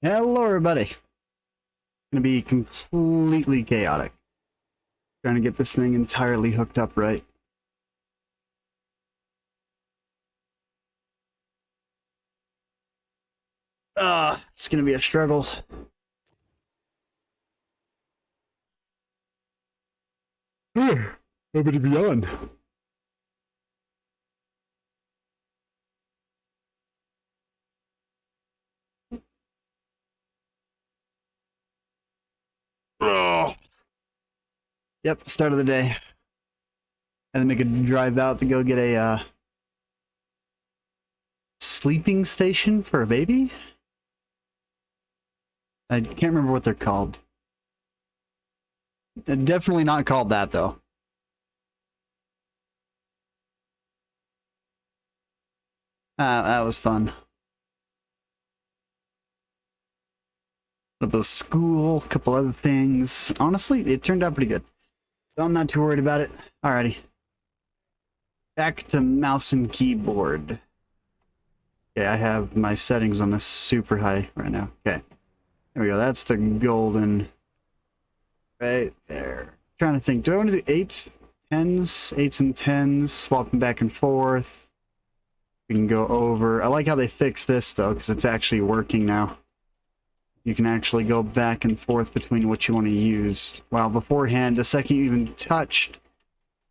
Hello, everybody. Gonna be completely chaotic. Trying to get this thing entirely hooked up right. It's gonna be a struggle. Happy to be on. Oh. Yep, start of the day. And then make a drive out to go get a sleeping station for a baby? I can't remember what they're called. Definitely not called that, though. That was fun. A school, a couple other things. Honestly, it turned out pretty good. So I'm not too worried about it. Alrighty. Back to mouse and keyboard. Okay, I have my settings on this super high right now. Okay. There we go. That's the golden. Right there. Trying to think. Do I want to do 8s, 10s, 8s and 10s, swapping back and forth? We can go over. I like how they fixed this, though, because it's actually working now. You can actually go back and forth between what you want to use. While beforehand, the second you even touched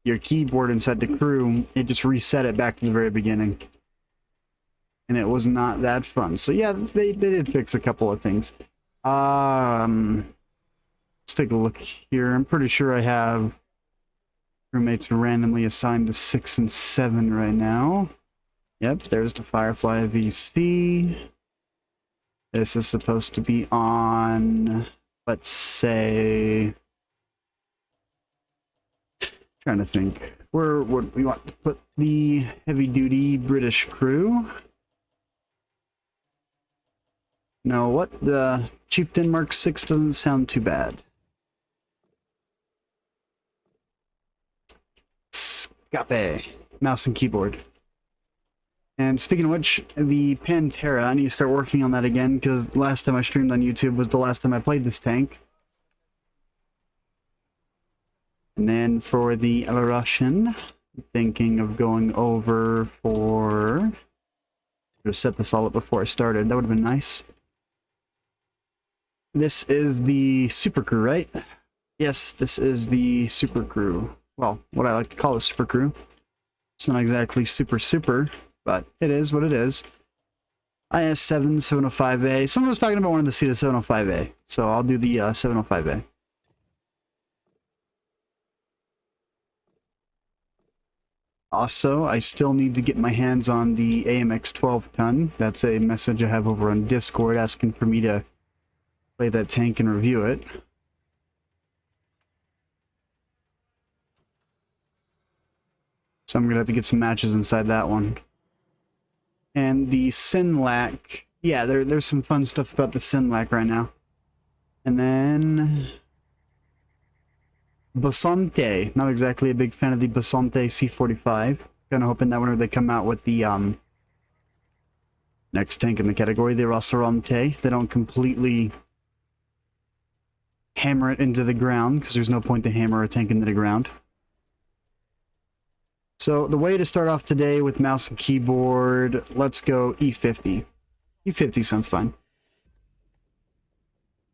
your keyboard inside the crew, it just reset it back to the very beginning. And it was not that fun. So yeah, they did fix a couple of things. Let's take a look here. I'm pretty sure I have roommates randomly assigned to 6 and 7 right now. Yep, there's the Firefly VC. This is supposed to be on, let's say, trying to think, where would we want to put the heavy-duty British crew? No, what? The Chief Denmark 6 doesn't sound too bad. Scape. Mouse and keyboard. And speaking of which, the Pantera, I need to start working on that again, because last time I streamed on YouTube was the last time I played this tank. And then for the Russian, thinking of going over for... Just set this all up before I started, that would have been nice. This is the Super Crew, right? Yes, this is the Super Crew. Well, what I like to call a Super Crew. It's not exactly super, but it is what it is. IS-7 705A. Someone was talking about wanting to see the 705A, so I'll do the 705A. Also, I still need to get my hands on the AMX 12 ton. That's a message I have over on Discord asking for me to play that tank and review it. So I'm gonna have to get some matches inside that one. And the Sinlac, yeah, there's some fun stuff about the Sinlac right now. And then Basante, not exactly a big fan of the Basante C45. Kind of hoping that whenever they come out with the next tank in the category, the Rosarante, they don't completely hammer it into the ground, because there's no point to hammer a tank into the ground. So the way to start off today with mouse and keyboard, let's go E50. E50 sounds fine.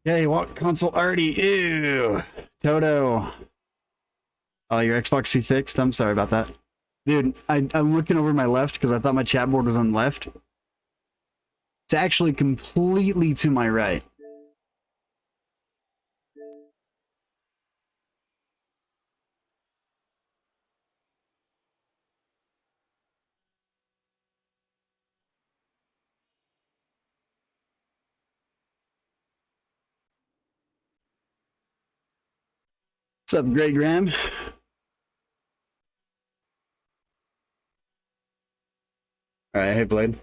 Yeah, you want console already? Ew. Toto. Oh, your Xbox be fixed? I'm sorry about that. Dude, I'm looking over my left because I thought my chat board was on the left. It's actually completely to my right. What's up, Grey Graham? Alright, hey Blade.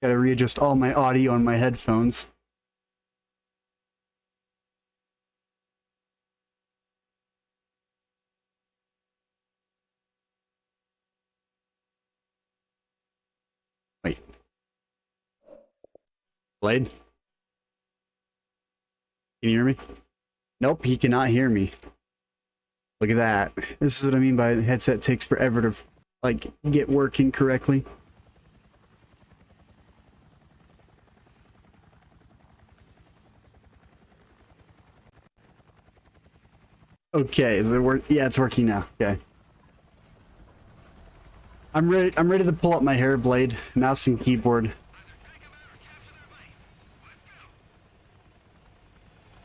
Gotta readjust all my audio on my headphones. Wait. Blade? Can you hear me? Nope, he cannot hear me. Look at that. This is what I mean by the headset takes forever to, like, get working correctly. Okay, is it work? Yeah, it's working now. Okay. I'm ready to pull up my hair blade, mouse and keyboard.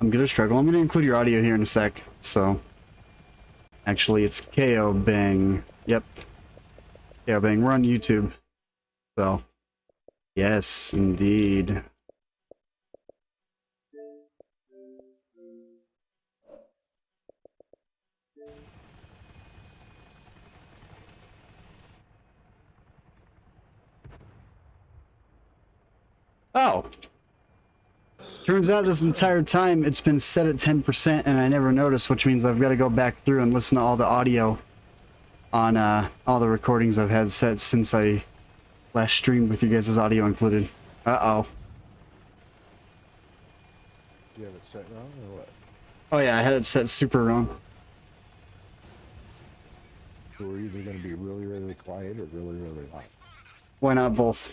I'm gonna struggle. I'm gonna include your audio here in a sec, so. Actually, it's KO Bang. Yep. KO Bang. We're on YouTube. So. Yes, indeed. Oh! Turns out this entire time it's been set at 10% and I never noticed, which means I've got to go back through and listen to all the audio on all the recordings I've had set since I last streamed with you guys' audio included. Uh-oh. Do you have it set wrong or what? Oh yeah, I had it set super wrong. So we're either going to be really, really quiet or really, really loud. Why not both?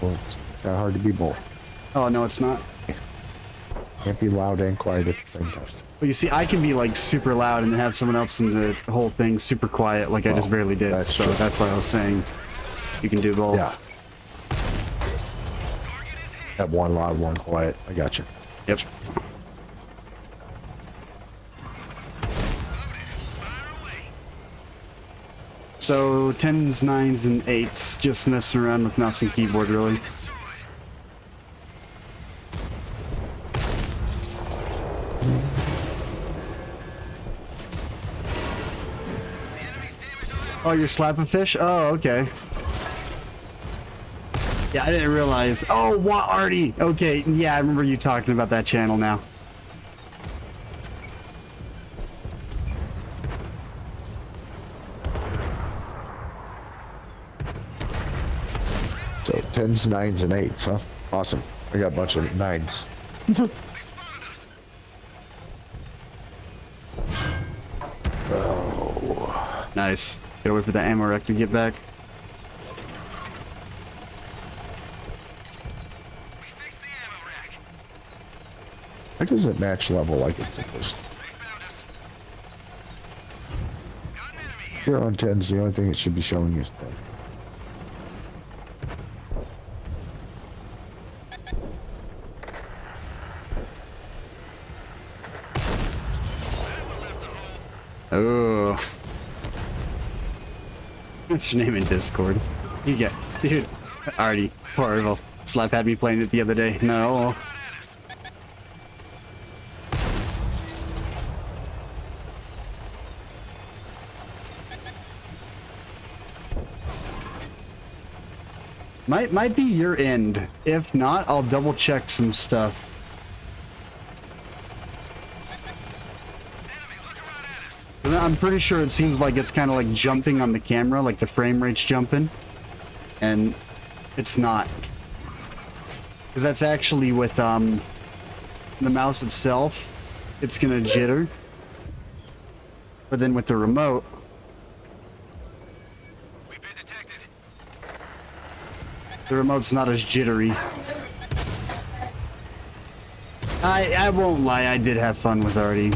Well, it's kind of hard to be both. Oh, no, it's not. Can't be loud and quiet at the same time. Well, you see, I can be like super loud and then have someone else in the whole thing super quiet, like I just barely did. That's so true. that's why I was saying you can do both. Yeah. Have one loud, one quiet. I got you. Yep. So 10s, 9s, and 8s, just messing around with mouse and keyboard, really. Oh, you're slapping fish? Oh, okay. Yeah, I didn't realize. Oh, what, Artie? Okay, yeah, I remember you talking about that channel now. So 10s, 9s, and 8s, huh? Awesome. I got a bunch of 9s. Oh. Nice. Gotta wait for the ammo rack to get back. Why does it match level like it's supposed to? If you're on 10s, the only thing it should be showing is 10. Oh. What's your name in Discord? You get, dude. Already horrible. Slap had me playing it the other day. No. Might be your end. If not, I'll double check some stuff. I'm pretty sure it seems like it's kind of like jumping on the camera, like the frame rate's jumping. And it's not. Because that's actually with the mouse itself, it's gonna jitter. But then with the remote, the remote's not as jittery. I won't lie, I did have fun with Artie.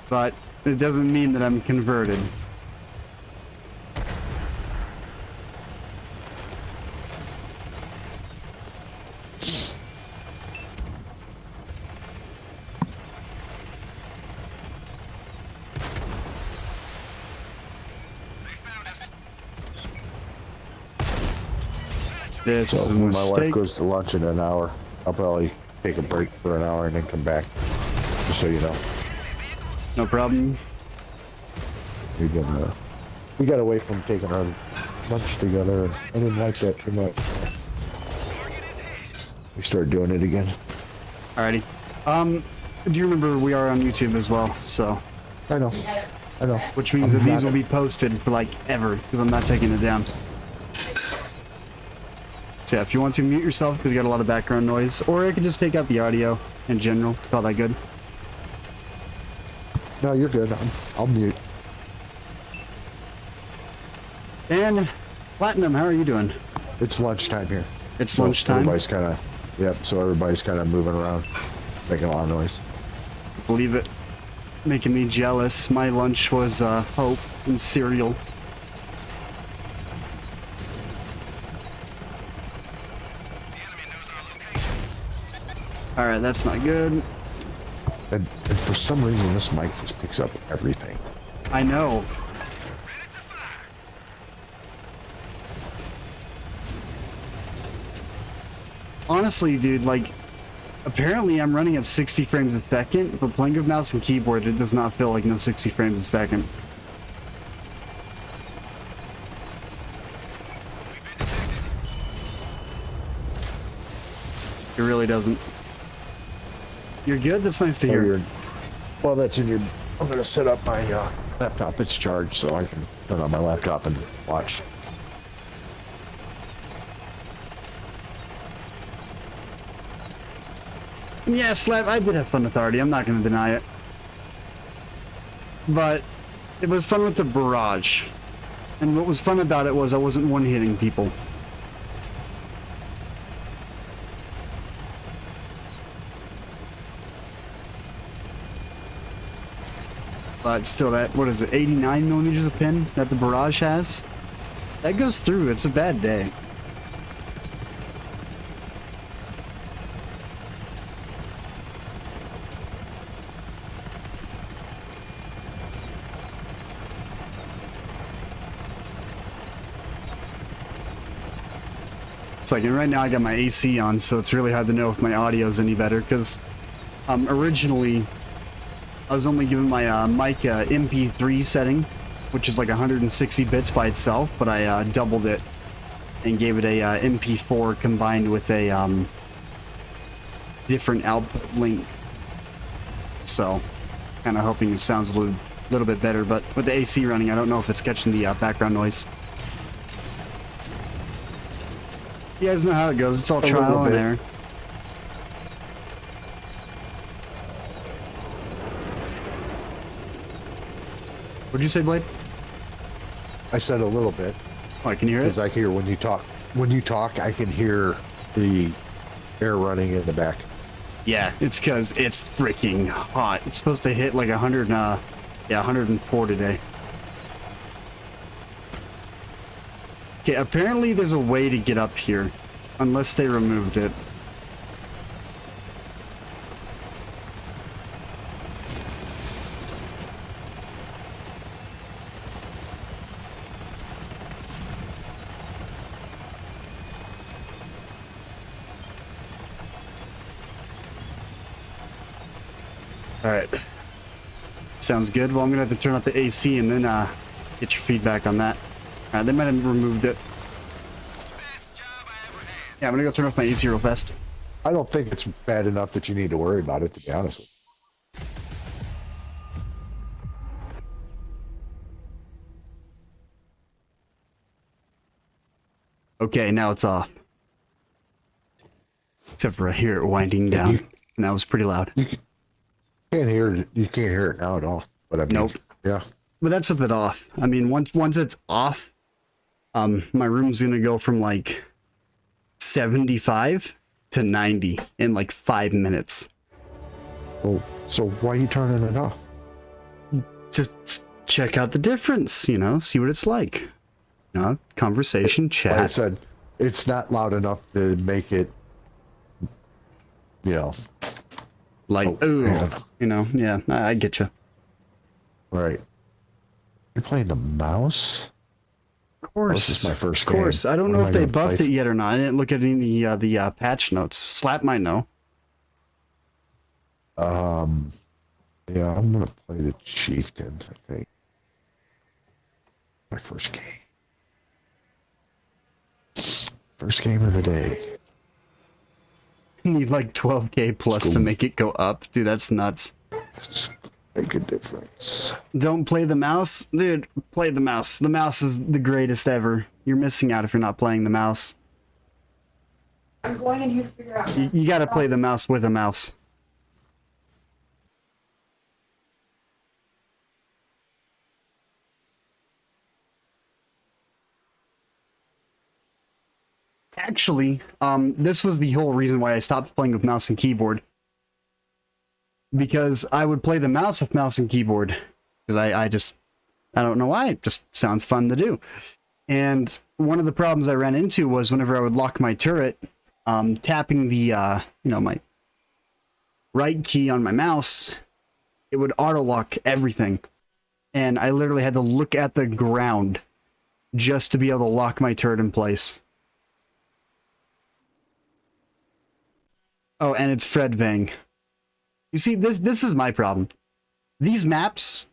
But it doesn't mean that I'm converted. This is a when my mistake. wife goes to lunch in an hour, I'll probably take a break for an hour and then come back. Just so you know. No problem. We got away from taking our lunch together, and I didn't like that too much. We started doing it again. Alrighty. Do you remember we are on YouTube as well? So, I know. I know. which means that these will be posted for like ever, because I'm not taking it down. So yeah, if you want to mute yourself because you got a lot of background noise, or I can just take out the audio in general. Call that good? No, you're good. I'll mute. And Platinum, how are you doing? It's lunchtime here. It's So lunchtime. Everybody's kind of, yep. So everybody's kind of moving around, making a lot of noise. Believe it. Making me jealous. My lunch was hope and cereal. Alright, that's not good. And for some reason, this mic just picks up everything. I know. Honestly, dude, like, apparently I'm running at 60 frames a second, but playing with mouse and keyboard, it does not feel like no 60 frames a second. It really doesn't. You're good? That's nice to hear. Well, that's in your... I'm going to set up my laptop. It's charged, so I can turn on my laptop and watch. Yeah, Slap, I did have fun with Artie. I'm not going to deny it. But it was fun with the barrage. And what was fun about it was I wasn't one-hitting people. But still, that, what is it, 89 millimeters of pin that the barrage has? That goes through. It's a bad day. It's like, and right now I got my AC on, so it's really hard to know if my audio's any better, because originally I was only given my mic MP3 setting, which is like 160 bits by itself, but I doubled it and gave it a MP4 combined with a different output link. So, kind of hoping it sounds a little bit better, but with the AC running, I don't know if it's catching the background noise. You guys know how it goes. It's all trial and error. What'd you say, Blade? I said a little bit. Oh, I can hear it? Because I hear when you talk. When you talk, I can hear the air running in the back. Yeah, it's because it's freaking hot. It's supposed to hit like 104 today. Okay, apparently there's a way to get up here, unless they removed it. Alright. Sounds good. Well, I'm gonna have to turn off the AC and then get your feedback on that. They might have removed it. Yeah, I'm gonna go turn off my AC real fast. I don't think it's bad enough that you need to worry about it, to be honest with you. Okay, now it's off. Except for I hear it winding down. And that was pretty loud. You can't hear it. You can't hear it now at all. But I mean, nope. Yeah. But that's with it off. I mean, once it's off, my room's gonna go from like 75 to 90 in like 5 minutes. Well, so why are you turning it off? Just check out the difference, you know, see what it's like. You know, conversation, chat. Like I said, it's not loud enough to make it, you know. Like, ooh, you know, yeah, I get you. Right. You're playing the mouse? Of course. This is my first game. Of course. I don't know if they buffed it yet or not. I didn't look at any of the patch notes. Slap might know. Yeah, I'm gonna play the Chieftain, I think. My first game. First game of the day. need like 12k plus to make it go up. Dude, that's nuts. Make a difference. Don't play the mouse? Dude, play the mouse. The mouse is the greatest ever. You're missing out if you're not playing the mouse. I'm going in here to figure out. You gotta play the mouse with a mouse. Actually, this was the whole reason why I stopped playing with mouse and keyboard. Because I would play the mouse with mouse and keyboard. Because I don't know why, it just sounds fun to do. And one of the problems I ran into was whenever I would lock my turret, tapping the, my right key on my mouse, it would auto-lock everything. And I literally had to look at the ground just to be able to lock my turret in place. Oh, and it's Fred Vang. You see, this is my problem. These maps,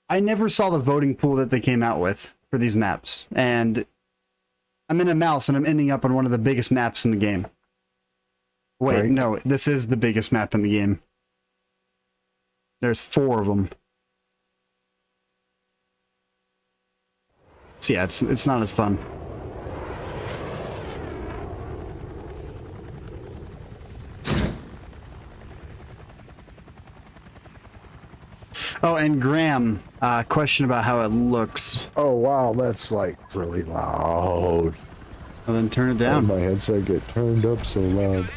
I never saw the voting pool that they came out with for these maps. And I'm in a mouse and I'm ending up on one of the biggest maps in the game. Wait, Right. no, this is the biggest map in the game. There's 4 of them. So yeah, it's not as fun. Oh, and Graham, question about how it looks. Oh wow, that's like really loud. Well, then turn it Why down. did my headset get turned up so loud?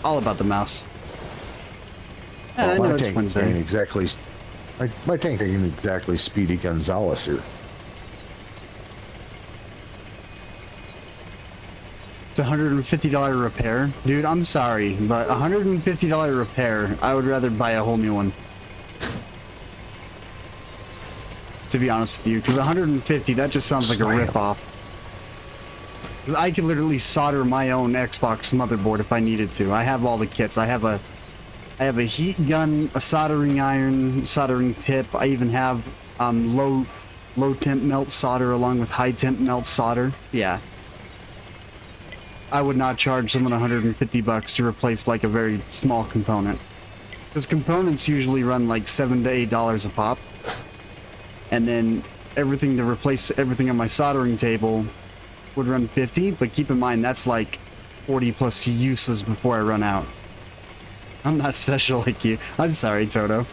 All about the mouse. Yeah, I Well, know my it's tank Wednesday. ain't exactly. My tank ain't exactly Speedy Gonzalez here. It's a $150 repair. Dude, I'm sorry, but $150 repair, I would rather buy a whole new one. To be honest with you, because 150, that just sounds like a rip-off. Because I could literally solder my own Xbox motherboard if I needed to. I have all the kits. I have a heat gun, a soldering iron, soldering tip. I even have low temp melt solder along with high temp melt solder. Yeah. I would not charge someone $150 to replace like a very small component. Because components usually run like $7 to $8 a pop. And then everything to replace everything on my soldering table would run 50, but keep in mind that's like 40 plus uses before I run out. I'm not special like you. I'm sorry, Toto.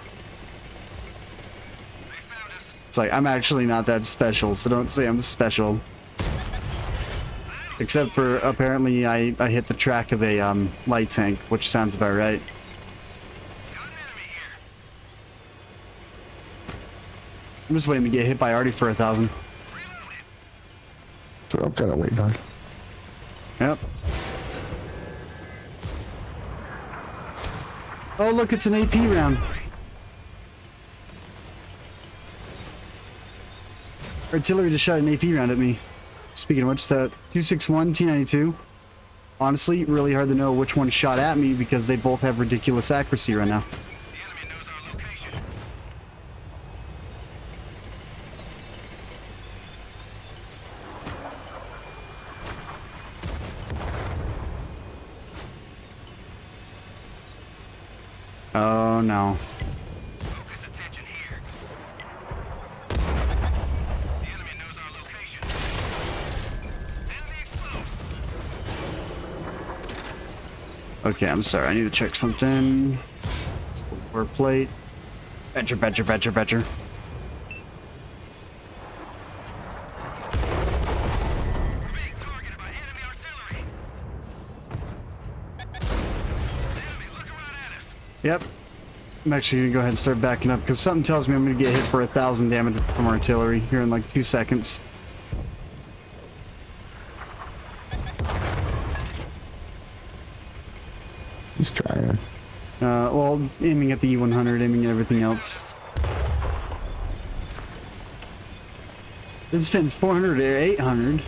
It's like, I'm actually not that special, so don't say I'm special. Except for, apparently, I hit the track of a light tank, which sounds about right. I'm just waiting to get hit by Artie for 1,000. So I'm kind of waiting on. Yep. Oh, look, it's an AP round. Artillery just shot an AP round at me. Speaking of which, the 261, T92. Honestly, really hard to know which one shot at me because they both have ridiculous accuracy right now. Oh no. Focus attention here. The enemy knows our location. Enemy exposed. Okay, I'm sorry. I need to check something. It's the war plate. Betcher. Being targeted by enemy artillery. Enemy looking right at us. Yep. I'm actually gonna go ahead and start backing up because something tells me I'm gonna get hit for 1,000 damage from artillery here in like 2 seconds. He's trying. Well, aiming at the E100, aiming at everything else. It's been 400 or 800.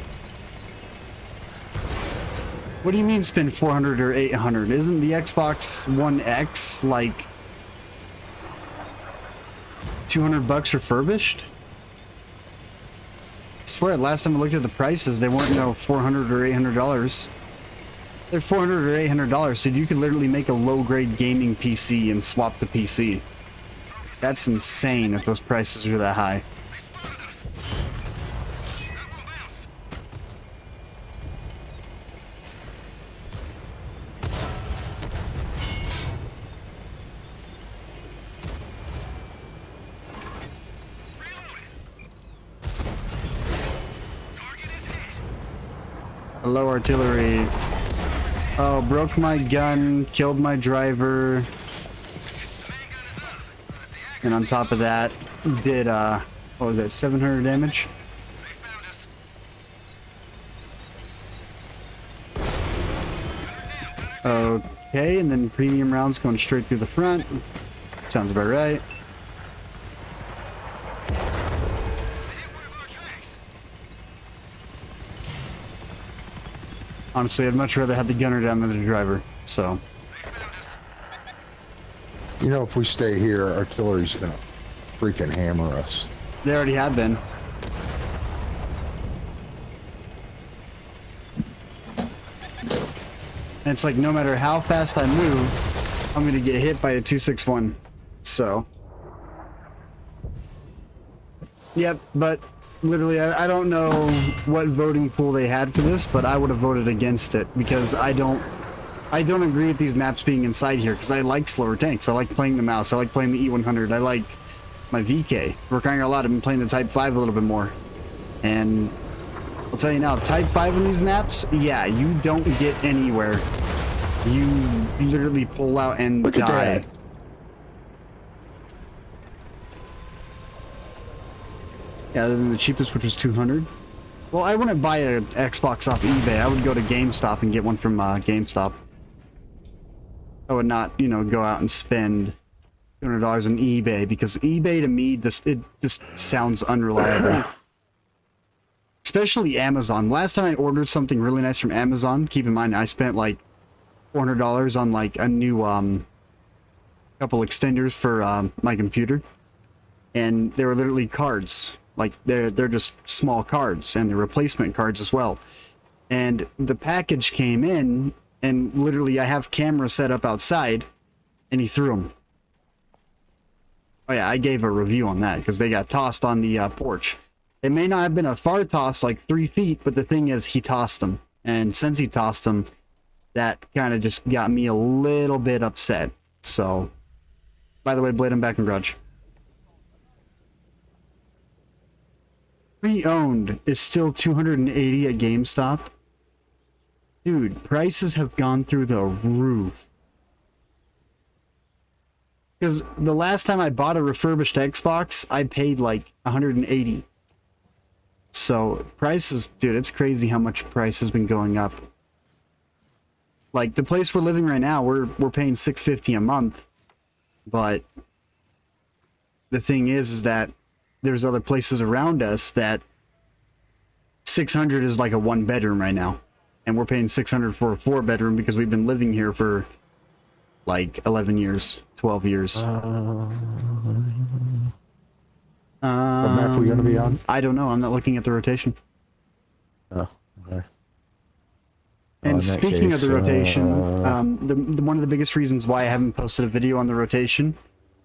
What do you mean spend 400 or 800? Isn't the Xbox One X like 200 bucks refurbished? I swear, last time I looked at the prices, they weren't no 400 or 800 dollars. They're 400 or 800 dollars, so you could literally make a low-grade gaming PC and swap the PC. That's insane if those prices are that high. Hello, artillery. Oh, broke my gun, killed my driver. And on top of that, did, what was that, 700 damage? Okay, and then premium rounds going straight through the front. Sounds about right. Honestly, I'd much rather have the gunner down than the driver, so. You know, if we stay here, artillery's gonna freaking hammer us. They already have been. And it's like, no matter how fast I move, I'm gonna get hit by a 261. So. Yep, but literally, I don't know what voting pool they had for this, but I would have voted against it because I don't agree with these maps being inside here because I like slower tanks. I like playing the mouse. I like playing the E100. I like my VK. We're crying out loud. I've been playing the Type 5 a little bit more. And I'll tell you now, Type 5 on these maps, yeah, you don't get anywhere. You literally pull out and Look die. at that. Yeah, other than the cheapest, which was 200. Well, I wouldn't buy an Xbox off eBay. I would go to GameStop and get one from GameStop. I would not, you know, go out and spend $200 on eBay because eBay to me, it just sounds unreliable. Especially Amazon. Last time I ordered something really nice from Amazon, keep in mind I spent like $400 on like a new couple extenders for my computer, and they were literally cards. Like they're just small cards, and they're replacement cards as well. And the package came in, and literally I have cameras set up outside, and he threw them. Oh yeah, I gave a review on that because they got tossed on the porch. It may not have been a far toss, like 3 feet, but the thing is, he tossed them. And since he tossed them, that kind of just got me a little bit upset. So, by the way, Blade, I'm back in Grudge. Pre-owned is still $280 at GameStop. Dude, prices have gone through the roof. Because the last time I bought a refurbished Xbox, I paid like $180. So, prices, dude, it's crazy how much price has been going up. Like, the place we're living right now, we're paying $650 a month. But the thing is that there's other places around us that $600 is like a 1-bedroom right now. And we're paying $600 for a 4-bedroom because we've been living here for like 11 years, 12 years. What map are we going to be on? I don't know. I'm not looking at the rotation. Oh, okay. And speaking of the rotation, one of the biggest reasons why I haven't posted a video on the rotation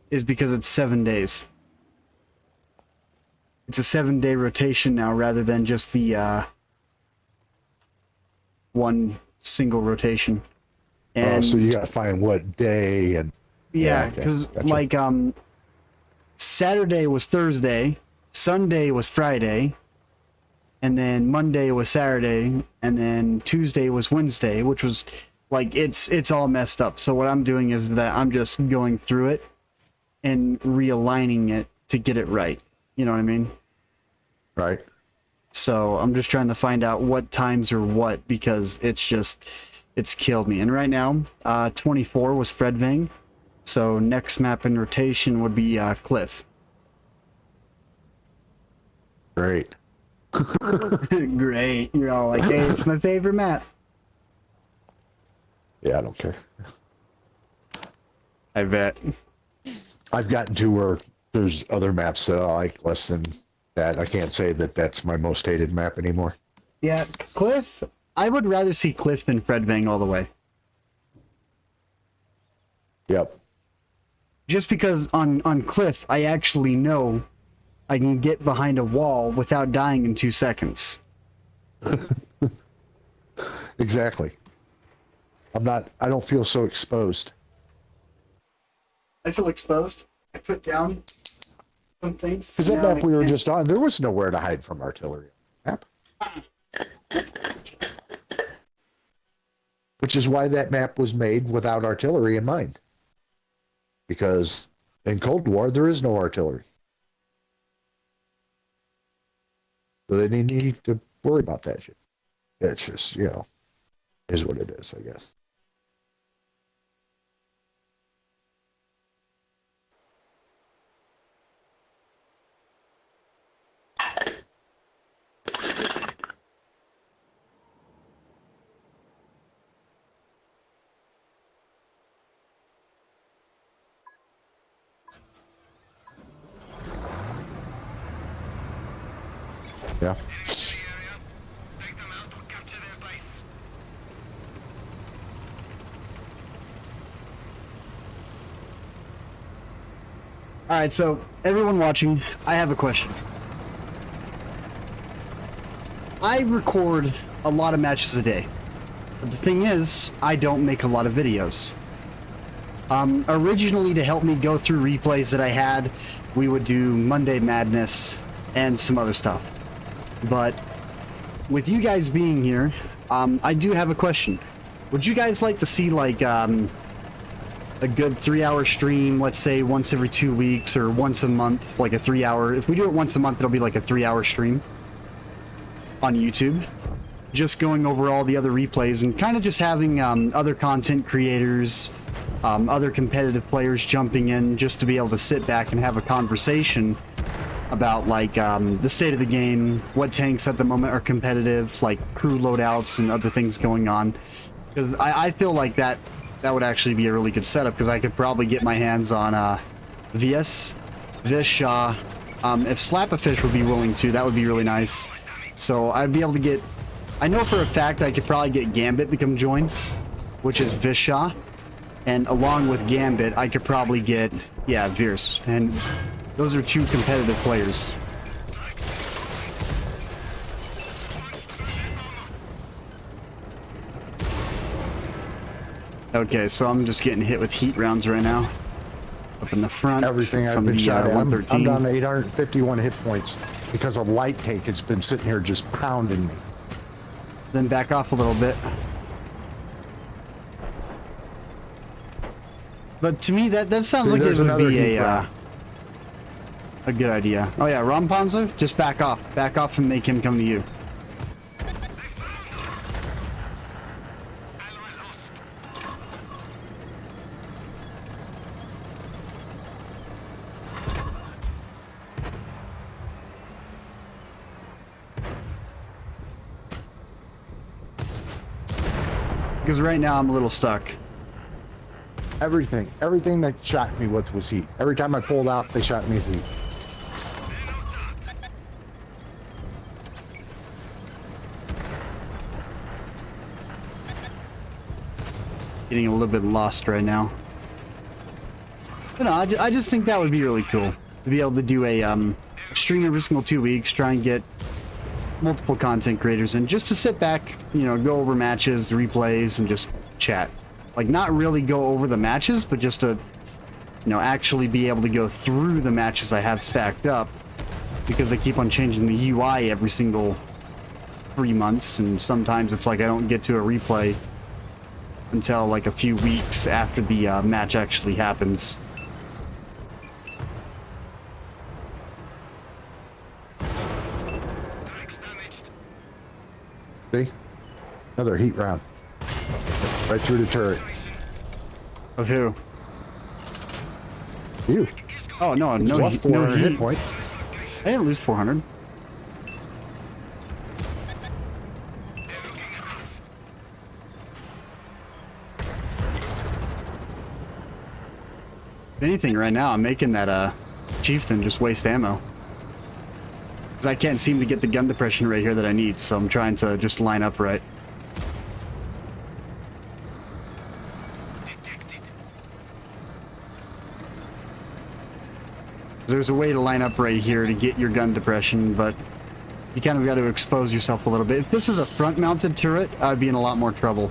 is because it's 7 days. It's a 7-day rotation now rather than just the one single rotation. And so you got to find what day and... yeah, okay, because gotcha. like Saturday was Thursday, Sunday was Friday, and then Monday was Saturday, and then Tuesday was Wednesday, which was like it's all messed up. So what I'm doing is that I'm just going through it and realigning it to get it right. You know what I mean? Right. So I'm just trying to find out what times are what because it's killed me. And right now, 24 was Fredvang. So next map in rotation would be Cliff. Great. Great. You're all like, hey, it's my favorite map. Yeah, I don't care. I bet. I've gotten to where there's other maps that I like less than that. I can't say that that's my most hated map anymore. Yeah, Cliff. I would rather see Cliff than Fredvang all the way. Yep. Just because on Cliff, I actually know I can get behind a wall without dying in 2 seconds. Exactly. I don't feel so exposed. I feel exposed. I put down some things. Because that map we were just on, there was nowhere to hide from artillery map. Which is why that map was made without artillery in mind. Because in Cold War, there is no artillery. So they didn't need to worry about that shit. It's just, you know, is what it is, I guess. Yeah. Take them out or capture their base. Alright, so everyone watching, I have a question. I record a lot of matches a day. But the thing is, I don't make a lot of videos. Originally, to help me go through replays that I had, we would do Monday Madness and some other stuff. But with you guys being here, I do have a question. Would you guys like to see like a good 3-hour stream, let's say once every 2 weeks or once a month, like a 3-hour? If we do it once a month, it'll be like a 3-hour stream on YouTube. Just going over all the other replays and kind of just having other content creators, other competitive players jumping in just to be able to sit back and have a conversation about like the state of the game, what tanks at the moment are competitive, like crew loadouts and other things going on. Because I feel like that would actually be a really good setup, because I could probably get my hands on Vish, if Slap-a-Fish would be willing to, that would be really nice. So I'd be able to get, I know for a fact I could probably get Gambit to come join, which is Visha, and along with Gambit I could probably get, yeah, Virs, and those are 2 competitive players. Okay, so I'm just getting hit with heat rounds right now. Up in the front. Everything I've from been the, shot at. I'm 113. down to 851 hit points because a light tank has been sitting here just pounding me. Then back off a little bit. But to me, that sounds like it would be a good idea. Oh yeah, Rampanzer, just back off. Back off and make him come to you. Because right now I'm a little stuck. Everything that shot me with was heat. Every time I pulled out, they shot me with heat. Getting a little bit lost right now. You know, I just think that would be really cool to be able to do a stream every single 2 weeks, try and get multiple content creators and just to sit back, you know, go over matches, replays, and just chat. Like, not really go over the matches, but just to, you know, actually be able to go through the matches I have stacked up, because I keep on changing the UI every single 3 months, and sometimes it's like I don't get to a replay until like a few weeks after the match actually happens. See? Another heat round. Right through the turret. Of who? You. Oh, no, Just no, lost no 400 hit heat. points. I didn't lose 400. If anything, right now, I'm making that chieftain just waste ammo. Because I can't seem to get the gun depression right here that I need, so I'm trying to just line up right. There's a way to line up right here to get your gun depression, but you kind of got to expose yourself a little bit. If this was a front-mounted turret, I'd be in a lot more trouble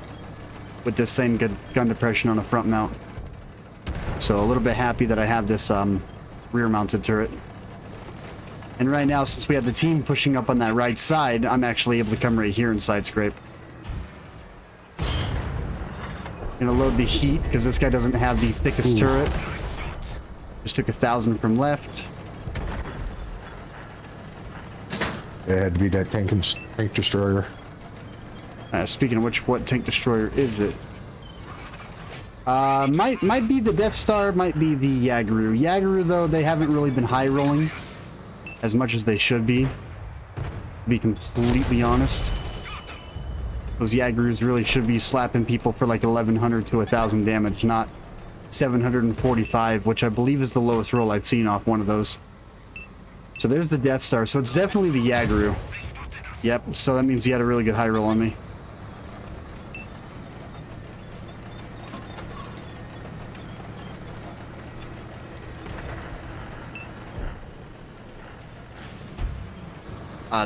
with this same good gun depression on a front mount. So a little bit happy that I have this rear-mounted turret. And right now, since we have the team pushing up on that right side, I'm actually able to come right here and side scrape. Gonna load the heat because this guy doesn't have the thickest turret. Just took 1,000 from left. It had to be that tank destroyer. Speaking of which, what tank destroyer is it? Might be the Death Star, might be the Yagru. Yagru, though, they haven't really been high rolling as much as they should be. To be completely honest, those Yagrus really should be slapping people for like 1,100 to 1,000 damage, not 745, which I believe is the lowest roll I've seen off one of those. So there's the Death Star. So it's definitely the Yagru. Yep, so that means he had a really good high roll on me.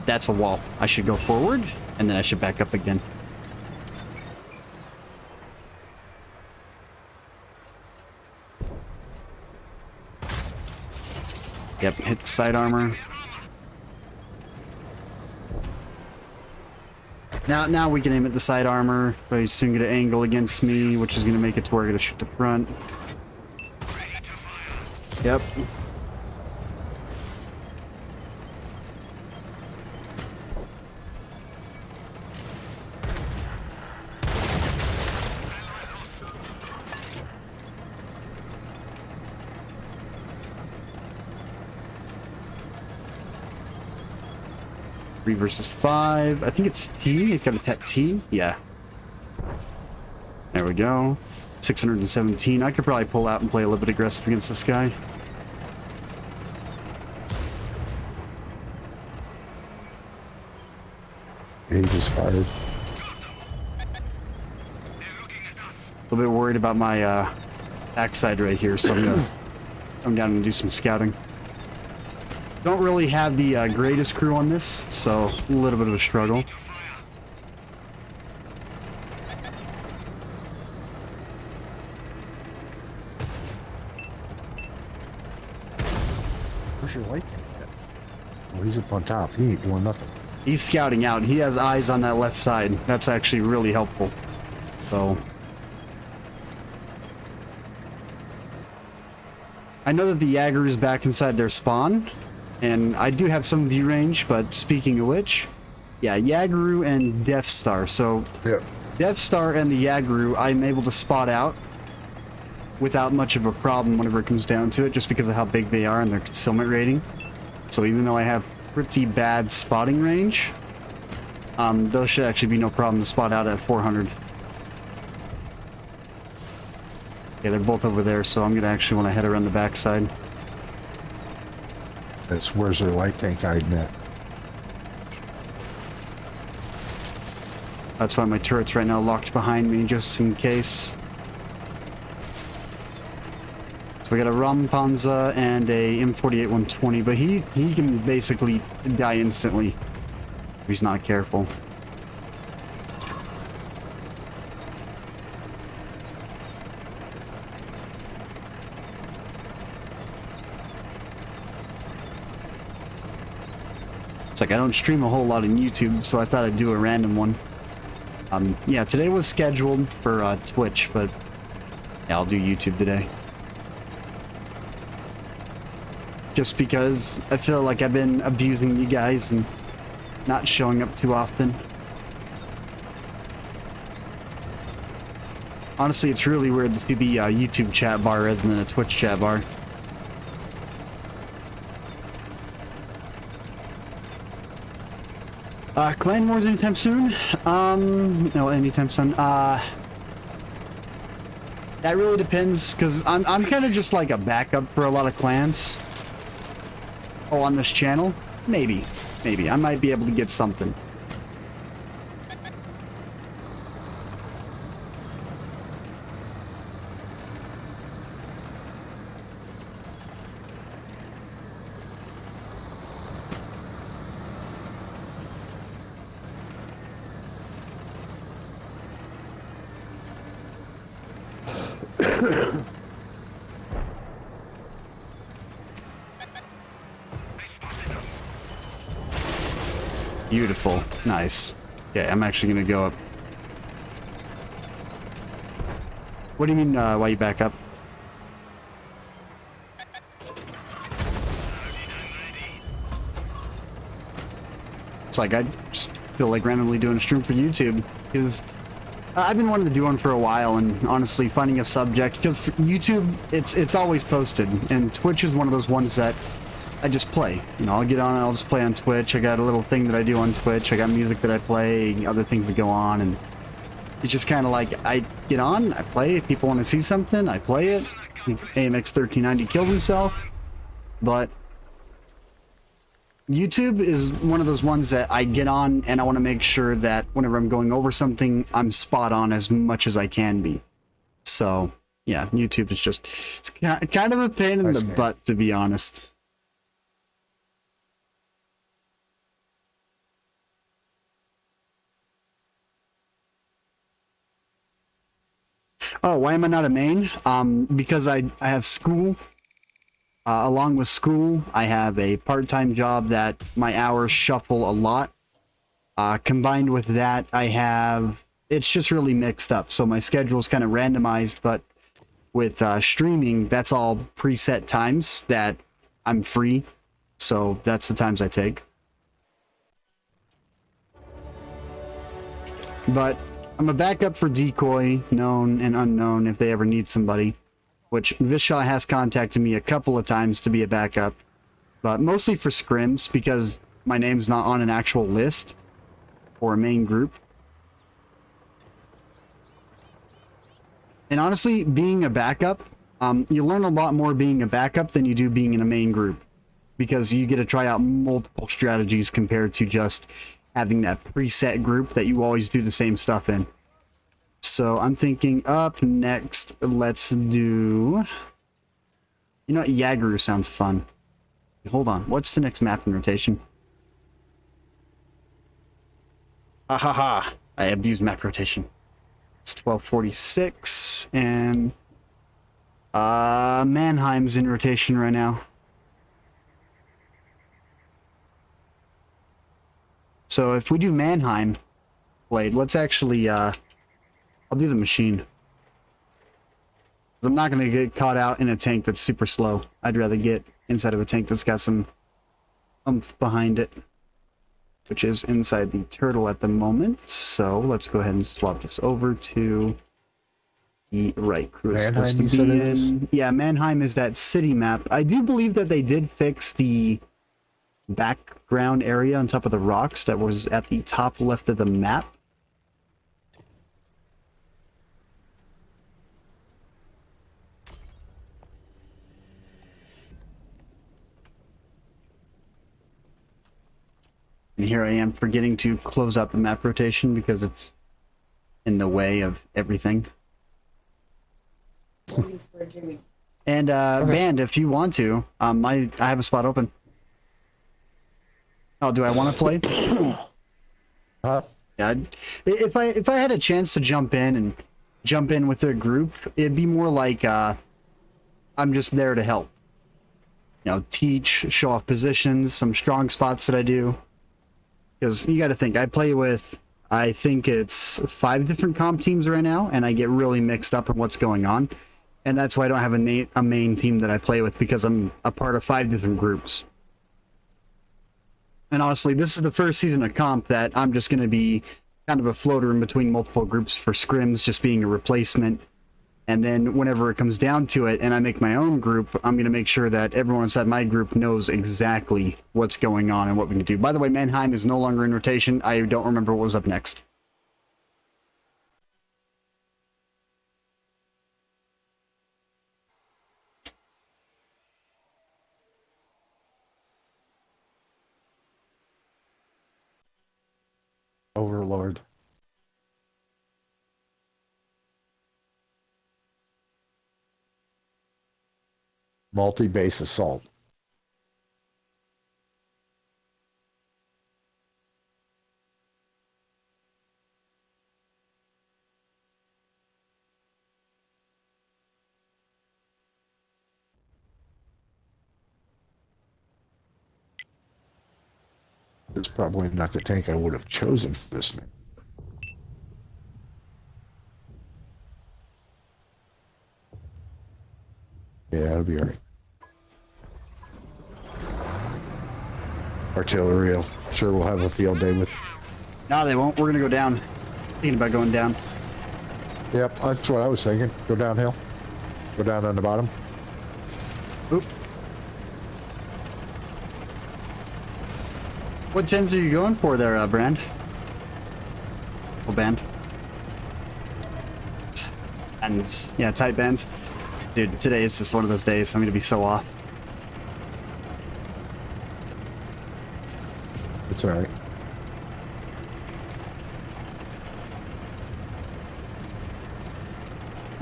That's a wall. I should go forward, and then I should back up again. Yep, hit the side armor. Now we can aim at the side armor, but he's soon going to angle against me, which is going to make it to where I'm going to shoot the front. Yep. Versus 5. I think it's T. It got attack T. Yeah. There we go. 617. I could probably pull out and play a little bit aggressive against this guy. He just fired. A little bit worried about my backside right here, so I'm gonna come down and do some scouting. Don't really have the greatest crew on this, so a little bit of a struggle. Where's your light tank at? Oh, he's up on top. He ain't doing nothing. He's scouting out. He has eyes on that left side. That's actually really helpful. So I know that the Jagger is back inside their spawn, and I do have some view range, but speaking of which, yeah, Yagru and Death Star. So Yeah. Death Star and the Yagru, I'm able to spot out without much of a problem whenever it comes down to it, just because of how big they are and their concealment rating. So even though I have pretty bad spotting range, those should actually be no problem to spot out at 400. Yeah, they're both over there, so I'm gonna actually want to head around the backside. That's where's their light tank hiding at? That's why my turret's right now locked behind me, just in case. So we got a Rampanza and a M48 120, but he can basically die instantly if he's not careful. It's like I don't stream a whole lot on YouTube, so I thought I'd do a random one. Yeah, today was scheduled for Twitch, but yeah, I'll do YouTube today. Just because I feel like I've been abusing you guys and not showing up too often. Honestly, it's really weird to see the YouTube chat bar rather than a Twitch chat bar. Clan Wars anytime soon? No, anytime soon. That really depends, because I'm kind of just like a backup for a lot of clans. Oh, on this channel? Maybe. Maybe. I might be able to get something. Beautiful. Nice. Okay, I'm actually gonna go up. What do you mean, why you back up? It's like I just feel like randomly doing a stream for YouTube, because I've been wanting to do one for a while, and honestly finding a subject, because for YouTube, it's always posted, and Twitch is one of those ones that I just play. You know, I'll get on and I'll just play on Twitch. I got a little thing that I do on Twitch. I got music that I play, other things that go on, and it's just kind of like, I get on, I play. If people want to see something, I play it. AMX 1390 killed himself, but YouTube is one of those ones that I get on and I want to make sure that whenever I'm going over something, I'm spot on as much as I can be. So, yeah, YouTube is just, it's kind of a pain in the butt, to be honest. Oh, why am I not a main? Because I have school. Along with school, I have a part-time job that my hours shuffle a lot. Combined with that, it's just really mixed up. So my schedule's kind of randomized, but with streaming, that's all preset times that I'm free. So that's the times I take. But I'm a backup for Decoy, known and unknown, if they ever need somebody. Which Vishal has contacted me a couple of times to be a backup. But mostly for scrims, because my name's not on an actual list or a main group. And honestly, being a backup, you learn a lot more being a backup than you do being in a main group. Because you get to try out multiple strategies compared to just having that preset group that you always do the same stuff in. So I'm thinking up next, let's do... You know what, Yaguru sounds fun. Hold on, what's the next map in rotation? Ah ha ha, I abused map rotation. It's 1246, and... Mannheim's in rotation right now. So if we do Mannheim Blade, let's actually, I'll do the machine. I'm not going to get caught out in a tank that's super slow. I'd rather get inside of a tank that's got some oomph behind it, which is inside the turtle at the moment. So let's go ahead and swap this over to the right crew. Mannheim, you said it is? Yeah, Mannheim is that city map. I do believe that they did fix the background area on top of the rocks that was at the top left of the map. And here I am forgetting to close out the map rotation because it's in the way of everything. And Band, if you want to, I have a spot open. Oh, do I want to play? Yeah, if I had a chance to jump in with a group, it'd be more like I'm just there to help. You know, teach, show off positions, some strong spots that I do. Because you got to think, I play with, I think it's 5 different comp teams right now, and I get really mixed up in what's going on. And that's why I don't have a main team that I play with, because I'm a part of 5 different groups. And honestly, this is the first season of comp that I'm just going to be kind of a floater in between multiple groups for scrims, just being a replacement. And then whenever it comes down to it and I make my own group, I'm going to make sure that everyone inside my group knows exactly what's going on and what we can do. By the way, Mannheim is no longer in rotation. I don't remember what was up next. Overlord. Multi-base assault. It's probably not the tank I would have chosen for this name. Yeah, it'll be alright. Artillery, I'm sure we'll have a field day with. No, they won't. We're gonna go down. Thinking about going down. Yep, that's what I was thinking. Go downhill. Go down on the bottom. Oop. What tens are you going for there, Brand? Oh, band. Bands. Yeah, tight bands. Dude, today is just one of those days. I'm gonna be so off. It's alright.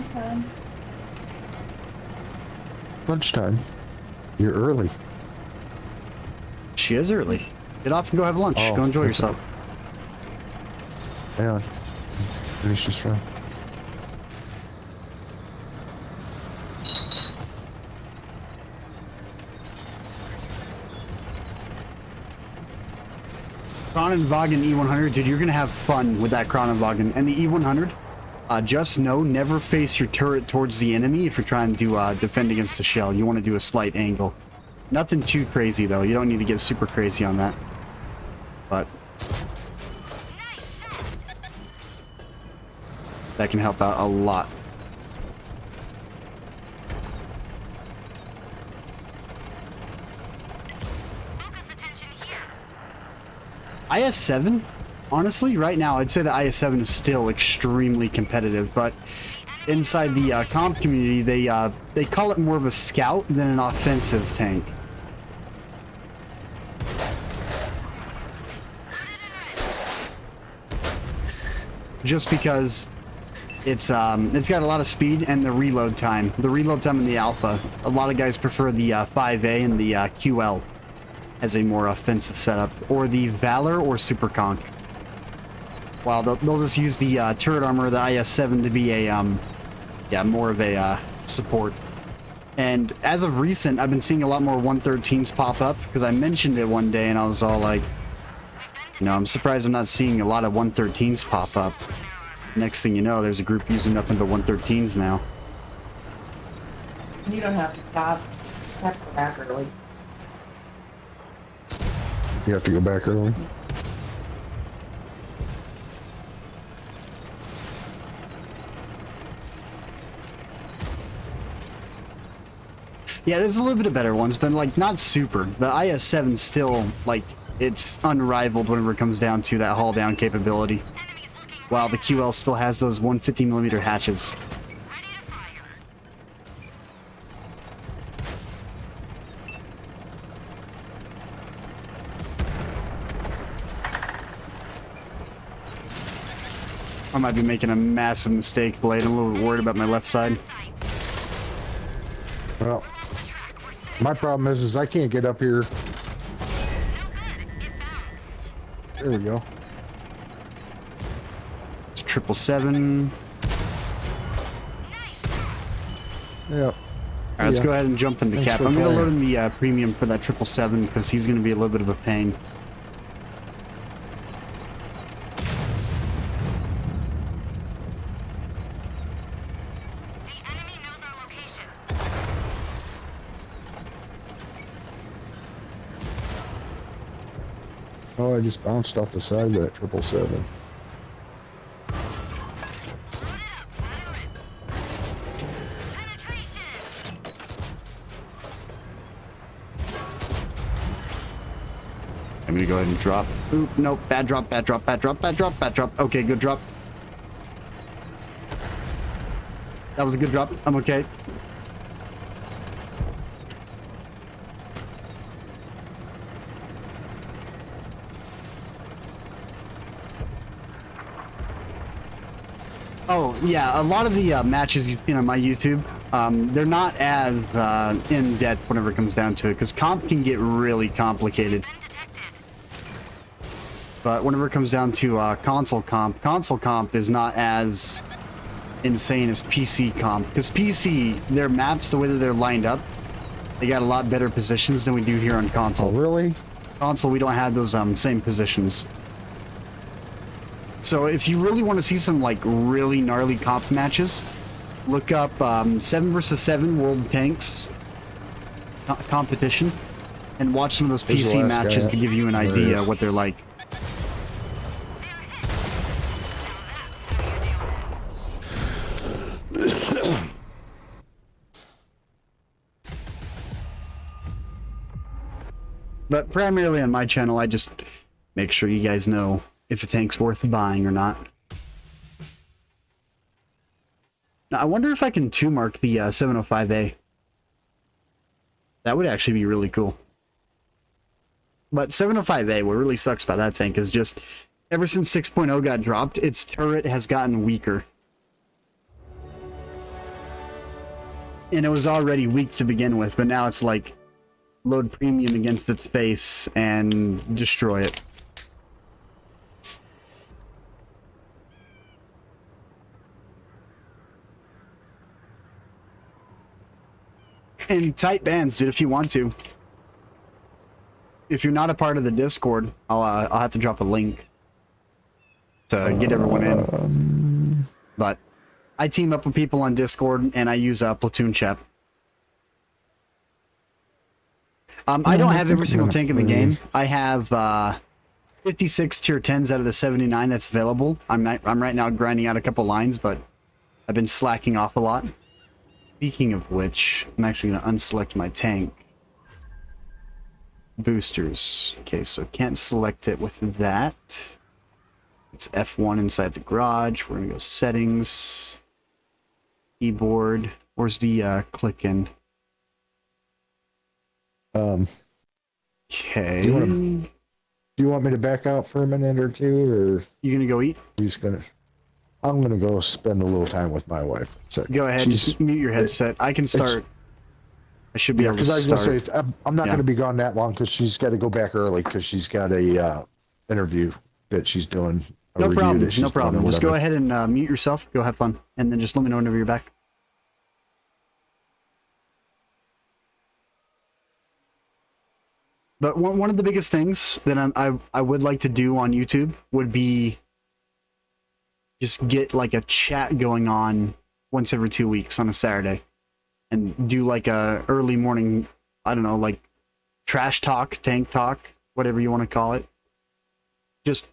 Awesome. Lunchtime. You're early. She is early. Get off and go have lunch. Oh, Go enjoy okay. yourself. Hang on. Finish this round. Kronenwagen E100, dude, you're gonna have fun with that Kronenwagen. And the E100, just know, never face your turret towards the enemy if you're trying to defend against a shell. You want to do a slight angle. Nothing too crazy, though. You don't need to get super crazy on that. But that can help out a lot. IS-7, honestly, right now, I'd say the IS-7 is still extremely competitive, but inside the comp community, they call it more of a scout than an offensive tank. Just because it's got a lot of speed and the reload time. The reload time in the alpha, a lot of guys prefer the 5A and the QL as a more offensive setup, or the Valor or Super Conk. While they'll just use the turret armor of the IS-7 to be a yeah, more of a support. And as of recent, I've been seeing a lot more 113s pop up because I mentioned it one day and I was all like, you know, I'm surprised I'm not seeing a lot of 113s pop up. Next thing you know, there's a group using nothing but 113s now. You don't have to stop. You have to go back early. You have to go back early. Yeah, there's a little bit of better ones, but like not super. The IS-7 still, like, it's unrivaled whenever it comes down to that haul down capability. While the QL still has those 150mm hatches. I might be making a massive mistake, Blade. I'm a little bit worried about my left side. Well, my problem is I can't get up here. There we go. It's 777. Yep. Alright, let's go ahead and jump into Thanks cap. for I'm going to playing. load in the premium for that 777 because he's going to be a little bit of a pain. Oh, I just bounced off the side of that 777. I'm going to go ahead and drop. Oop, nope. Bad drop, bad drop, bad drop, bad drop, bad drop. Okay, good drop. That was a good drop. I'm okay. Oh, yeah, a lot of the matches you've seen on my YouTube, they're not as in-depth whenever it comes down to it, because comp can get really complicated. But whenever it comes down to console comp is not as insane as PC comp. Because PC, their maps, the way that they're lined up, they got a lot better positions than we do here on console. Oh, really? Console, we don't have those same positions. So if you really want to see some like really gnarly comp matches, look up 7 vs 7 World of Tanks competition and watch some of those Who's the PC last matches guy? to give you an There he idea is. what they're like. But primarily on my channel, I just make sure you guys know if a tank's worth buying or not. Now, I wonder if I can 2-mark the 705A. That would actually be really cool. But 705A, what really sucks about that tank is just, ever since 6.0 got dropped, its turret has gotten weaker. And it was already weak to begin with, but now it's like, load premium against its face and destroy it. In tight bands, dude, if you want to. If you're not a part of the Discord, I'll have to drop a link to get everyone in. But I team up with people on Discord, and I use Platoon Chat. I don't have every single tank in the game. I have 56 tier 10s out of the 79 that's available. I'm right now grinding out a couple lines, but I've been slacking off a lot. Speaking of which, I'm actually going to unselect my tank. Boosters. Okay, so can't select it with that. It's F1 inside the garage. We're going to go settings. Keyboard. Where's the click in? Okay. Do you want me to back out for a minute or two, or You going to go eat? you just gonna? I'm gonna go spend a little time with my wife. So Go ahead, just mute your headset. I can start. I should be able to because I was start. gonna say I'm not Yeah. gonna be gone that long because she's got to go back early because she's got a interview that she's doing. A No review problem. that she's No doing problem. or Just go whatever. ahead and mute yourself. Go have fun, and then just let me know whenever you're back. But one of the biggest things that I would like to do on YouTube would be just get like a chat going on once every 2 weeks on a Saturday, and do like a early morning, I don't know, like trash talk, tank talk, whatever you want to call it. Just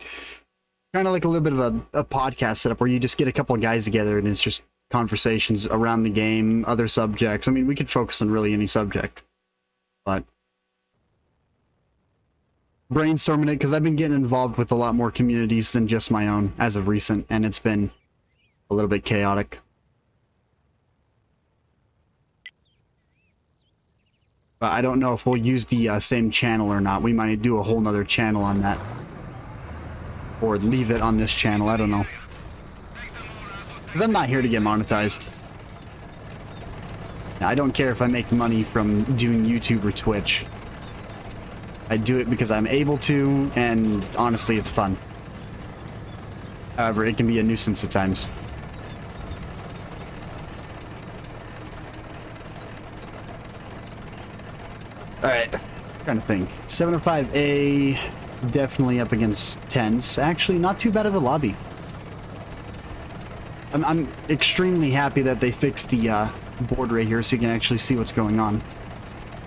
kind of like a little bit of a podcast setup where you just get a couple of guys together and it's just conversations around the game, other subjects. I mean, we could focus on really any subject, but brainstorming it because I've been getting involved with a lot more communities than just my own as of recent, and it's been a little bit chaotic. But I don't know if we'll use the same channel or not. We might do a whole nother channel on that, or leave it on this channel. I don't know, because I'm not here to get monetized. I don't care if I make money from doing YouTube or Twitch. I do it because I'm able to, and honestly, it's fun. However, it can be a nuisance at times. Alright, trying to think. 705A, definitely up against 10s. Actually, not too bad of a lobby. I'm extremely happy that they fixed the board right here so you can actually see what's going on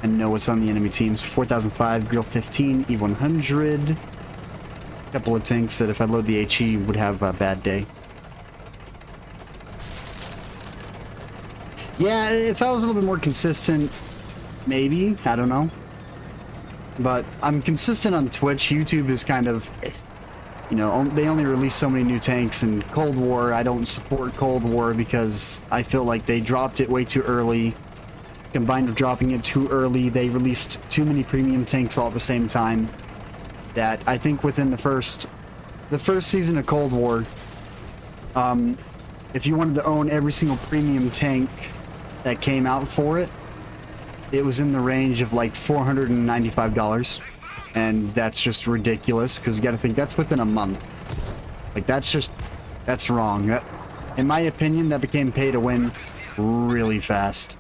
and know what's on the enemy teams. 4005, Grill 15, E100. A couple of tanks that if I load the HE would have a bad day. Yeah, if I was a little bit more consistent, maybe. I don't know. But I'm consistent on Twitch. YouTube is kind of, you know, they only release so many new tanks, and Cold War, I don't support Cold War because I feel like they dropped it way too early. Combined with dropping it too early, they released too many premium tanks all at the same time. That I think within the first season of Cold War, if you wanted to own every single premium tank that came out for it, it was in the range of like $495. And that's just ridiculous, because you got to think that's within a month. Like, that's wrong. That, in my opinion, that became pay to win really fast.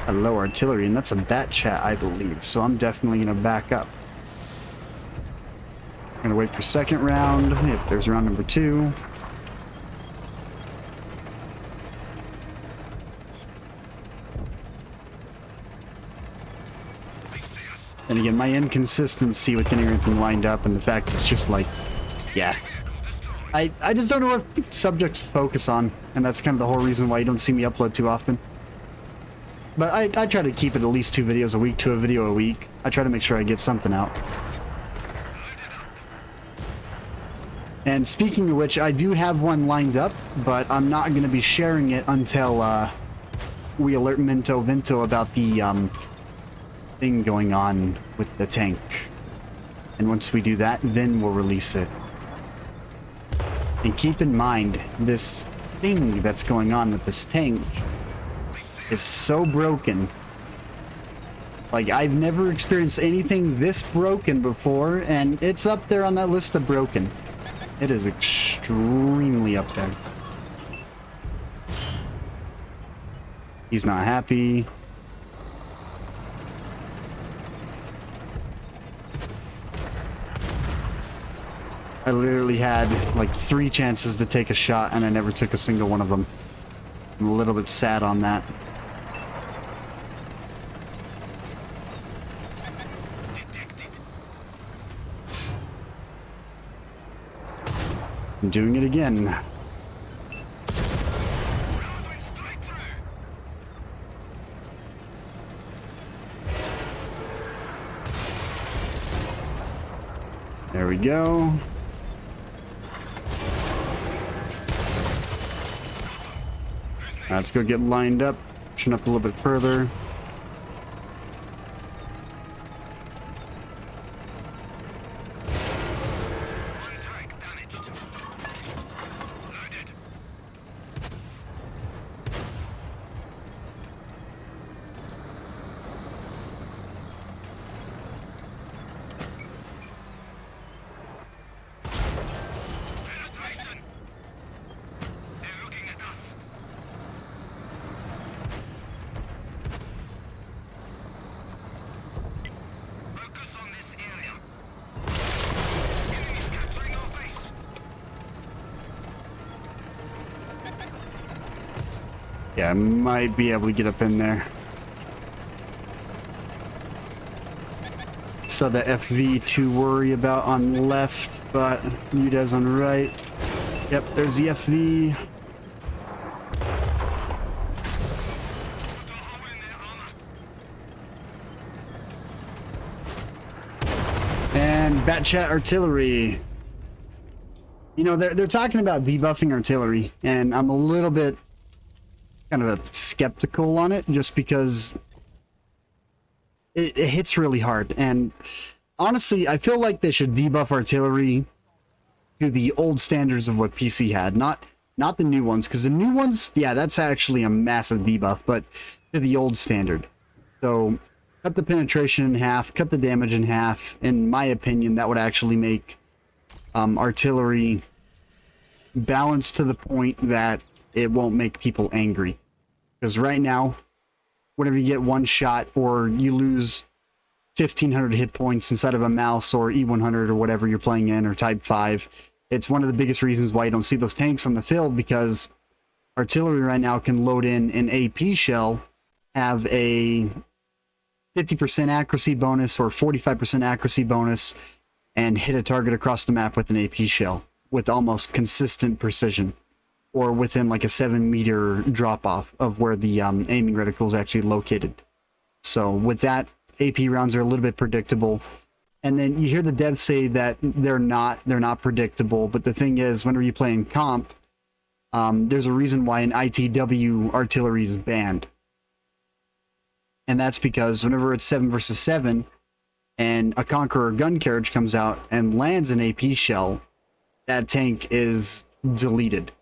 Hello, artillery, and that's a bat chat, I believe, so I'm definitely going to back up. I'm going to wait for second round, if there's round number 2. And again, my inconsistency with getting everything lined up and the fact it's just like, yeah. I just don't know what subjects to focus on, and that's kind of the whole reason why you don't see me upload too often. But I try to keep it at least 2 videos a week to a video a week. I try to make sure I get something out. And speaking of which, I do have one lined up, but I'm not going to be sharing it until we alert Minto Vinto about the thing going on with the tank. And once we do that, then we'll release it. And keep in mind, this thing that's going on with this tank is so broken. Like, I've never experienced anything this broken before, and it's up there on that list of broken. It is extremely up there. He's not happy. I literally had like 3 chances to take a shot, and I never took a single one of them. I'm a little bit sad on that. I'm doing it again. Now there we go. Let's go get lined up, pushing up a little bit further. Yeah, I might be able to get up in there. So the FV to worry about on the left, but Uda's on the right. Yep, there's the FV. And Bat Chat Artillery. You know, they're talking about debuffing artillery, and I'm a little bit kind of skeptical on it, just because it hits really hard. And honestly, I feel like they should debuff artillery to the old standards of what PC had, not the new ones, because the new ones, yeah, that's actually a massive debuff, but to the old standard. So cut the penetration in half, cut the damage in half. In my opinion, that would actually make artillery balanced to the point that it won't make people angry. Because right now, whenever you get one shot or you lose 1,500 hit points inside of a mouse or E100 or whatever you're playing in, or Type 5, it's one of the biggest reasons why you don't see those tanks on the field, because artillery right now can load in an AP shell, have a 50% accuracy bonus or 45% accuracy bonus, and hit a target across the map with an AP shell with almost consistent precision, or within like a 7-meter drop off of where the aiming reticle is actually located. So with that, AP rounds are a little bit predictable. And then you hear the devs say that they're not predictable, but the thing is, whenever you play in comp, there's a reason why an ITW artillery is banned. And that's because whenever it's 7 versus 7 and a Conqueror gun carriage comes out and lands an AP shell, that tank is deleted.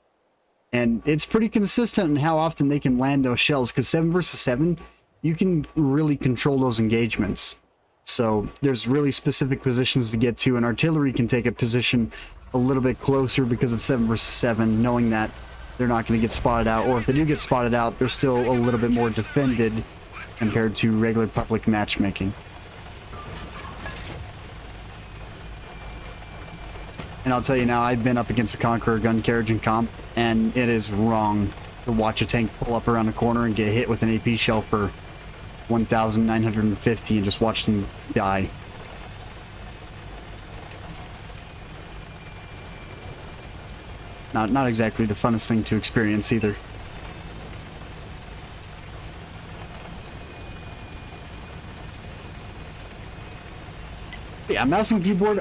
And it's pretty consistent in how often they can land those shells, because 7 versus 7, you can really control those engagements. So there's really specific positions to get to, and artillery can take a position a little bit closer because it's 7 versus 7, knowing that they're not going to get spotted out, or if they do get spotted out, they're still a little bit more defended compared to regular public matchmaking. And I'll tell you now, I've been up against a Conqueror gun carriage in comp, and it is wrong to watch a tank pull up around a corner and get hit with an AP shell for 1,950 and just watch them die. Not exactly the funnest thing to experience either. Yeah, mouse and keyboard.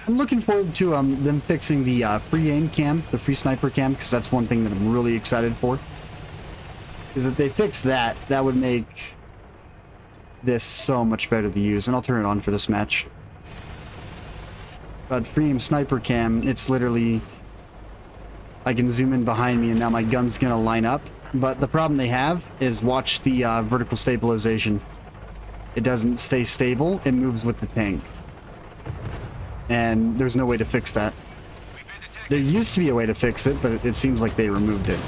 I'm looking forward to them fixing the free aim cam, the free sniper cam, because that's one thing that I'm really excited for. Is if they fix that, that would make this so much better to use, and I'll turn it on for this match. But free aim sniper cam, it's literally, I can zoom in behind me and now my gun's gonna line up. But the problem they have is watch the vertical stabilization. It doesn't stay stable, it moves with the tank. And there's no way to fix that. There used to be a way to fix it, but it seems like they removed it.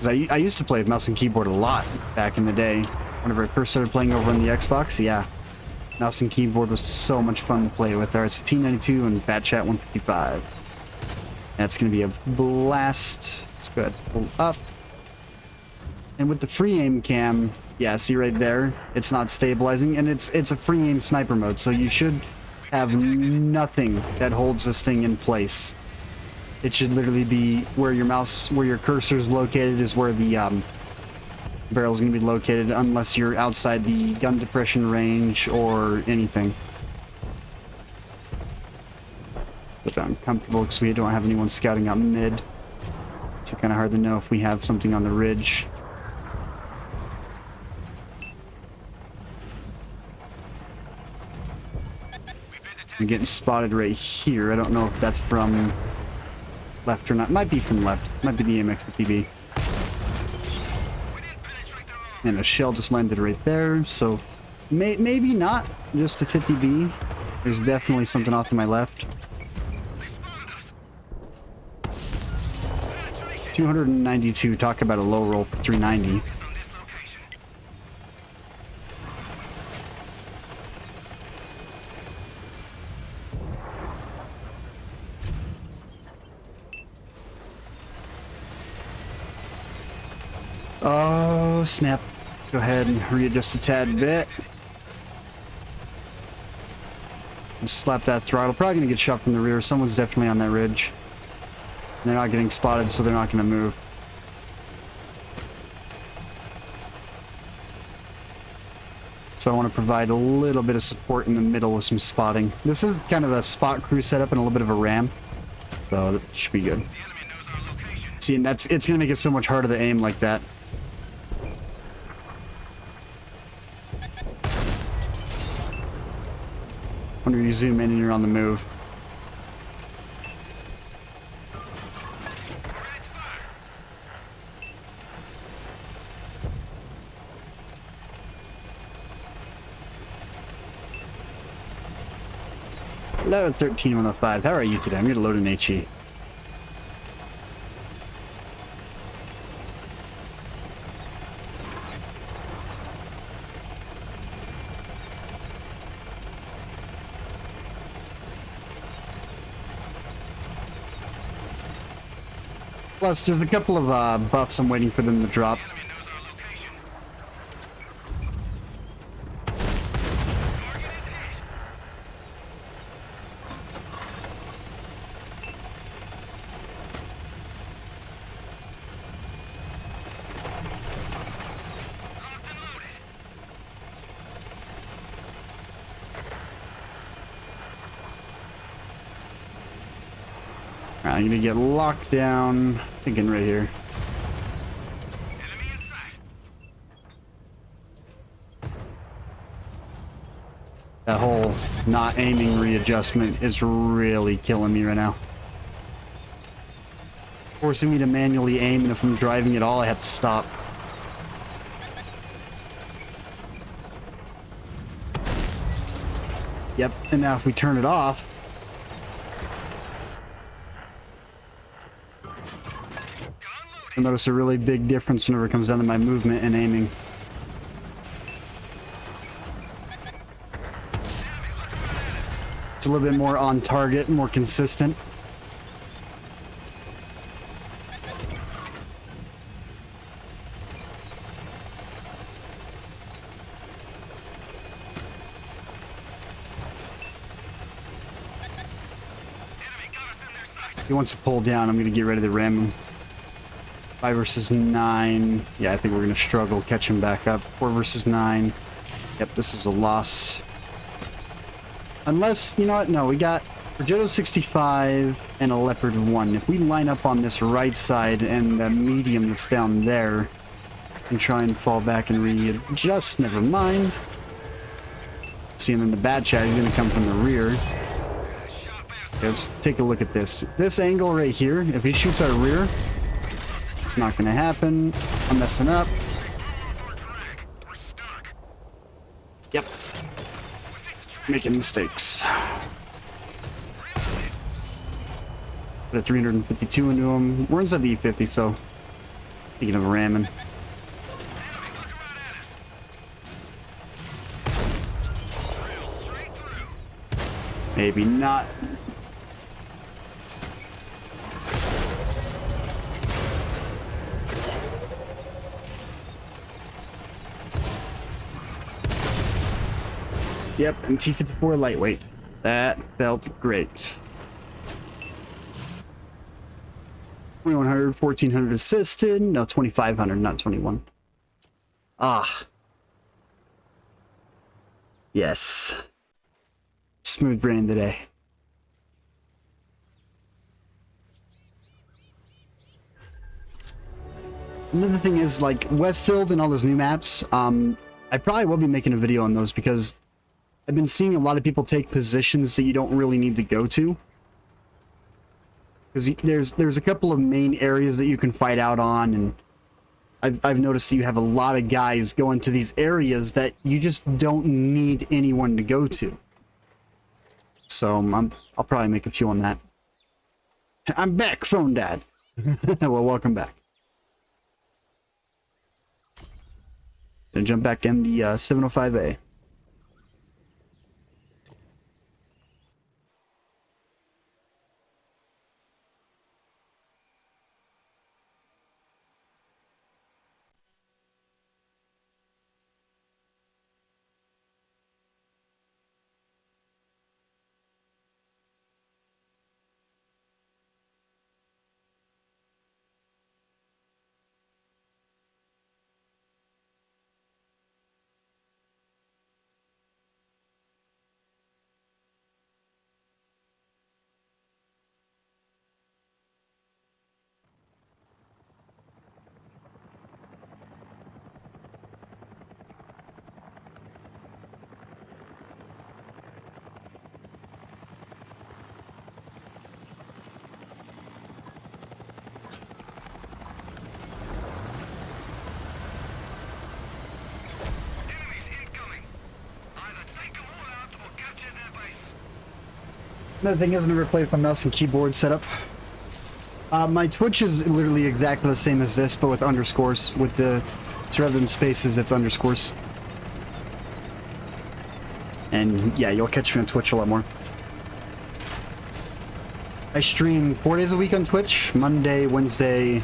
I used to play with mouse and keyboard a lot back in the day. Whenever I first started playing over on the Xbox, yeah. Mouse and keyboard was so much fun to play with. Alright, so T92 and Bat Chat 155. That's going to be a blast. Let's go ahead and pull up. And with the free aim cam, yeah, see right there? It's not stabilizing, and it's a free aim sniper mode, so you should have nothing that holds this thing in place. It should literally be where your mouse, where your cursor is located is where the barrel is going to be located, unless you're outside the gun depression range or anything. But I'm comfortable because we don't have anyone scouting out mid. So kind of hard to know if we have something on the ridge. I'm getting spotted right here. I don't know if that's from left or not. Might be from left. Might be the AMX and PB. And a shell just landed right there. So maybe not just a 50B. There's definitely something off to my left. 292. Talk about a low roll for 390. Oh, snap. Go ahead and readjust a tad bit. Just slap that throttle. Probably going to get shot from the rear. Someone's definitely on that ridge. They're not getting spotted, so they're not going to move. So I want to provide a little bit of support in the middle with some spotting. This is kind of a spot crew setup and a little bit of a ram. So that should be good. See, and it's going to make it so much harder to aim like that. Whenever you zoom in and you're on the move. Hello, 13105. How are you today? I'm going to load an HE. Plus, there's a couple of buffs I'm waiting for them to drop. Alright, I'm gonna get locked down. Thinking right here. Enemy in sight. That whole not aiming readjustment is really killing me right now. Forcing me to manually aim, and if I'm driving at all, I have to stop. Yep, and now if we turn it off, you'll notice a really big difference whenever it comes down to my movement and aiming. It's a little bit more on target, more consistent. Enemy got us in their sight. He wants to pull down. I'm going to get rid of the rim. 5 versus 9. Yeah, I think we're going to struggle catching back up. 4 versus 9. Yep, this is a loss. Unless, you know what? No, we got Progetto 65 and a Leopard 1. If we line up on this right side and the medium that's down there and try and fall back and readjust, never mind. See, and then the bad chat is going to come from the rear. Let's take a look at this. This angle right here, if he shoots our rear, it's not going to happen. I'm messing up. We're stuck. Yep. Making mistakes. Put a 352 into him. We're inside the E50, so thinking of ramming. Maybe not. Yep, and T-54 lightweight. That felt great. 2100, 1400 assisted. No, 2500, not 21. Ah. Yes. Smooth brain today. Another thing is, like, Westfield and all those new maps, I probably will be making a video on those because I've been seeing a lot of people take positions that you don't really need to go to. Because there's a couple of main areas that you can fight out on, and I've noticed that you have a lot of guys going to these areas that you just don't need anyone to go to. So I'll probably make a few on that. I'm back, Phone Dad. Well, welcome back. Gonna jump back in the 705A. Another thing is, I've never played with my mouse and keyboard setup. My Twitch is literally exactly the same as this, but with underscores. With the, rather than spaces, it's underscores. And yeah, you'll catch me on Twitch a lot more. I stream 4 days a week on Twitch, Monday, Wednesday,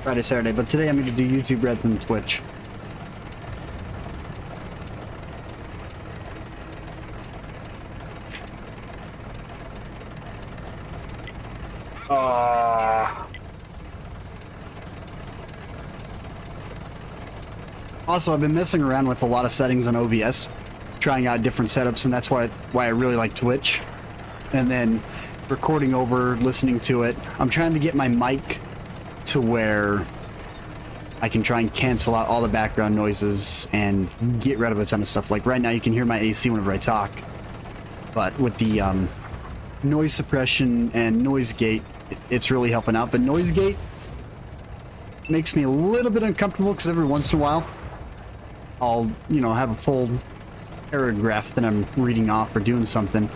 Friday, Saturday, but today I'm going to do YouTube rather than Twitch. Also, I've been messing around with a lot of settings on OBS, trying out different setups, and that's why I really like Twitch. And then recording over, listening to it. I'm trying to get my mic to where I can try and cancel out all the background noises and get rid of a ton of stuff. Like right now you can hear my AC whenever I talk, but with the noise suppression and noise gate, it's really helping out. But noise gate makes me a little bit uncomfortable because every once in a while I'll, you know, have a full paragraph that I'm reading off or doing something,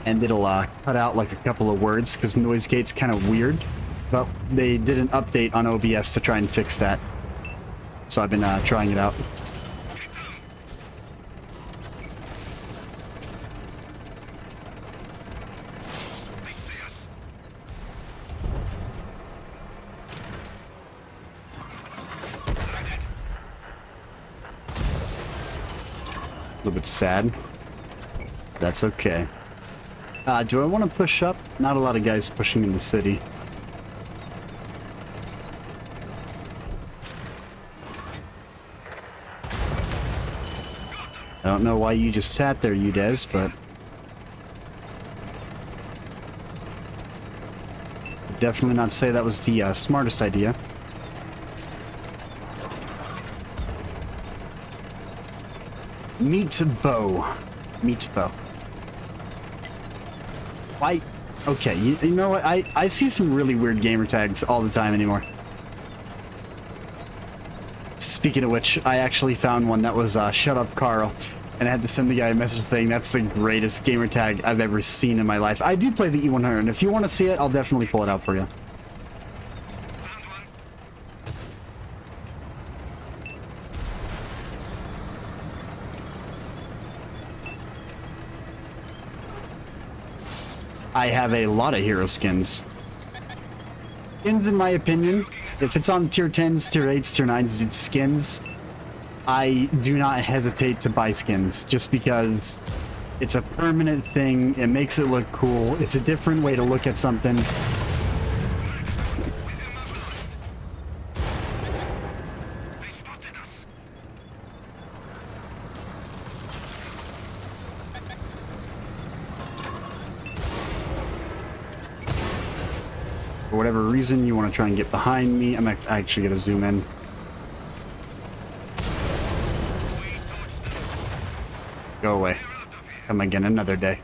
and it'll cut out like a couple of words because noise gate's kind of weird. But they did an update on OBS to try and fix that, so I've been trying it out. A little bit sad. That's okay. Do I want to push up? Not a lot of guys pushing in the city. I don't know why you just sat there, Udez, but I'd definitely not say that was the smartest idea. Meat bow. Meat bow. Why? Okay, you know what? I see some really weird gamer tags all the time anymore. Speaking of which, I actually found one that was Shut Up Carl, and I had to send the guy a message saying that's the greatest gamer tag I've ever seen in my life. I do play the E100, and if you want to see it, I'll definitely pull it out for you. I have a lot of hero skins. Skins, in my opinion, if it's on tier 10s, tier 8s, tier 9s, it's skins, I do not hesitate to buy skins just because it's a permanent thing. It makes it look cool. It's a different way to look at something. For whatever reason, you want to try and get behind me. I'm actually going to zoom in. Go away. Come again another day.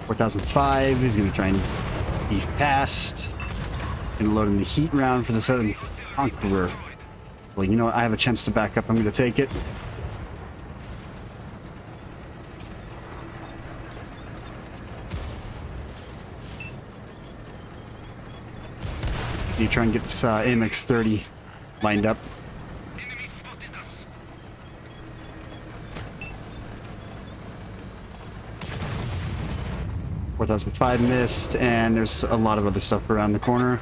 4005. He's going to try and beef past. Going to load in the heat round for the 7th Conqueror. Well, you know what? I have a chance to back up. I'm going to take it. You try and get this AMX-30 lined up. 4005 missed, and there's a lot of other stuff around the corner.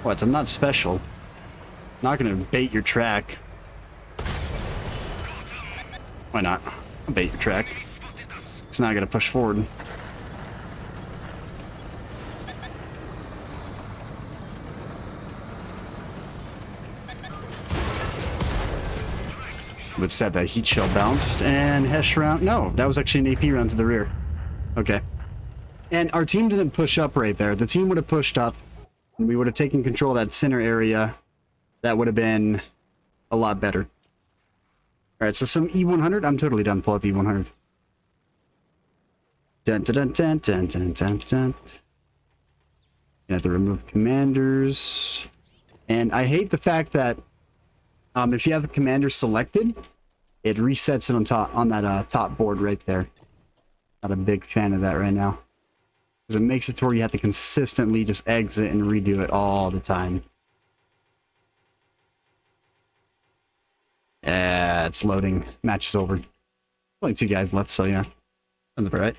What? I'm not special. I'm not gonna bait your track. Why not? I'll bait your track. It's not gonna push forward. But sad that heat shell bounced, and Hesh round. No, that was actually an AP round to the rear. Okay. And our team didn't push up right there. The team would have pushed up, and we would have taken control of that center area. That would have been a lot better. Alright, so some E100. I'm totally done. Pull out the E100. Dun dun dun dun dun dun dun. You have to remove commanders. And I hate the fact that if you have a commander selected, it resets it on top on that top board right there. Not a big fan of that right now, because it makes it to where you have to consistently just exit and redo it all the time. Yeah, it's loading. Match is over. Only 2 guys left, so yeah, sounds about right.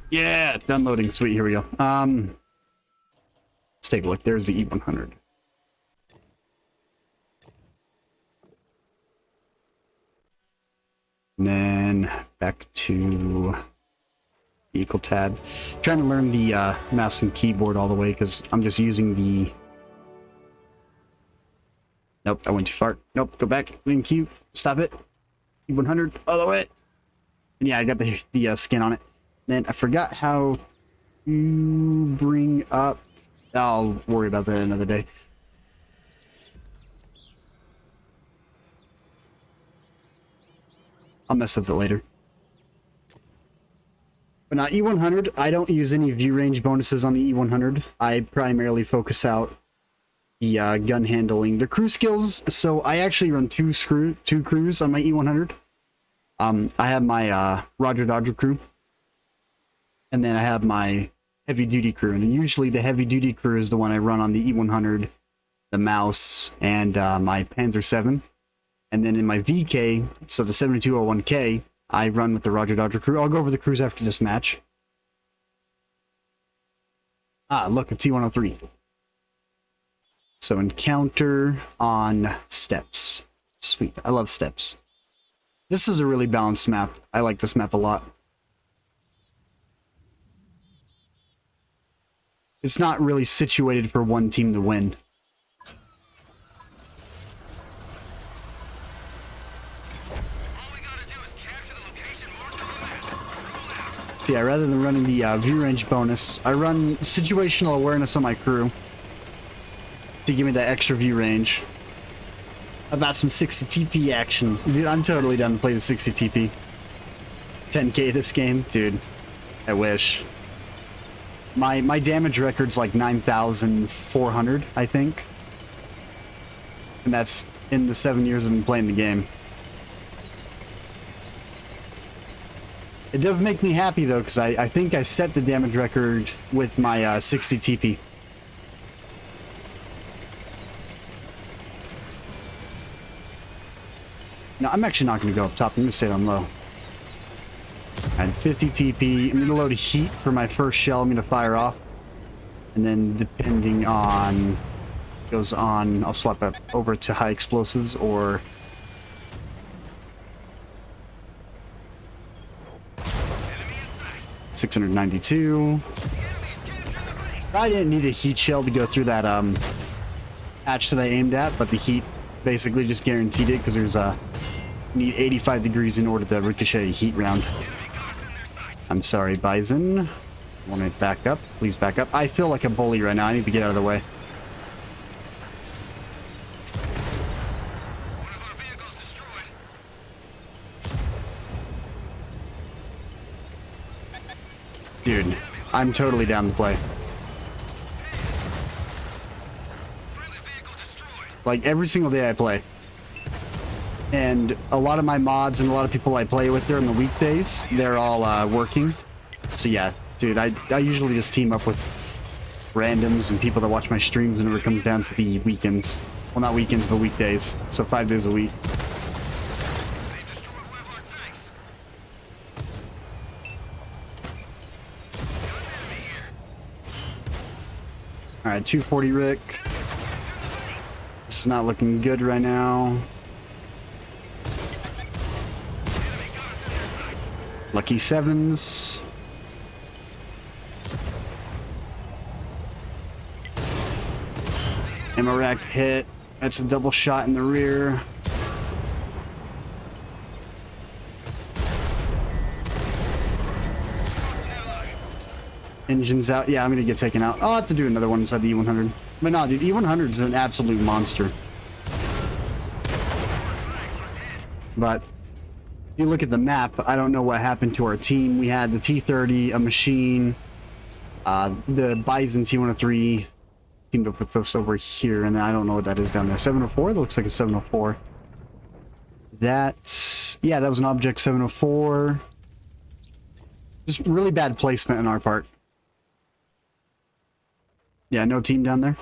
Yeah, done loading. Sweet, here we go. Let's take a look. There's the E100. And then back to the equal tab. Trying to learn the mouse and keyboard all the way because I'm just using the... Nope, I went too far. Nope, go back. Link Q. Stop it. E100 all the way. And yeah, I got the skin on it. Then I forgot how to bring up... I'll worry about that another day. I'll mess with it later. But now E100, I don't use any view range bonuses on the E100. I primarily focus out the gun handling, the crew skills. So I actually run two crews on my E100. I have my Roger Dodger crew, and then I have my heavy duty crew. And usually the heavy duty crew is the one I run on the E100, the Mouse, and my Panzer 7. And then in my VK, so the 7201K, I run with the Roger Dodger crew. I'll go over the crews after this match. Ah, look, a T-103. So encounter on steps. Sweet, I love steps. This is a really balanced map. I like this map a lot. It's not really situated for one team to win. So yeah, rather than running the view range bonus, I run situational awareness on my crew to give me that extra view range. About some 60 TP action. Dude, I'm totally done to play the 60 TP. 10k this game? Dude, I wish. My damage record's like 9,400, I think. And that's in the 7 years I've been playing the game. It does make me happy though, because I think I set the damage record with my 60 TP. No, I'm actually not going to go up top. I'm going to stay down low. I had 50 TP. I'm going to load a heat for my first shell I'm going to fire off. And then depending on... goes on, I'll swap up over to high explosives or... $692. I didn't need a heat shell to go through that hatch that I aimed at, but the heat basically just guaranteed it because there's a need 85 degrees in order to ricochet a heat round. I'm sorry, Bison. Want to back up? Please back up. I feel like a bully right now. I need to get out of the way. Dude, I'm totally down to play. Like, every single day I play. And a lot of my mods and a lot of people I play with during the weekdays, they're all working. So yeah, dude, I usually just team up with randoms and people that watch my streams whenever it comes down to the weekends. Well, not weekends, but weekdays. So 5 days a week. Alright, 240 Rick. This is not looking good right now. Lucky sevens. Ammo rack hit. That's a double shot in the rear. Engine's out. Yeah, I'm gonna get taken out. I'll have to do another one inside the E100. But no, dude, E100 is an absolute monster. But if you look at the map, I don't know what happened to our team. We had the T-30, a machine, the Bison T-103 teamed up with us over here, and then I don't know what that is down there. 704? That looks like a 704. That, yeah, that was an Object 704. Just really bad placement on our part. Yeah, no team down there.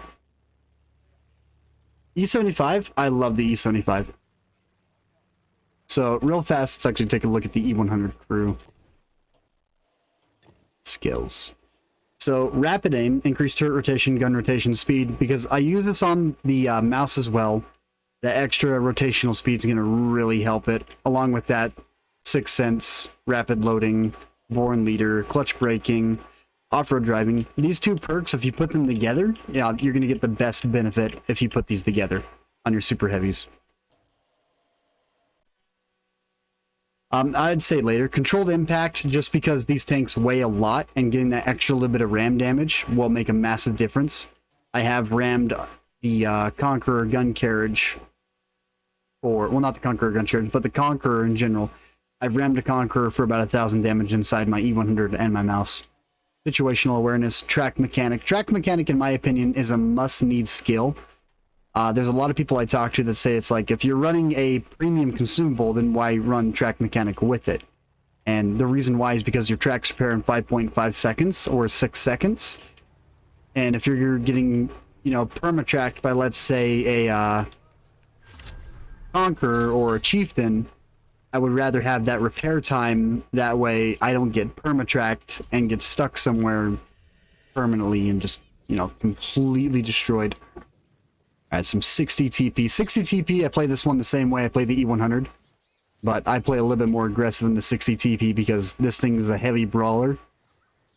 E75, I love the E75. So, real fast, let's actually take a look at the E100 crew. Skills. So, rapid aim, increased turret rotation, gun rotation speed, because I use this on the mouse as well. The extra rotational speed is going to really help it, along with that Sixth Sense, rapid loading, Born Leader, clutch braking, off-road driving. These two perks, if you put them together, yeah, you're going to get the best benefit if you put these together on your super heavies. I'd say later. Controlled impact, just because these tanks weigh a lot and getting that extra little bit of ram damage will make a massive difference. I have rammed the Conqueror gun carriage, or, well, not the Conqueror gun carriage, but the Conqueror in general. I've rammed a Conqueror for about 1,000 damage inside my E100 and my mouse. Situational awareness, track mechanic. Track mechanic, in my opinion, is a must-need skill. There's a lot of people I talk to that say it's like, if you're running a premium consumable, then why run track mechanic with it? And the reason why is because your tracks repair in 5.5 seconds or 6 seconds. And if you're getting, you know, perma-tracked by, let's say, a Conqueror or a Chieftain, I would rather have that repair time. That way I don't get perma-tracked and get stuck somewhere permanently and just, you know, completely destroyed. Alright, some 60 TP. 60 TP, I play this one the same way I play the E100. But I play a little bit more aggressive in the 60 TP because this thing is a heavy brawler.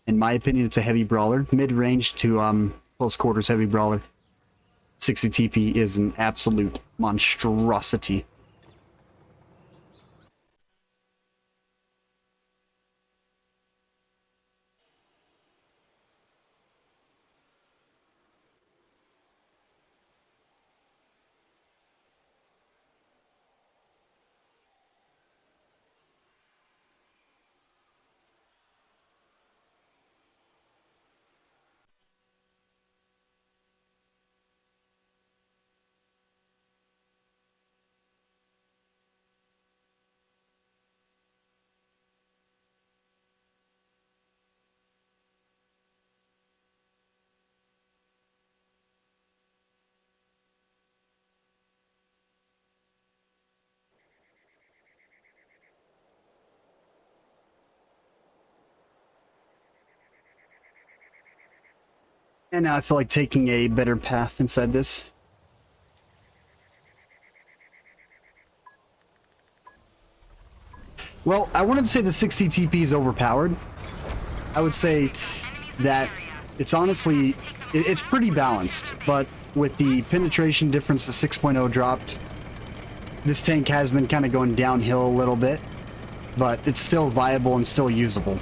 In my opinion, it's a heavy brawler. Mid-range to close quarters heavy brawler. 60 TP is an absolute monstrosity. And now I feel like taking a better path inside this. Well, I wanted to say the 60 TP is overpowered. I would say that it's honestly, it's pretty balanced, but with the penetration difference to 6.0 dropped, this tank has been kind of going downhill a little bit, but it's still viable and still usable.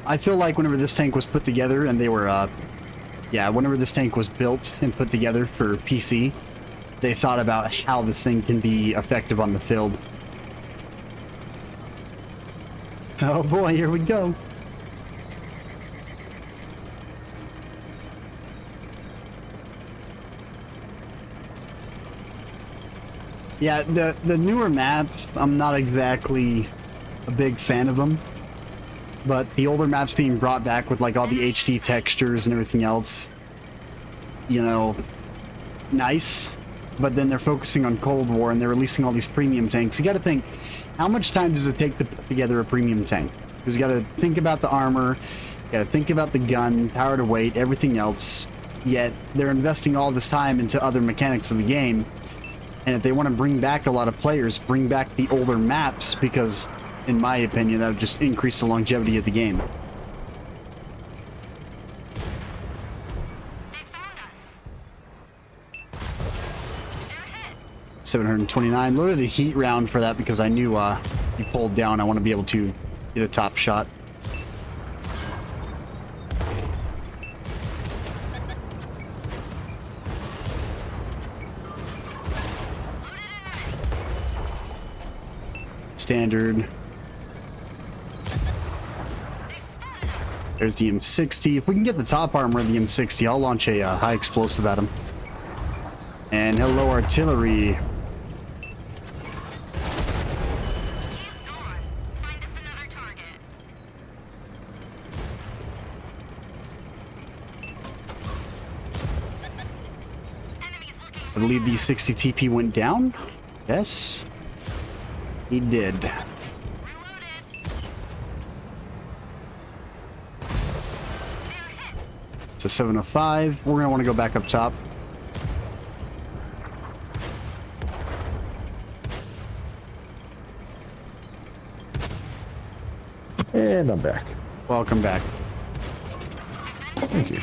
I feel like whenever this tank was put together and they were, whenever this tank was built and put together for PC, they thought about how this thing can be effective on the field. Oh boy, here we go. Yeah, the newer maps, I'm not exactly a big fan of them. But the older maps being brought back with like all the HD textures and everything else, you know, nice. But then they're focusing on Cold War and they're releasing all these premium tanks. You got to think, how much time does it take to put together a premium tank? Because you got to think about the armor, you got to think about the gun, power to weight, everything else. Yet they're investing all this time into other mechanics of the game. And if they want to bring back a lot of players, bring back the older maps, because in my opinion, that would just increase the longevity of the game. They found us. 729. Loaded a heat round for that because I knew he pulled down. I want to be able to get a top shot. Standard. There's the M60. If we can get the top armor of the M60, I'll launch a high explosive at him. And hello, artillery. He's gone. Find us another target. Enemies looking. I believe the 60 TP went down. Yes, he did. Reloaded. It's a 705. We're going to want to go back up top. And I'm back. Welcome back. Thank you.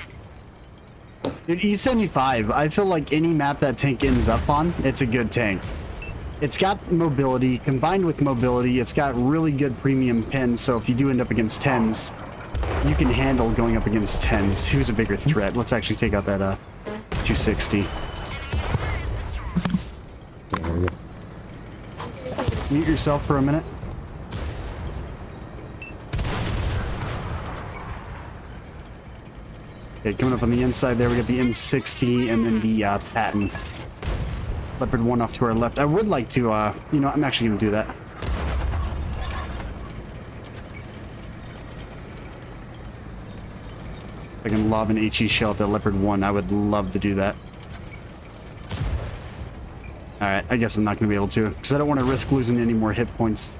Dude, E75, I feel like any map that tank ends up on, it's a good tank. It's got mobility. Combined with mobility, it's got really good premium pins, so if you do end up against 10s, you can handle going up against 10s. Who's a bigger threat? Let's actually take out that 260. Mute yourself for a minute. Okay, coming up on the inside there, we got the M60 and then the Patton. Leopard 1 off to our left. I would like to, you know, I'm actually going to do that. If I can lob an HE shell at that Leopard 1, I would love to do that. Alright, I guess I'm not going to be able to, because I don't want to risk losing any more hit points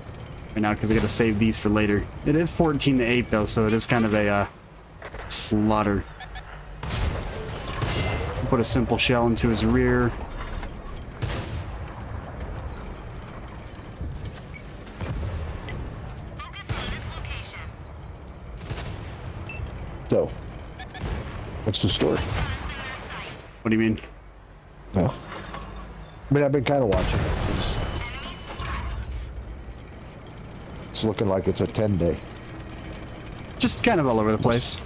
right now, because I got to save these for later. It is 14-8 though, so it is kind of a slaughter. Put a simple shell into his rear. So, what's the story? What do you mean? No. I mean, I've been kind of watching it. It's looking like it's a 10-day. Just kind of all over the place.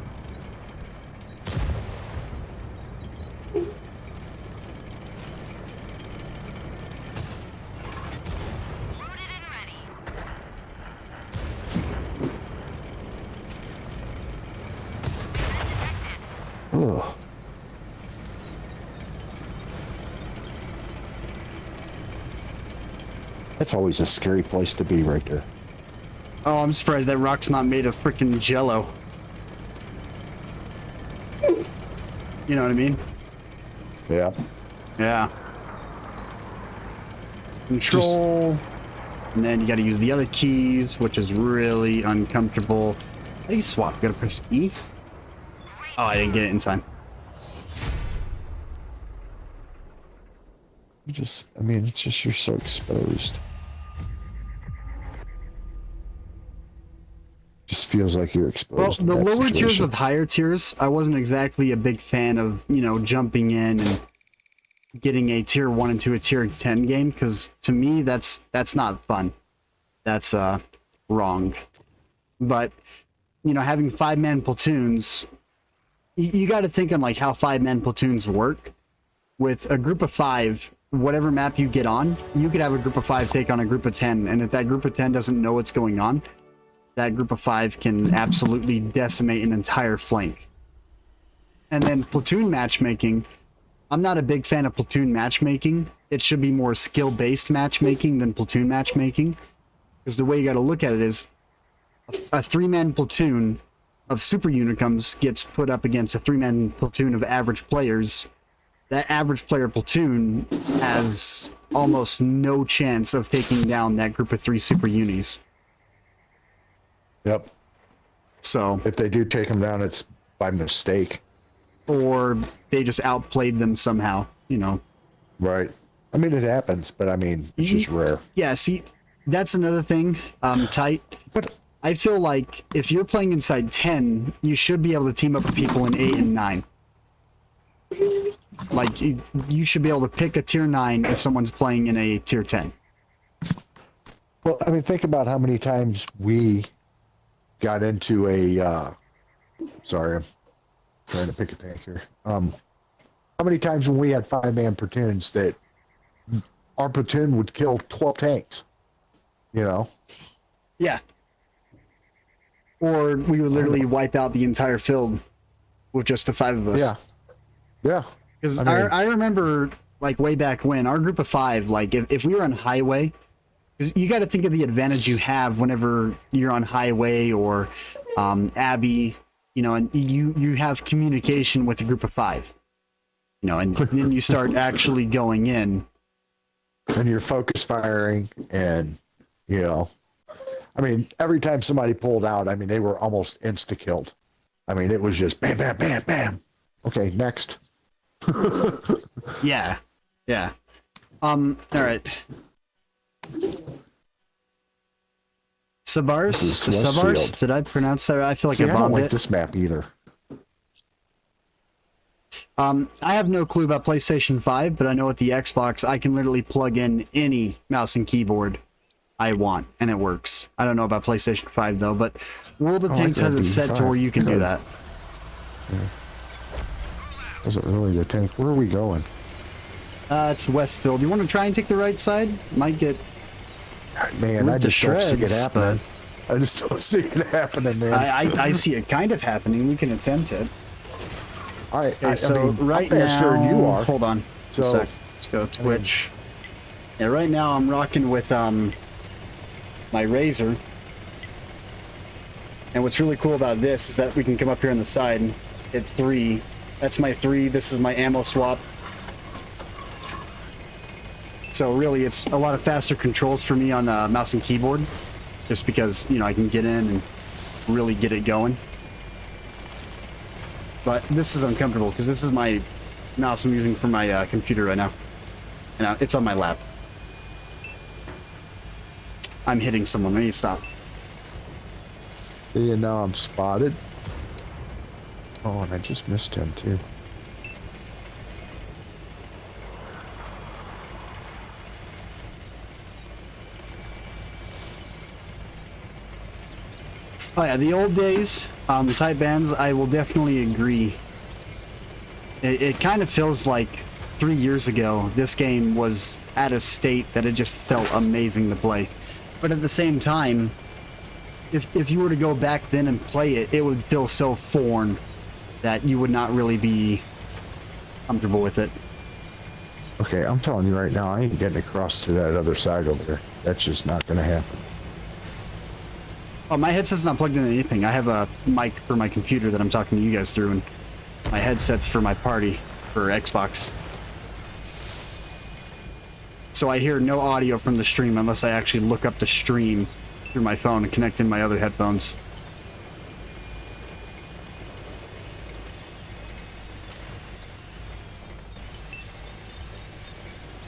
Ugh. That's always a scary place to be right there. Oh, I'm surprised that rock's not made of freaking jello. You know what I mean? Yeah. Yeah. Control. And then you gotta use the other keys, which is really uncomfortable. How do you swap? You gotta press E? Oh, I didn't get it in time. I mean, it's just you're so exposed. Just feels like you're Well, exposed. the in that lower tiers situation. with higher tiers, I wasn't exactly a big fan of, you know, jumping in and getting a tier 1 into a tier 10 game, because to me, that's not fun. That's wrong. But, you know, having 5-man platoons, you got to think on like how 5-man platoons work. With a group of 5, whatever map you get on, you could have a group of 5 take on a group of 10, and if that group of 10 doesn't know what's going on, that group of 5 can absolutely decimate an entire flank. And then platoon matchmaking, I'm not a big fan of platoon matchmaking. It should be more skill-based matchmaking than platoon matchmaking, because the way you got to look at it is a 3-man platoon of super unicums gets put up against a 3-man platoon of average players. That average player platoon has almost no chance of taking down that group of 3 super unis. Yep. So, If they do take them down, it's by mistake. or they just outplayed them somehow, you know. Right. I mean, it happens, but I mean, it's just rare. Yeah, see, that's another thing, tight. But I feel like if you're playing inside 10, you should be able to team up with people in 8 and 9. Like, you should be able to pick a tier 9 if someone's playing in a tier 10. well, I mean, think about how many times we got into a. Sorry, I'm trying to pick a tank here. How many times when we had 5-man platoons that our platoon would kill 12 tanks? You know. Yeah. Or we would literally wipe out the entire field with just the 5 of us. Yeah. Yeah. Because I mean- I remember, like, way back when, our group of 5, like, if we were on highway, because you got to think of the advantage you have whenever you're on highway or Abbey, you know, and you have communication with a group of 5, you know, and then you start actually going in. And you're focus firing, and you know, I mean, every time somebody pulled out, I mean, they were almost insta killed. I mean, it was just bam, bam, bam, bam. Okay, next. Yeah. Yeah. All right. Sabars? This is Celestial. Sabars? Did I pronounce that right? I feel like See, I I don't bombed like it. this map either. I have no clue about PlayStation 5, but I know with the Xbox, I can literally plug in any mouse and keyboard I want, and it works. I don't know about PlayStation 5, though, but World of I Tanks has like it that set to where you can do that. Wasn't really the tank. Where are we going? It's Westfield. You want to try and take the right side? Might get... Man, I ripped to just don't see it shreds, happening. I just don't see it happening, man. I see it kind of happening. We can attempt it. I So mean, right I'm faster now, than you are. hold on a So- sec. Let's go Twitch. Yeah, right now I'm rocking with my Razor. And what's really cool about this is that we can come up here on the side and hit 3. That's my 3. This is my ammo swap. So really, it's a lot of faster controls for me on mouse and keyboard, just because, you know, I can get in and really get it going. But this is uncomfortable because this is my mouse I'm using for my computer right now. And it's on my lap. I'm hitting someone. I need to stop. See, and now I'm spotted. Oh, and I just missed him, too. Oh yeah, the old days, the type bands, I will definitely agree. It kind of feels like 3 years ago, this game was at a state that it just felt amazing to play. But at the same time, if you were to go back then and play it, it would feel so foreign that you would not really be comfortable with it. Okay, I'm telling you right now, I ain't getting across to that other side over there. That's just not going to happen. Oh, my headset's not plugged into anything. I have a mic for my computer that I'm talking to you guys through, and my headset's for my party for Xbox. So I hear no audio from the stream unless I actually look up the stream through my phone and connect in my other headphones.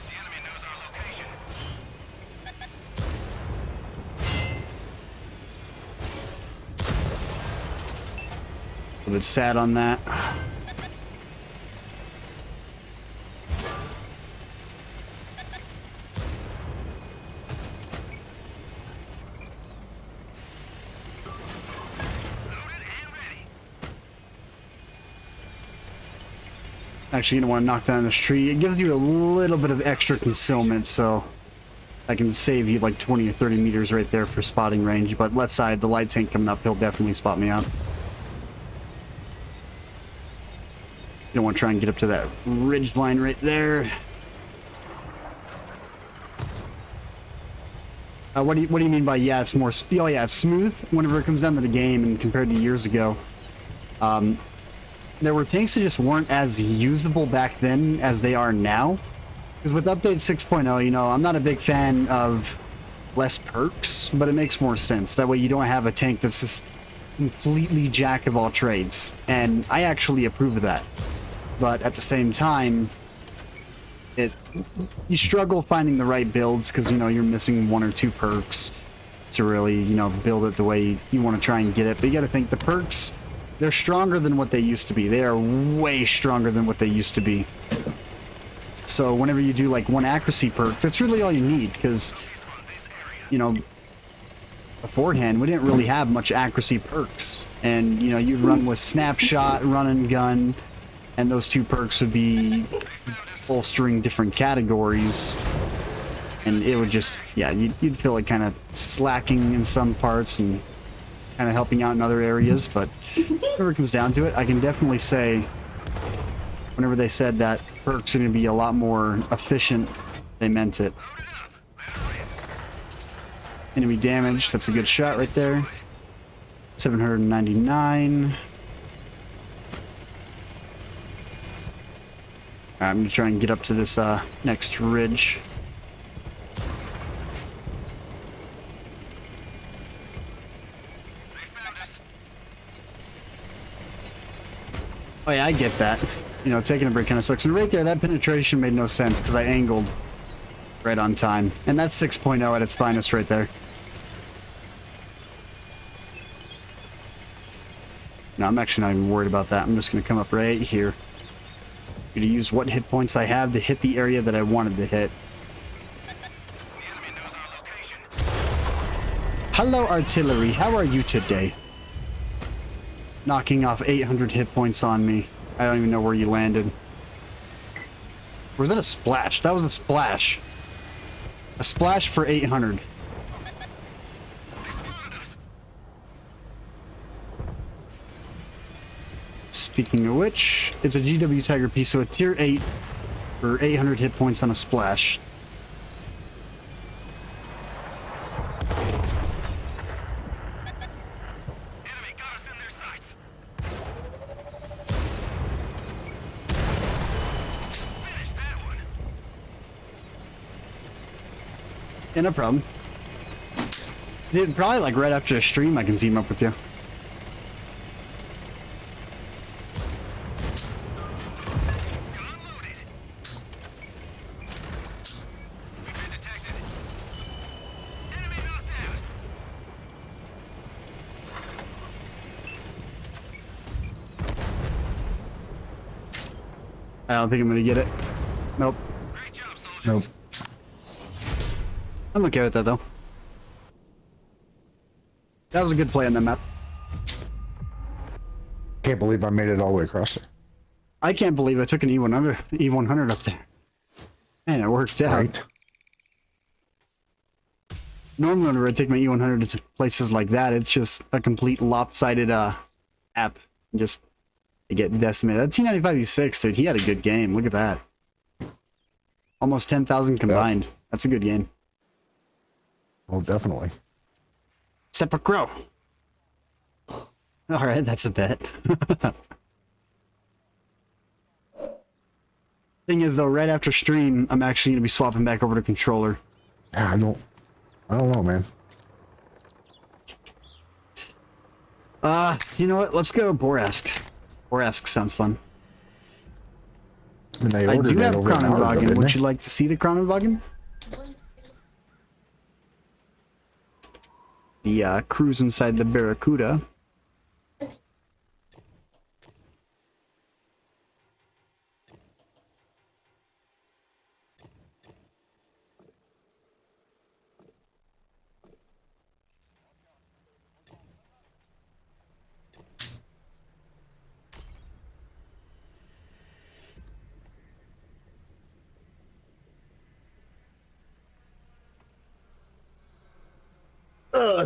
The enemy knows our location. A bit sad on that. Actually, you don't want to knock down this tree. It gives you a little bit of extra concealment, so I can save you like 20 or 30 meters right there for spotting range. But left side, the light tank coming up, he'll definitely spot me out. You don't want to try and get up to that ridge line right there. What do you mean by, yeah, it's more, oh yeah, it's smooth whenever it comes down to the game, and compared to years ago. There were tanks that just weren't as usable back then as they are now. Because with update 6.0, you know, I'm not a big fan of less perks, but it makes more sense. That way you don't have a tank that's just completely jack of all trades. And I actually approve of that. But at the same time, you struggle finding the right builds because, you know, you're missing 1 or 2 perks to really, you know, build it the way you want to try and get it. But you got to think the perks, they're stronger than what they used to be. They are way stronger than what they used to be. So whenever you do like 1 accuracy perk, that's really all you need because, you know, beforehand we didn't really have much accuracy perks. And, you know, you'd run with snapshot, run and gun, and those 2 perks would be bolstering different categories. And it would just, yeah, you'd feel like kind of slacking in some parts and kind of helping out in other areas, but whenever it comes down to it, I can definitely say whenever they said that perks are going to be a lot more efficient, they meant it. Enemy damage, that's a good shot right there. 799. Alright, I'm going to try and get up to this next ridge. Oh yeah, I get that. You know, taking a break kind of sucks. And right there, that penetration made no sense because I angled right on time. And that's 6.0 at its finest right there. No, I'm actually not even worried about that. I'm just going to come up right here. Gonna use what hit points I have to hit the area that I wanted to hit. The enemy knows our location. Hello, artillery. How are you today? Knocking off 800 hit points on me. I don't even know where you landed. Was that a splash? That was a splash. A splash for 800. Speaking of which, it's a GW Tiger piece, so a tier 8 for 800 hit points on a splash. Enemy got us in their sights. Finish that one. Yeah, no problem. Dude, probably like right after the stream I can team up with you. Gun loaded. We've been detected. Enemy knocked down. I don't think I'm gonna get it. Nope. Great job, soldier. Nope. I'm okay with that though. That was a good play on that map. Can't believe I made it all the way across there. I can't believe I took an E100 up there. Man, it worked out. Right? Normally whenever I take my E100 to places like that, it's just a complete lopsided app. Just I get decimated. That T95E6, dude, he had a good game. Look at that. Almost 10,000 combined. That's a good game. Oh, definitely. Sepulchro. Alright, that's a bet. Thing is though, right after stream, I'm actually gonna be swapping back over to controller. Yeah, I don't know, man. You know what? Let's go Borask. Borask sounds fun. I mean, they I ordered do it have over an hour ago, Kronenwagen. didn't Would they? you like to see the Kronenwagen? The cruise inside the Barracuda.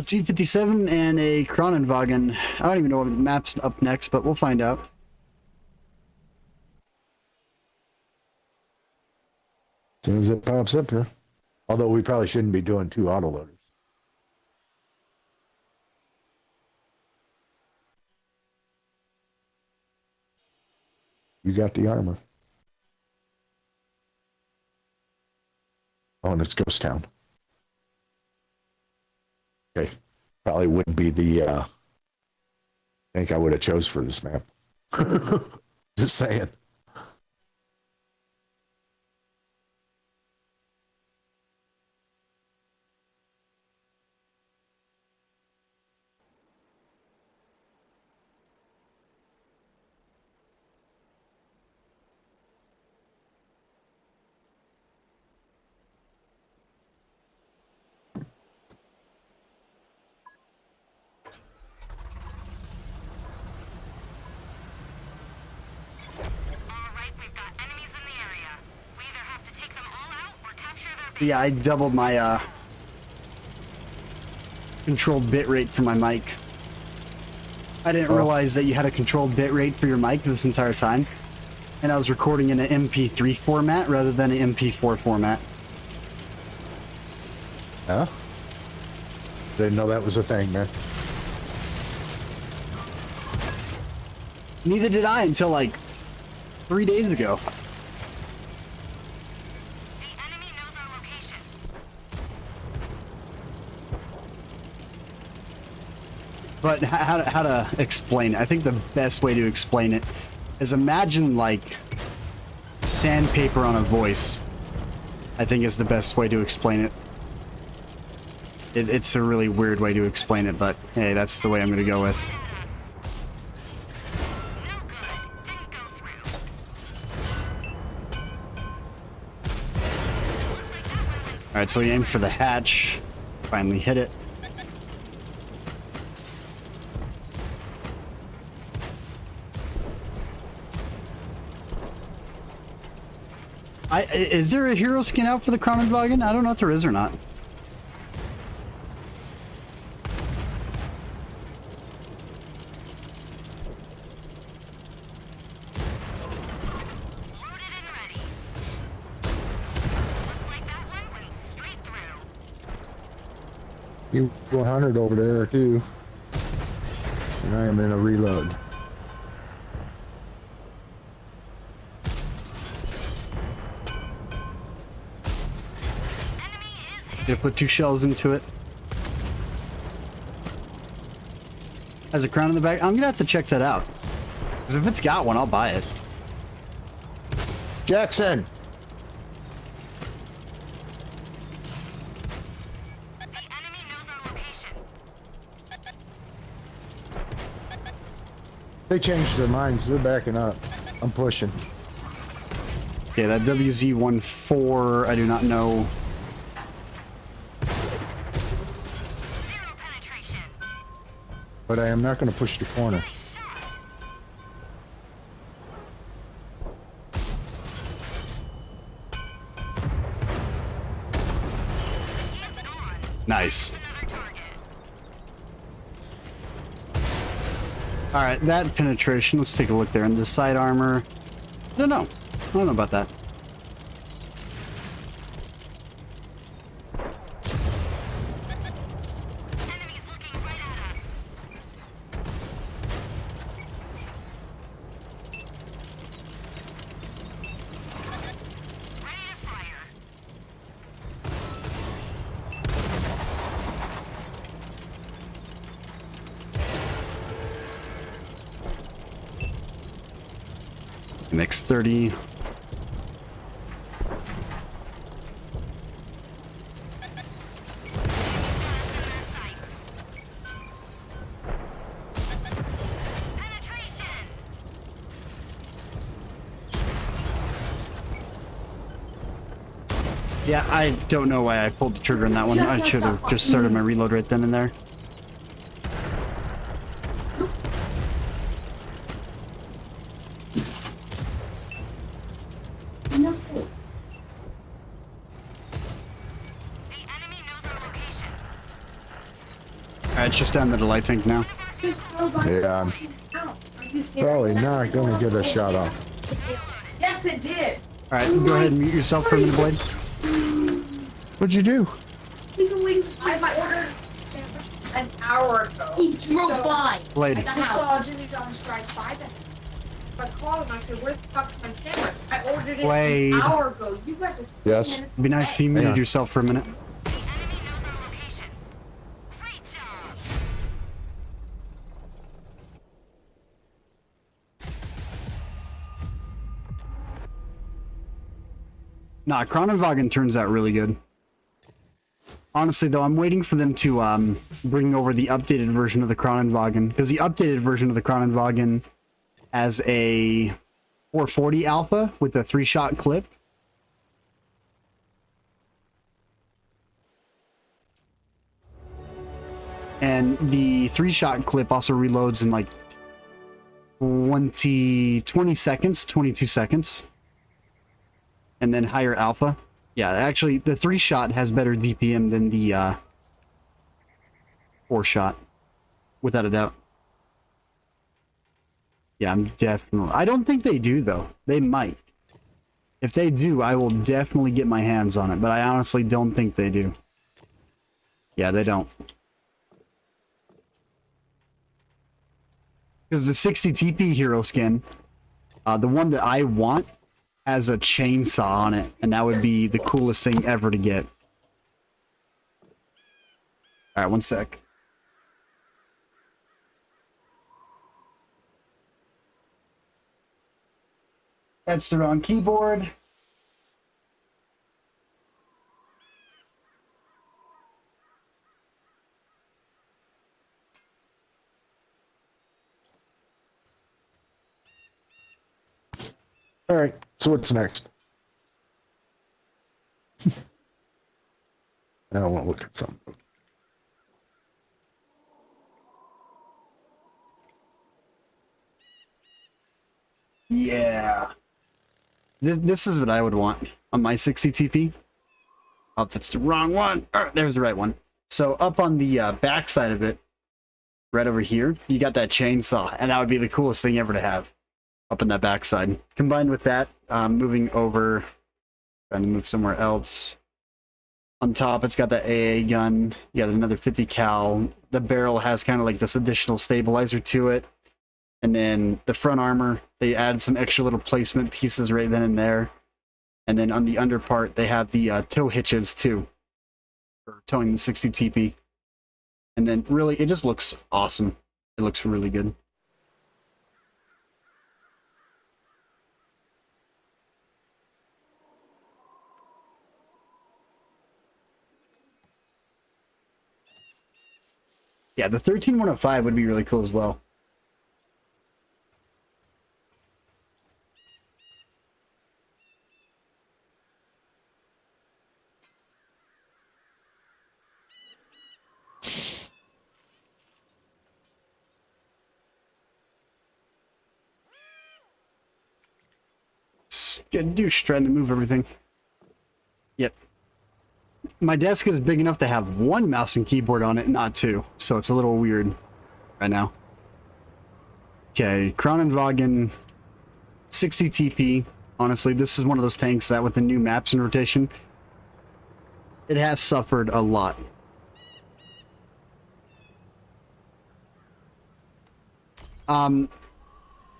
T57 and a Kronenwagen. I don't even know what map's up next, but we'll find out. As soon as it pops up here. Although we probably shouldn't be doing 2 autoloaders. You got the armor. Oh, and it's Ghost Town. Okay. Probably wouldn't be the I think I would have chose for this map. Just saying. Alright, we've got enemies in the area. We either have to take them all out or capture their base. Yeah, I doubled my controlled bitrate for my mic. I didn't realize that you had a controlled bitrate for your mic this entire time. And I was recording in an MP3 format rather than an MP4 format. Huh? Didn't know that was a thing, man. Neither did I until like 3 days ago. The enemy knows our location. But how to explain it? I think the best way to explain it is imagine like sandpaper on a voice. I think is the best way to explain it. It's a really weird way to explain it, but hey, that's the way I'm gonna go with. No good. Didn't go through. Alright, so we aim for the hatch. Finally hit it. Is there a hero skin out for the Kronenwagen? I don't know if there is or not. Loaded and ready. Looks like that one went straight through. You 100 over there too. And I am in a reload. Enemy is Gonna put 2 shells into it. Has a crown in the back. I'm gonna have to check that out. Because if it's got one, I'll buy it. Jackson! the enemy knows our location. They changed their minds. They're backing up. I'm pushing. Okay, that WZ-14, I do not know. 0 penetration. But I am not going to push the corner. Nice shot. He's gone. Nice. Another target. Alright, that penetration. Let's take a look there. Into side armor. I don't know. I don't know about that. Enemies looking right at us. Ready to fire. Mix 30. Penetration. Yeah, I don't know why I pulled the trigger on that one. I should have just started my reload right then and there. The enemy knows our location. Alright, it's just down to the light tank now. This robot. Yeah, I'm Ow. Are you serious? probably not going to get a shot off. Yes, it did. Alright, go ahead and mute yourself for a minute, Blade. What'd you do? I ordered an hour ago. He drove by. Blade. I saw Jimmy John Strike 5 and I called him. I said, "Where the fuck's my sandwich?" I ordered it Blade. an hour ago. You guys are Yes. It'd be nice if you muted yourself for a minute. The enemy knows our location. Great job. Nah, Kronenwagen turns out really good. Honestly, though, I'm waiting for them to bring over the updated version of the Kronenwagen, because the updated version of the Kronenwagen has a 440 alpha with a 3-shot clip. And the 3-shot clip also reloads in like 20 seconds, 22 seconds. And then higher alpha. Yeah, actually, the 3-shot has better DPM than the 4-shot. Without a doubt. Yeah, I'm definitely... I don't think they do, though. They might. If they do, I will definitely get my hands on it. But I honestly don't think they do. Yeah, they don't. Because the 60 TP hero skin, the one that I want, has a chainsaw on it, and that would be the coolest thing ever to get. Alright, one sec. That's the wrong keyboard. All right. So what's next? I want to look at something. Yeah. This is what I would want on my 60 TP. Oh, that's the wrong one. There's the right one. So up on the back side of it, right over here, you got that chainsaw, and that would be the coolest thing ever to have up in that backside. Combined with that, moving over, trying to move somewhere else. On top, it's got that AA gun. You got another 50 cal. The barrel has kind of like this additional stabilizer to it. And then the front armor, they add some extra little placement pieces right then and there. And then on the under part, they have the tow hitches too, for towing the 60 TP. And then really, it just looks awesome. It looks really good. Yeah, the 13105 would be really cool as well. Good douche trying to move everything. Yep. My desk is big enough to have one mouse and keyboard on it, not two. So it's a little weird right now. Okay, Kronenwagen 60 TP. Honestly, this is one of those tanks that with the new maps in rotation, it has suffered a lot.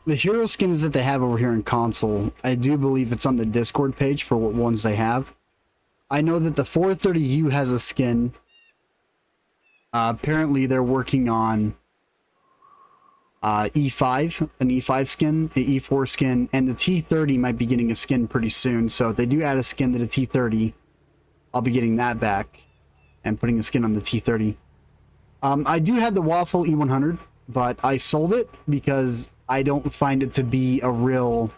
The hero skins that they have over here in console, I do believe it's on the Discord page for what ones they have. I know that the 430U has a skin. Apparently they're working on E5, an E5 skin, the E4 skin, and the T30 might be getting a skin pretty soon. So if they do add a skin to the T30, I'll be getting that back and putting a skin on the T30. I do have the Waffle E100, but I sold it because I don't find it to be a real...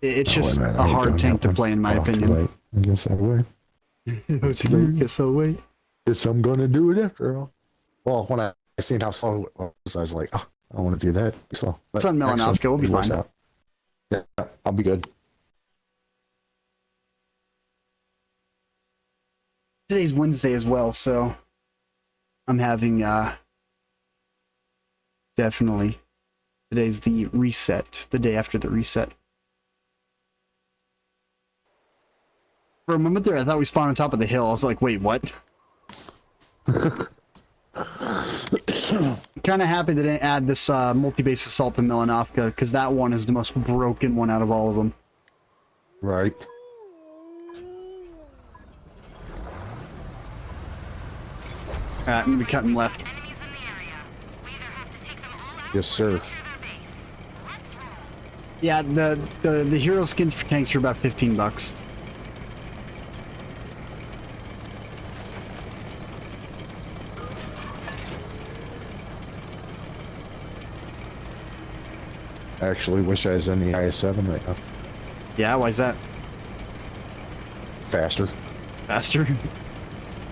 It's just a hard tank to play, in my opinion. I guess I will. Guess I'll wait. Guess I'm gonna do it after all. Well, when I seen how slow it was, I was like, oh, I want to do that. So it's on Melanovka, we'll be fine. Yeah, I'll be good. Today's Wednesday as well, so I'm having definitely today's the reset, the day after the reset. For a moment there, I thought we spawned on top of the hill. I was like, wait, what? Kind of happy they didn't add this multi-base assault to Melanovka, because that one is the most broken one out of all of them. Right. Alright, I'm going to be cutting left. Yes, sir. Yeah, the hero skins for tanks are about 15 bucks. I actually wish I was in the IS-7 right now. Yeah, why is that? Faster. Faster?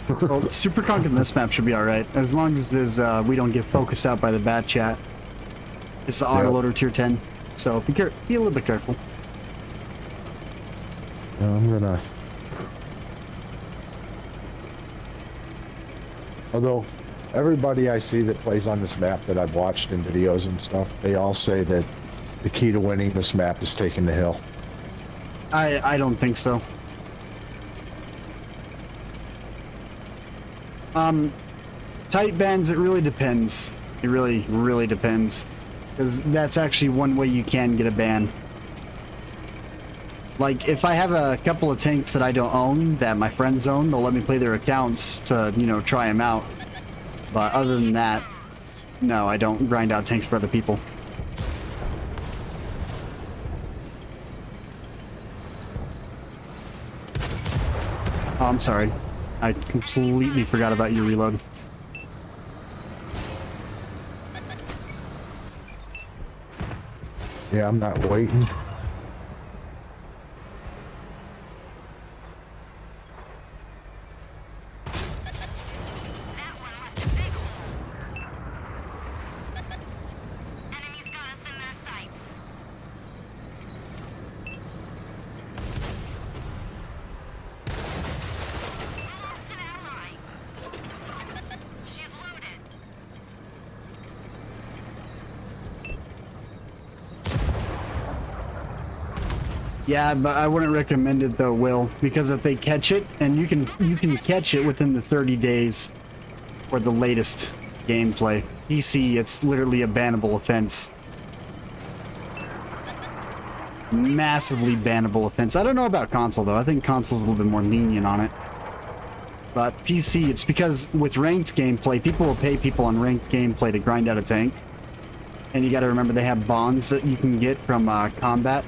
Well, Super Conk in this map should be alright, as long as there's, we don't get focused out by the bat chat. It's the autoloader tier 10, so be a little bit careful. I'm gonna... Although, everybody I see that plays on this map that I've watched in videos and stuff, they all say that the key to winning this map is taking the hill. I don't think so. Tight bands, it really depends. It really, really depends. Because that's actually one way you can get a ban. Like, if I have a couple of tanks that I don't own, that my friends own, they'll let me play their accounts to, you know, try them out. But other than that, no, I don't grind out tanks for other people. Oh, I'm sorry. I completely forgot about your reload. Yeah, I'm not waiting. Yeah, but I wouldn't recommend it though, Will, because if they catch it, and you can catch it within the 30 days or the latest gameplay. PC, it's literally a bannable offense. Massively bannable offense. I don't know about console though. I think console's a little bit more lenient on it. But PC, it's because with ranked gameplay, people will pay people on ranked gameplay to grind out a tank. And you gotta remember they have bonds that you can get from combat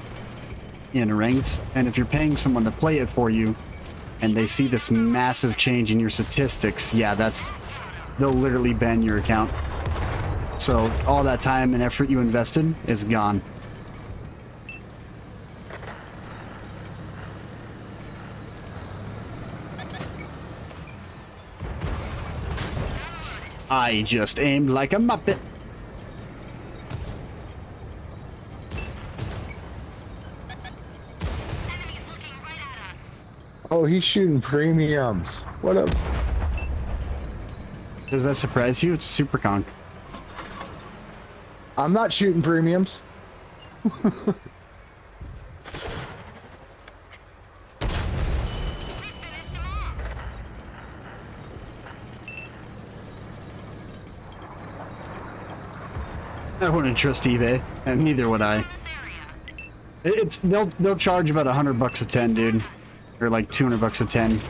in ranked. And if you're paying someone to play it for you, and they see this massive change in your statistics, yeah, they'll literally ban your account. So all that time and effort you invested is gone. I just aimed like a muppet. Oh, he's shooting premiums. What up? Does that surprise you? It's a super conk. I'm not shooting premiums. I wouldn't trust eBay, and neither would I. They'll charge about $100 a 10, dude, or like $200 a 10.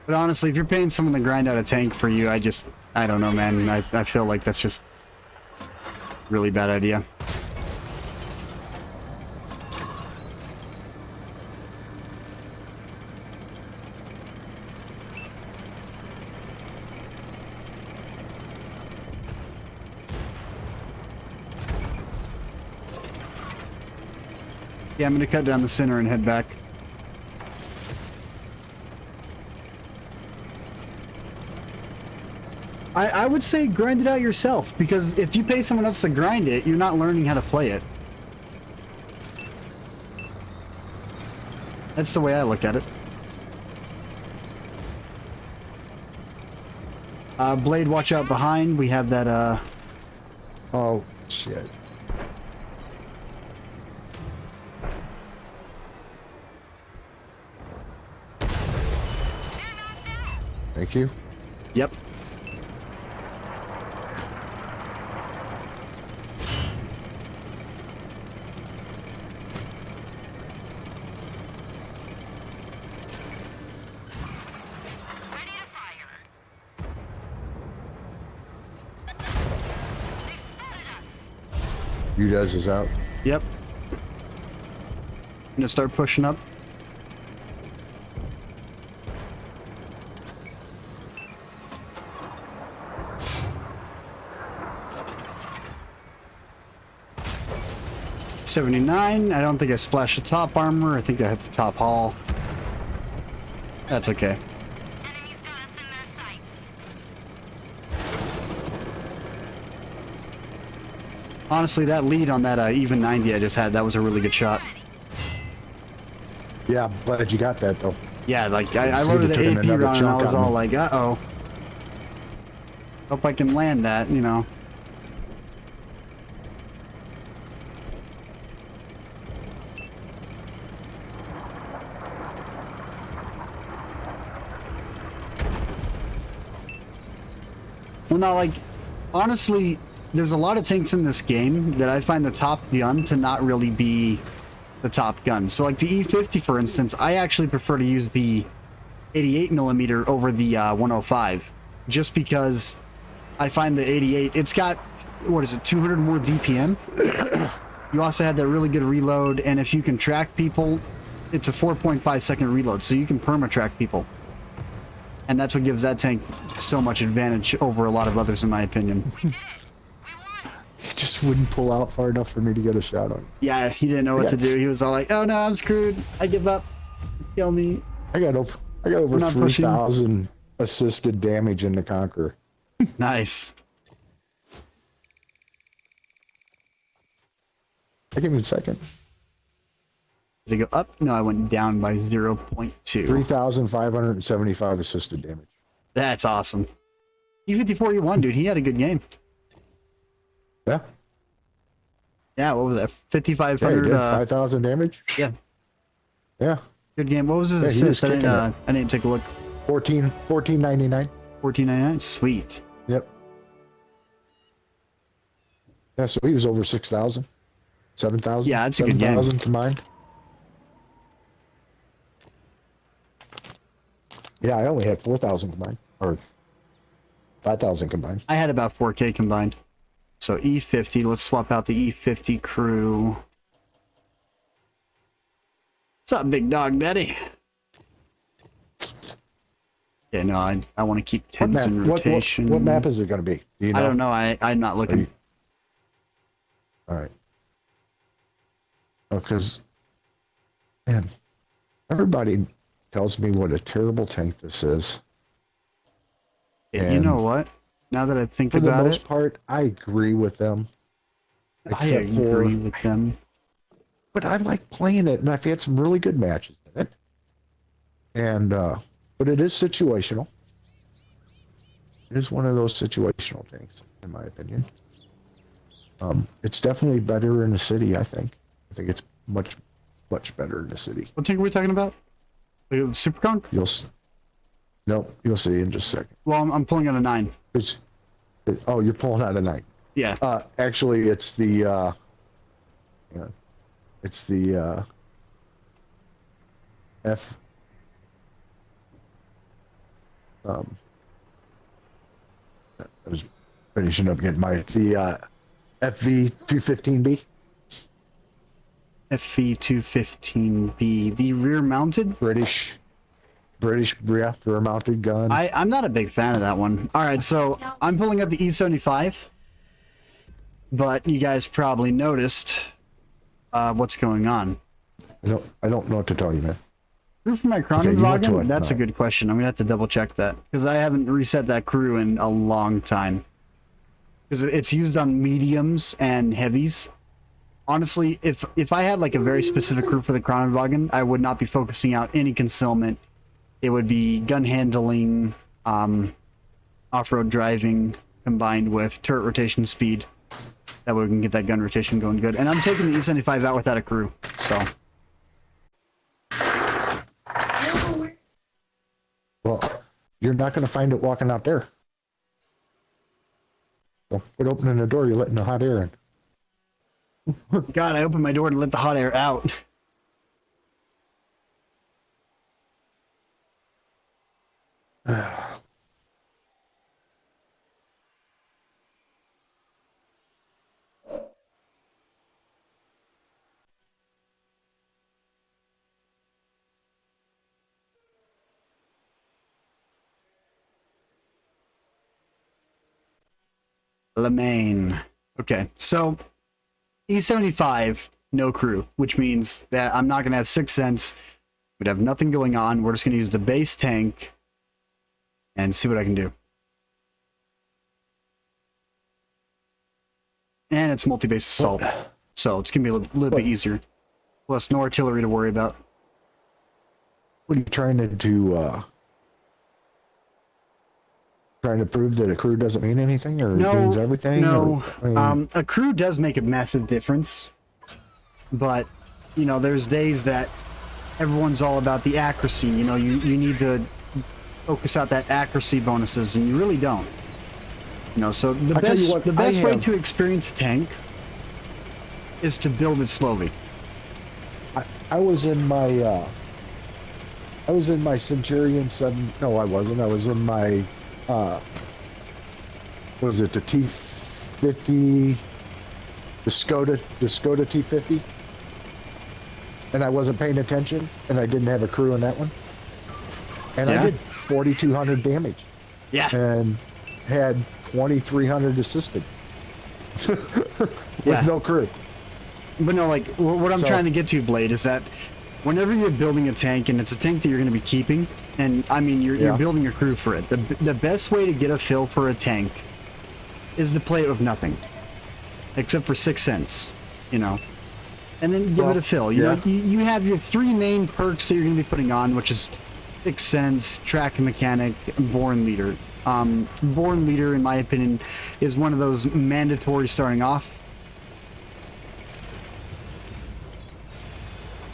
But honestly, if you're paying someone to grind out a tank for you, I don't know, man. I feel like that's just a really bad idea. Yeah, I'm gonna cut down the center and head back. I would say grind it out yourself, because if you pay someone else to grind it, you're not learning how to play it. That's the way I look at it. Blade, watch out behind. We have that, Oh, shit. Thank you. Yep. You guys is out. Yep. Gonna start pushing up. $79. I don't think I splashed the top armor. I think I hit the top hull. That's okay. Enemies got us in their sights. Honestly, that lead on that even 90 I just had, that was a really good shot. Yeah, I'm glad you got that though. Yeah, like I See, loaded you took the AP another round and I chunk was on all me. like, uh-oh. Hope I can land that, you know. Well, now, like, honestly, there's a lot of tanks in this game that I find the top gun to not really be the top gun. So, like, the E50, for instance, I actually prefer to use the 88mm over the 105. Just because I find the 88, it's got, what is it, 200 more DPM? You also have that really good reload, and if you can track people, it's a 4.5 second reload, so you can perma-track people. And that's what gives that tank so much advantage over a lot of others, in my opinion. We did it! We won! just wouldn't pull out far enough for me to get a shot on him. Yeah, he didn't know what to do. He was all like, "Oh no, I'm screwed. I give up. Kill me." I got over I'm not pushing. 3,000 assisted damage in the Conqueror. Nice. I give me a second. Did it go up? No, I went down by 0.2. 3,575 assisted damage. That's awesome. E54 you won, dude. He had a good game. Yeah. Yeah, what was that? Yeah, he 5,500. did 5,000 damage. Yeah, Yeah. good game. What was his Yeah, he was assist? kicking I didn't take a look. 14.99. 14.99. Sweet. Yep. Yeah, so he was over 6,000. 7,000. Yeah, that's a good game. 7,000 combined. Yeah, I only had 4,000 combined. Or 5,000 combined. I had about 4K combined. So E50. Let's swap out the E50 crew. What's up, big dog daddy? Yeah, no, I want to keep What tens map, in rotation. what map is it going to be? Do you know? I don't know. I'm not looking. All right. Because, man, everybody tells me what a terrible tank this is. Yeah, you know what? Now that I think For the about most it, part, I agree with them. I agree with them. But I like playing it, and I've had some really good matches in it. And, but it is situational. It is one of those situational tanks, in my opinion. It's definitely better in the city, I think. I think it's much, much better in the city. What tank are we talking about? Super Conk? You'll see in just a second. Well, I'm pulling out a 9. Oh, you're pulling out a 9. Yeah. Actually, it's the, F. I was finishing up getting the FV215B. FV215B, the rear mounted? British, yeah, rear mounted gun. I'm not a big fan of that one. All right, so I'm pulling up the E75, but you guys probably noticed what's going on. I don't know what to tell you, man. Crew for my you went to Kronenwagen? it. That's a good question. I'm gonna have to double check that because I haven't reset that crew in a long time. Because it's used on mediums and heavies. Honestly, if I had like a very specific crew for the Kronenwagen, I would not be focusing out any concealment. It would be gun handling, off-road driving, combined with turret rotation speed. That way we can get that gun rotation going good. And I'm taking the E75 out without a crew, so. Well, you're not going to find it walking out there. So, quit opening the door, you're letting the hot air in. God, I opened my door to let the hot air out. LeMaine. Okay, so E75, no crew, which means that I'm not going to have 6 cents. We'd have nothing going on. We're just going to use the base tank and see what I can do. And it's multi-base assault, so it's going to be a little bit easier. Plus, no artillery to worry about. What are you trying to do? Trying to prove that a crew doesn't mean anything, or No, means everything? no. Or, I mean, A crew does make a massive difference, but you know, there's days that everyone's all about the accuracy. You know, you need to focus out that accuracy bonuses, and you really don't. You know, so the best way to experience a tank is to build it slowly. I was in my Centurion 7. No, I wasn't. I was in my what was it, the T50, the Skoda T50, and I wasn't paying attention, and I didn't have a crew in that one, and I did 4,200 damage. Yeah. And had 2,300 assisted. with Yeah. no crew. But no, like, what I'm So- trying to get to, Blade, is that whenever you're building a tank, and it's a tank that you're going to be keeping, and, I mean, you're Yeah. building a crew for it, the best way to get a fill for a tank is to play it with nothing. Except for 6 cents, you know? And then give Well, it a fill. You yeah. know, you have your 3 main perks that you're going to be putting on, which is 6 cents, track mechanic, born leader. Born leader, in my opinion, is one of those mandatory starting off.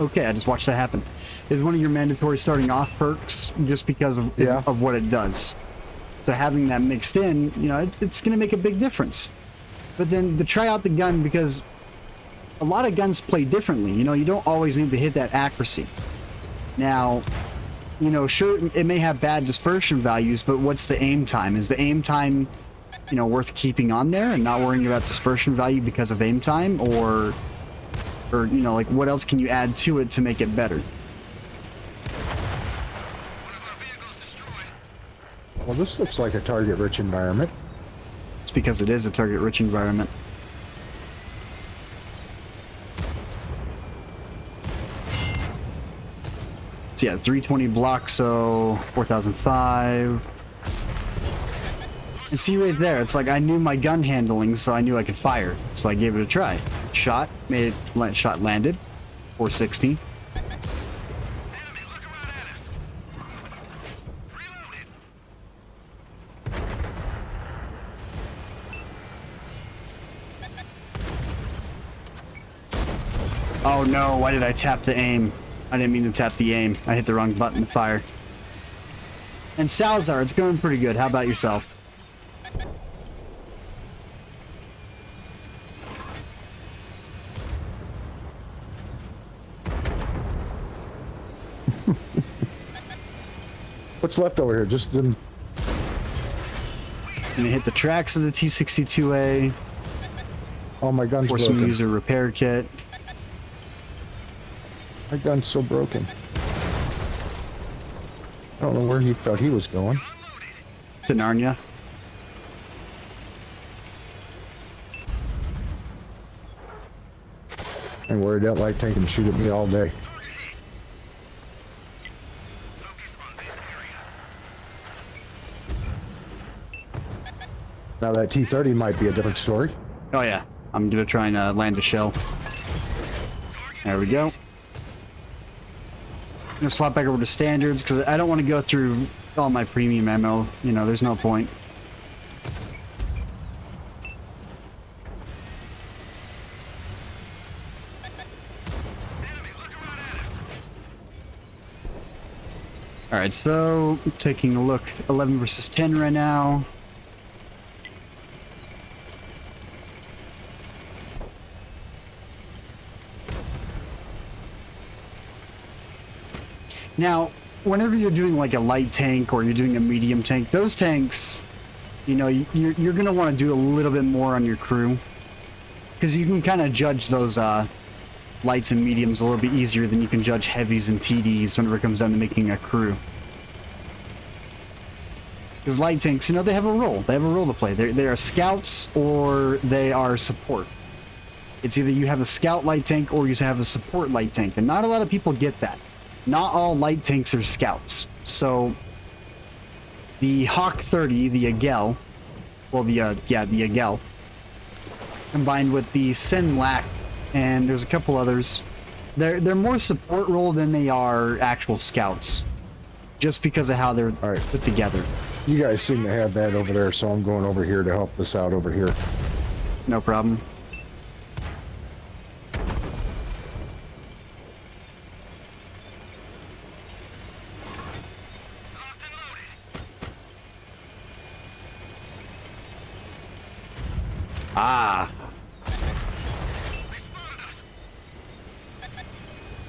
Okay, I just watched that happen. Is one of your mandatory starting off perks just because of, Yeah. of what it does. So having that mixed in, you know, it's going to make a big difference. But then to try out the gun, because a lot of guns play differently. You know, you don't always need to hit that accuracy. Now, you know, sure, it may have bad dispersion values, but what's the aim time? Is the aim time, you know, worth keeping on there and not worrying about dispersion value because of aim time? Or you know, like, what else can you add to it to make it better? Well, this looks like a target-rich environment. It's because it is a target-rich environment. So yeah, 320 blocks, so 4,005. And see right there, it's like I knew my gun handling, so I knew I could fire. So I gave it a try. Shot, shot landed, 460. Enemy, look around at us. Reloaded. Oh no, why did I tap the aim? I didn't mean to tap the aim. I hit the wrong button to fire. And Salazar, it's going pretty good. How about yourself? What's left over here? Just them. Gonna hit the tracks of the T-62A. Oh, my gun's Or some broken. user repair kit. My gun's so broken. I don't know where he thought he was going. To Narnia. And worried that light tank can shoot at me all day. Now that T-30 might be a different story. Oh yeah, I'm gonna try and land a shell. There we go. I'm gonna swap back over to standards because I don't want to go through all my premium ammo. You know, there's no point. All right, so taking a look, 11 versus 10 right now. Now, whenever you're doing like a light tank or you're doing a medium tank, those tanks, you know, you're going to want to do a little bit more on your crew. Because you can kind of judge those lights and mediums a little bit easier than you can judge heavies and TDs whenever it comes down to making a crew. Because light tanks, you know, they have a role. They have a role to play. They are scouts or they are support. It's either you have a scout light tank or you have a support light tank. And not a lot of people get that. Not all light tanks are scouts. So the Hawk 30, the Agel, well, the Agel, combined with the Senlac, and there's a couple others, they're more support role than they are actual scouts, just because of how they're All right. put together. You guys seem to have that over there, so I'm going over here to help this out over here. No problem. Locked and loaded. Ah.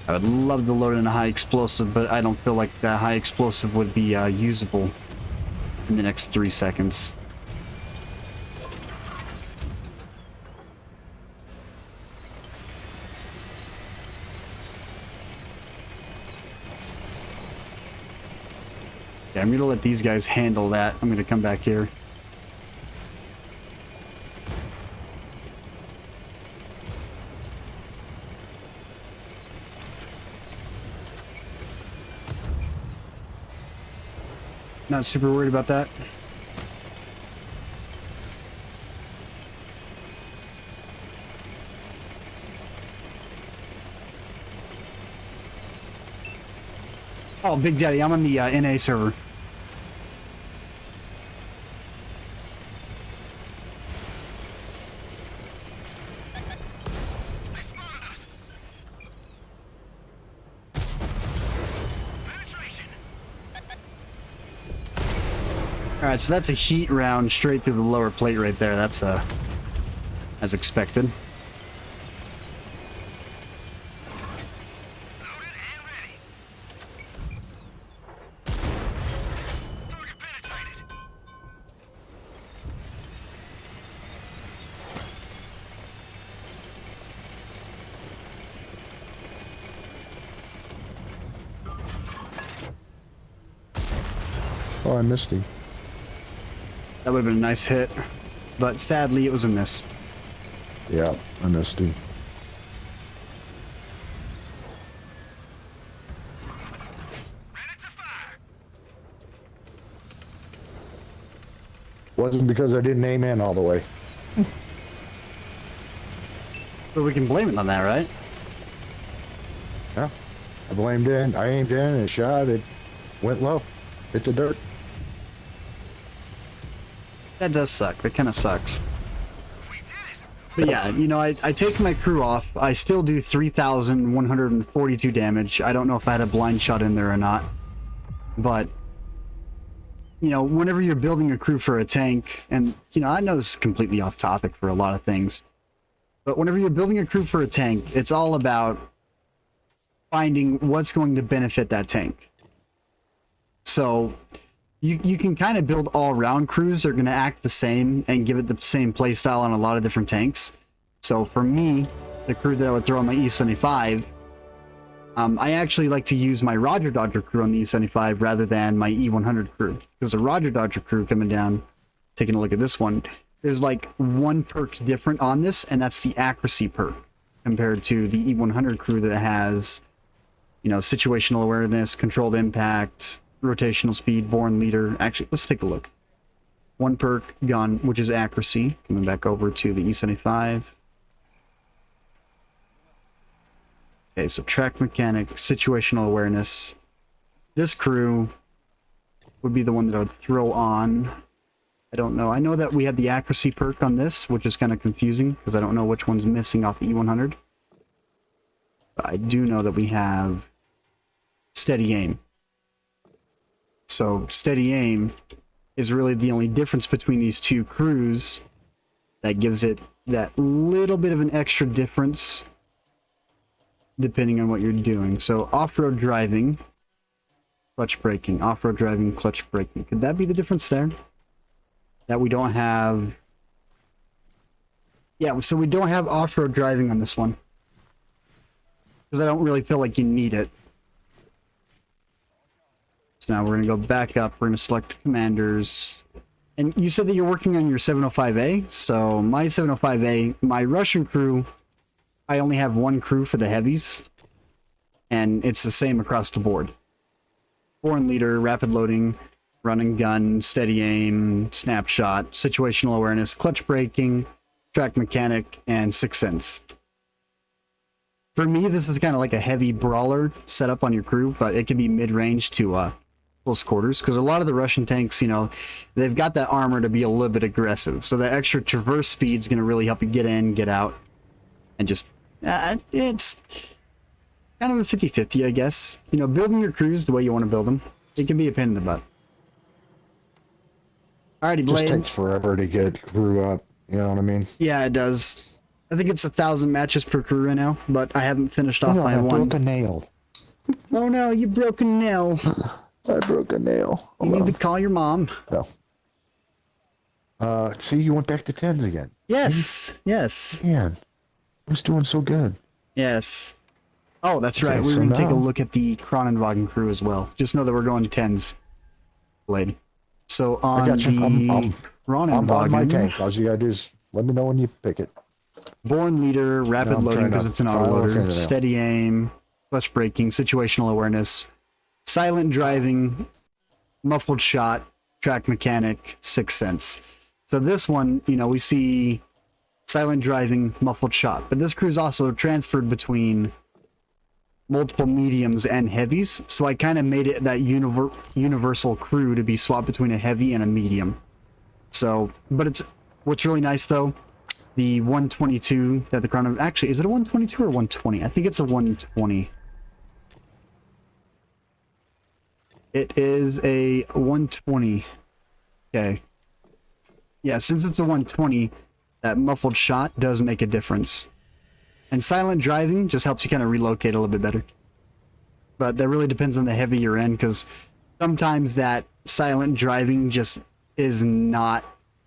I would love to load in a high explosive, but I don't feel like that high explosive would be usable in the next 3 seconds. Yeah, I'm gonna let these guys handle that. I'm gonna come back here. Not super worried about that. Oh, Big Daddy, I'm on the NA server. Alright, so that's a heat round straight through the lower plate right there. That's as expected. Loaded and ready. Target penetrated. Oh, I missed him. That would have been a nice hit, but sadly it was a miss. Yeah, I missed him. Ready to fire. Wasn't because I didn't aim in all the way. But we can blame it on that, right? Yeah, I blamed in. I aimed in and shot. It went low. Hit the dirt. That does suck. That kind of sucks. But yeah, you know, I take my crew off. I still do 3,142 damage. I don't know if I had a blind shot in there or not. But, you know, whenever you're building a crew for a tank, and, you know, I know this is completely off topic for a lot of things, but whenever you're building a crew for a tank, it's all about finding what's going to benefit that tank. So you can kind of build all-round crews that are going to act the same and give it the same playstyle on a lot of different tanks. So for me, the crew that I would throw on my E75, I actually like to use my Roger Dodger crew on the E75 rather than my E100 crew. Because the Roger Dodger crew coming down, taking a look at this one, there's like one perk different on this, and that's the accuracy perk compared to the E100 crew that has, you know, situational awareness, controlled impact, rotational speed, born leader. Actually, let's take a look. One perk gun, which is accuracy. Coming back over to the E75. Okay, so track mechanic, situational awareness. This crew would be the one that I would throw on. I don't know. I know that we had the accuracy perk on this, which is kind of confusing because I don't know which one's missing off the E100. But I do know that we have steady aim. So steady aim is really the only difference between these two crews that gives it that little bit of an extra difference depending on what you're doing. So off-road driving, clutch braking, off-road driving, clutch braking. Could that be the difference there? That we don't have... Yeah, so we don't have off-road driving on this one. Because I don't really feel like you need it. So now we're going to go back up. We're going to select commanders. And you said that you're working on your 705A. So my 705A, my Russian crew, I only have one crew for the heavies. And it's the same across the board. Born leader, rapid loading, run and gun, steady aim, snapshot, situational awareness, clutch braking, track mechanic, and sixth sense. For me, this is kind of like a heavy brawler setup on your crew, but it can be mid-range to close quarters, because a lot of the Russian tanks, you know, they've got that armor to be a little bit aggressive, so that extra traverse speed is going to really help you get in, get out, and just, it's kind of a 50-50, I guess. You know, building your crews the way you want to build them, it can be a pain in the butt. Alrighty, It Blade. just takes forever to get crew up, you know what I mean? Yeah, it does. I think it's 1,000 matches per crew right now, but I haven't finished off my I one. broke a nail. Oh no, you broke a nail. I broke a nail. You need to call your mom. No. See, you went back to 10s again. Yes, yes, Man, I was doing so good. yes. Oh, that's right. Okay, We're so going to take a now- look at the Kronenwagen crew as well. Just know that we're going 10s, Blade. So I on got you. the I'm on my Kronenwagen, tank. All you gotta do is let me know when you pick it. born leader, rapid I'm loading trying because to it's an file a autoloader, fingernail. steady aim, clutch braking, situational awareness, silent driving, muffled shot, track mechanic, sixth sense. So this one, you know, we see silent driving, muffled shot, but this crew's also transferred between multiple mediums and heavies. So I kind of made it that universal crew to be swapped between a heavy and a medium. So, but it's what's really nice though, the 122 that the Chrono, actually, is it a 122 or 120? I think it's a 120. It is a 120. Okay. Yeah, since it's a 120, that muffled shot does make a difference. And silent driving just helps you kind of relocate a little bit better. But that really depends on the heavy you're in, because sometimes that silent driving just is not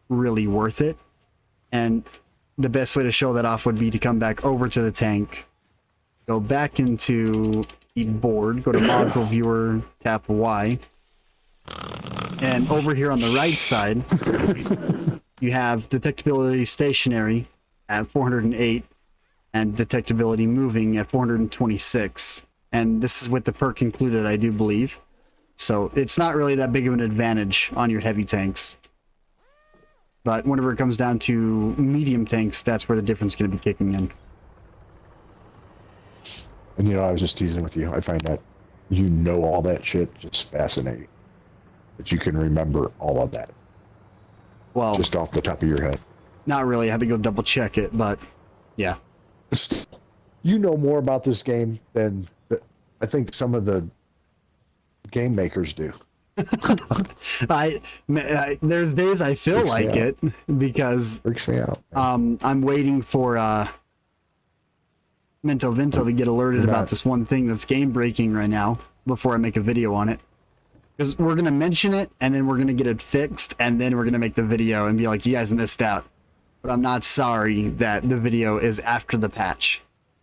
really worth it. And the best way to show that off would be to come back over to the tank, go back into the board, go to module viewer, tap Y, and over here on the right side, you have detectability stationary at 408 and detectability moving at 426. And this is with the perk included, I do believe. So it's not really that big of an advantage on your heavy tanks. But whenever it comes down to medium tanks, that's where the difference is going to be kicking in. And you know, I was just teasing with you. I find that you know all that shit just fascinating. That you can remember all of that. Well, just off the top of your head. Not really. I had to go double check it, but yeah. You know more about this game than I think some of the game makers do. There's days I feel Freaks like it because freaks me out. I'm waiting for Minto Vinto to get alerted about this one thing that's game breaking right now before I make a video on it. Because we're gonna mention it and then we're gonna get it fixed and then we're gonna make the video and be like, you guys missed out. But I'm not sorry that the video is after the patch,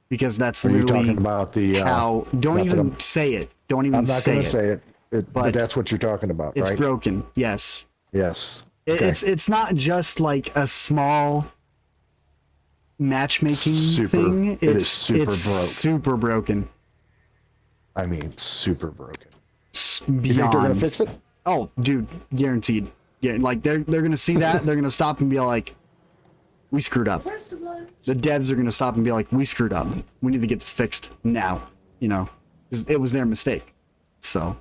because that's literally talking about the how. Don't even say it. Don't even I'm not say going it. to say it. But that's what you're talking about, it's right? It's broken. Yes. Yes. Okay. It's not just like a small matchmaking thing. It's super broken. I mean, super broken. Beyond. You think they're going to fix it? Oh, dude, guaranteed. Yeah, like they're going to see that. They're going to stop and be like, we screwed up. The devs are going to stop and be like, we screwed up. We need to get this fixed now. You know, it was their mistake. So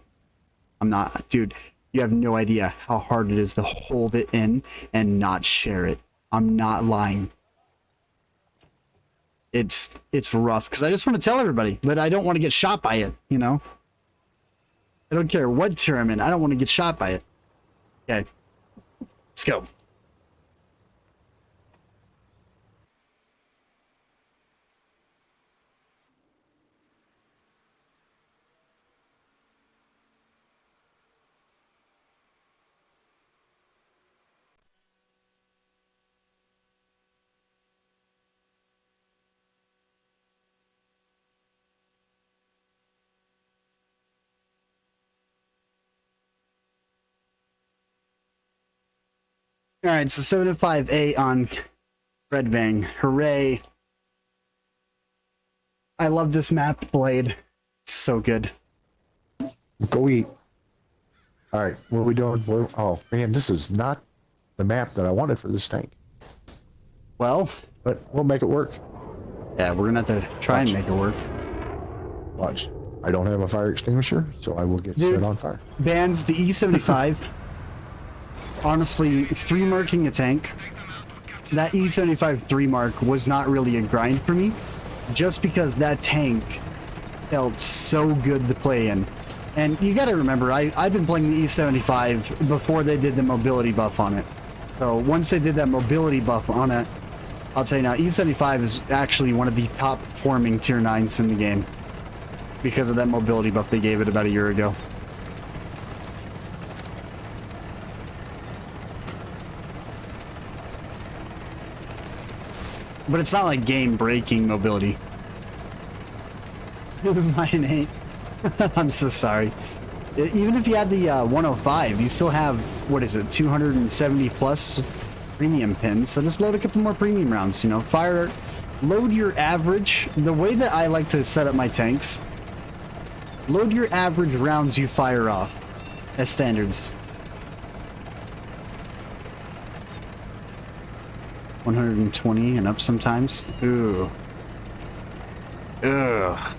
I'm not, dude, you have no idea how hard it is to hold it in and not share it. I'm not lying. It's rough because I just want to tell everybody, but I don't want to get shot by it, you know? I don't care what tier I'm in. I don't want to get shot by it. Okay. Let's go. All right, so 7-5-8 on Red Bang. Hooray. I love this map, Blade. It's so good. Go eat. All right, what are we doing? Oh, man, this is not the map that I wanted for this tank. Well, but we'll make it work. Yeah, we're going to have to try and make it work. Watch. I don't have a fire extinguisher, so I will get set on fire. Bans the E75. Honestly, 3-marking a tank, that E75 3-mark was not really a grind for me, just because that tank felt so good to play in. And you gotta remember, I've been playing the E75 before they did the mobility buff on it. So once they did that mobility buff on it, I'll tell you now, E75 is actually one of the top performing tier 9s in the game because of that mobility buff they gave it about a year ago. But it's not like game-breaking mobility. Mine ain't. I'm so sorry. Even if you had the 105, you still have, what is it, 270 plus premium pins. So just load a couple more premium rounds, you know. Load your average. The way that I like to set up my tanks, load your average rounds you fire off. as standards. 120 and up sometimes. Ooh. Ugh.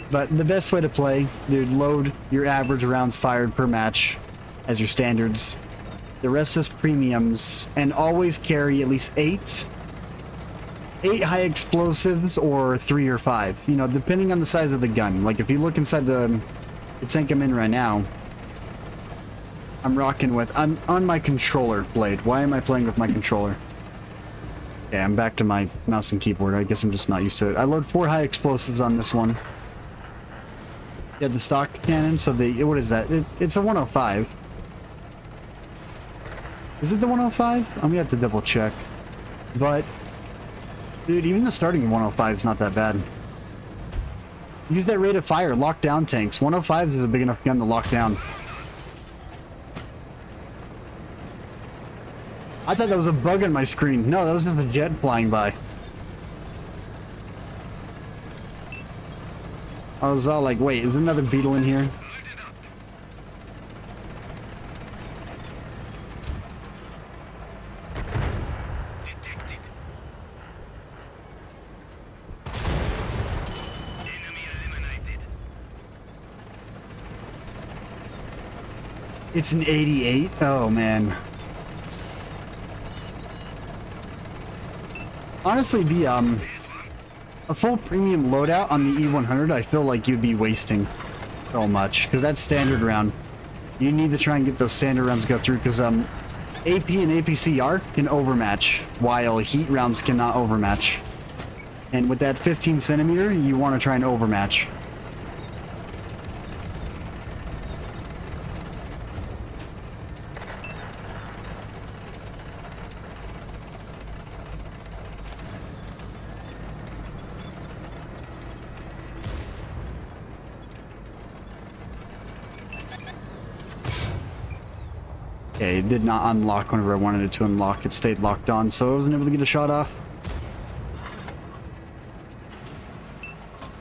But the best way to play, dude, load your average rounds fired per match as your standards. The rest is premiums, and always carry at least 8 high explosives or 3 or 5. You know, depending on the size of the gun. Like if you look inside the tank I'm in right now, I'm on my controller blade. Why am I playing with my controller? Okay, I'm back to my mouse and keyboard. I guess I'm just not used to it. I load 4 high explosives on this one. You have the stock cannon, so what is that? It's a 105. Is it the 105? I'm gonna have to double check. But, dude, even the starting 105 is not that bad. Use that rate of fire, lock down tanks. 105s is a big enough gun to lock down. I thought that was a bug on my screen. No, that was just a jet flying by. I was all like, wait, is another beetle in here? It's an 88? Oh, man. Honestly, a full premium loadout on the E100, I feel like you'd be wasting so much, because that's standard round. You need to try and get those standard rounds to go through, because AP and APCR can overmatch, while heat rounds cannot overmatch. And with that 15 centimeter, you want to try and overmatch. Okay, it did not unlock whenever I wanted it to unlock. It stayed locked on, so I wasn't able to get a shot off.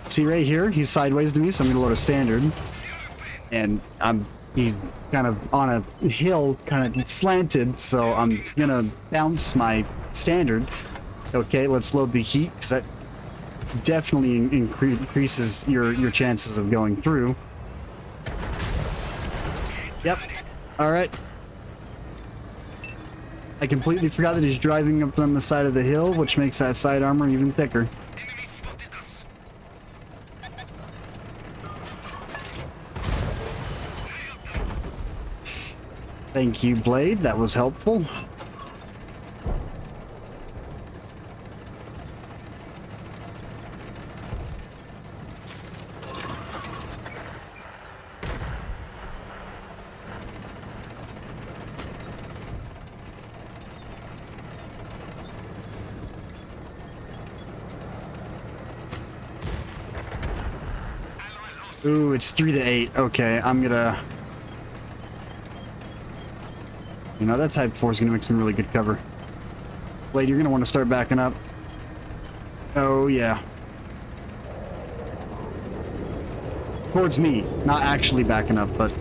See right here, he's sideways to me, so I'm gonna load a standard. And he's kind of on a hill, kind of slanted, so I'm gonna bounce my standard. Okay, let's load the heat, because that definitely increases your chances of going through. Yep. Alright. I completely forgot that he's driving up on the side of the hill, which makes that side armor even thicker. Thank you, Blade. That was helpful. Ooh, it's 3 to 8. Okay, I'm gonna... You know, that Type 4 is gonna make some really good cover. Blade, you're gonna want to start backing up. Oh, yeah. Towards me. Not actually backing up, but...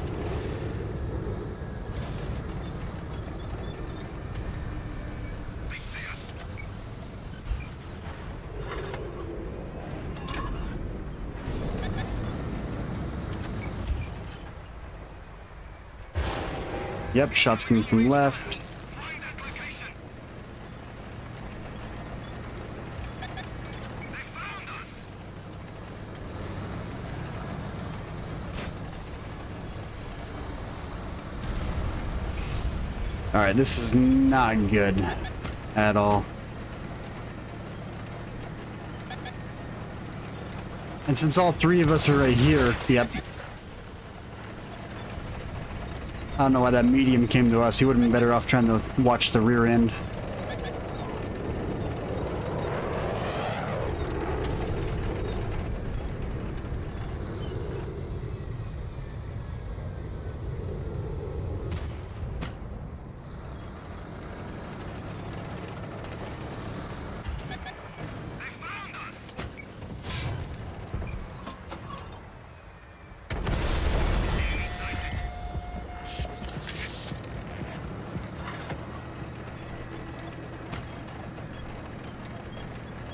Yep, shots coming from left. Alright, this is not good at all. And since all 3 of us are right here, yep. I don't know why that medium came to us. He would have been better off trying to watch the rear end.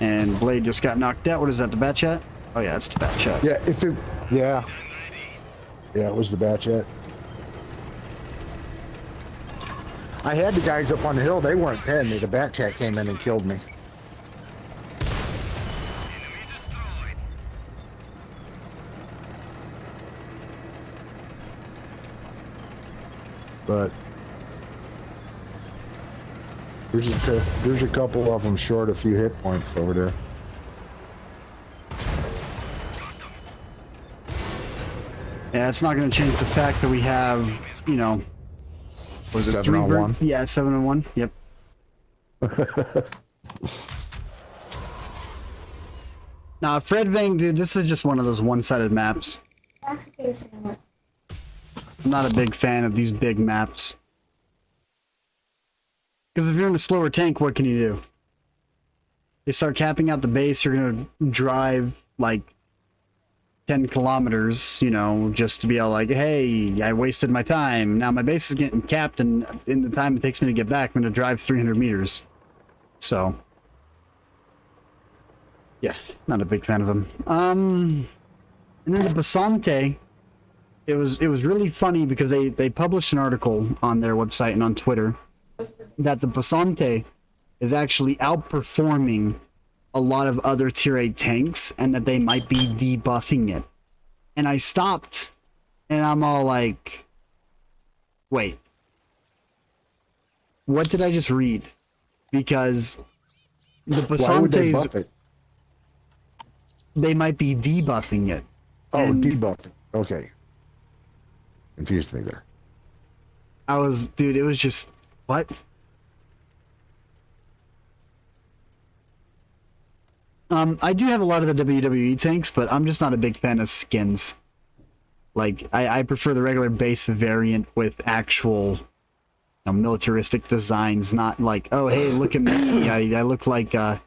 And Blade just got knocked out. What is that, the bat chat? Oh yeah, it's the bat chat. Yeah, yeah. Yeah, it was the bat chat. I had the guys up on the hill. They weren't paying me. The bat chat came in and killed me. But there's a couple of them short a few hit points over there. Yeah, it's not going to change the fact that we have, you know, was it 7 three on ver- 1? Yeah, 7-on-1. Yep. Nah, Fred Vang, dude, this is just one of those one-sided maps. I'm not a big fan of these big maps. Because if you're in a slower tank, what can you do? They start capping out the base, you're going to drive, like, 10 kilometers, you know, just to be all like, hey, I wasted my time. Now my base is getting capped, and in the time it takes me to get back, I'm going to drive 300 meters. So, yeah, not a big fan of them. And then the Basante, it was really funny because they published an article on their website and on Twitter that the Basante is actually outperforming a lot of other tier 8 tanks and that they might be debuffing it. And I stopped and I'm all like, wait, what did I just read? Because the Why would they buff Basantes, it? they might be debuffing it. Oh, And debuffing. Okay. Confused me there. dude, it was just, what? I do have a lot of the WWE tanks, but I'm just not a big fan of skins. Like, I prefer the regular base variant with actual, you know, militaristic designs, not like, oh, hey, look at me, I look like, the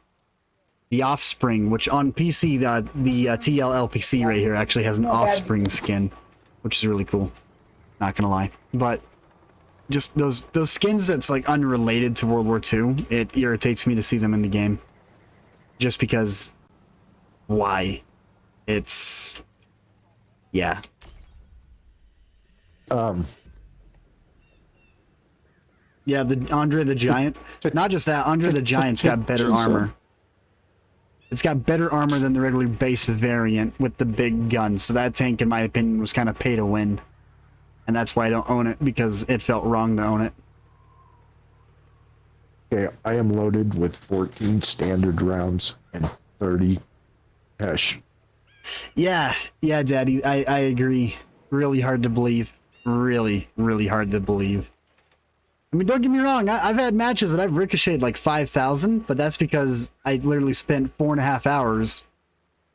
Offspring, which on PC, the TL LPC right here actually has an Offspring skin, which is really cool. Not gonna lie. But just those skins that's like unrelated to World War II, it irritates me to see them in the game. Just because, why? It's, yeah. Yeah, the Andre the Giant. Not just that, Andre the Giant's got better armor. It's got better armor than the regular base variant with the big guns. So that tank, in my opinion, was kind of pay to win. And that's why I don't own it, because it felt wrong to own it. Okay, I am loaded with 14 standard rounds and 30 hash. Yeah, Daddy, I agree. Really hard to believe. Really, really hard to believe. I mean, don't get me wrong, I've had matches that I've ricocheted like 5,000, but that's because I literally spent 4.5 hours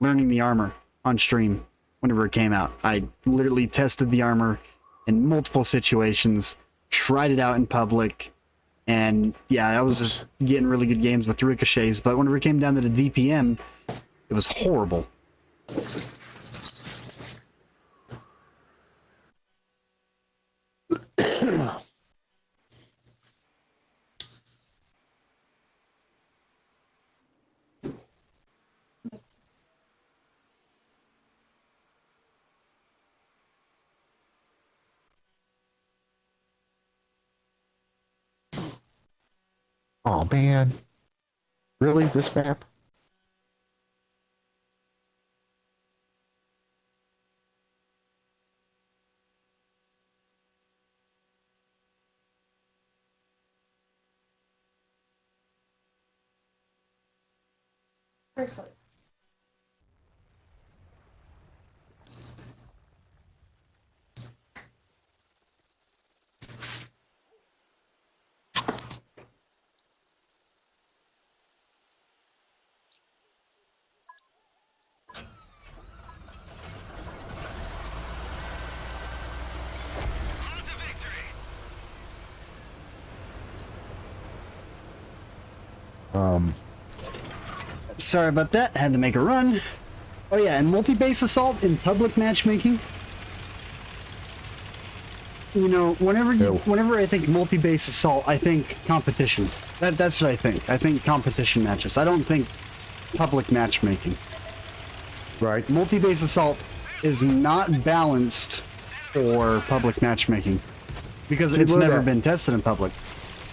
learning the armor on stream whenever it came out. I literally tested the armor in multiple situations, tried it out in public, and yeah, I was just getting really good games with the ricochets, but whenever it came down to the DPM, it was horrible. Oh man. Really? This map? Excellent. On to victory! Sorry about that, had to make a run. Oh yeah, and multi-base assault in public matchmaking. You know, whenever I think multi-base assault, I think competition. That's what I think. I think competition matches. I don't think public matchmaking. Right. Multi-base assault is not balanced for public matchmaking because See, it's look at never that. been tested in public.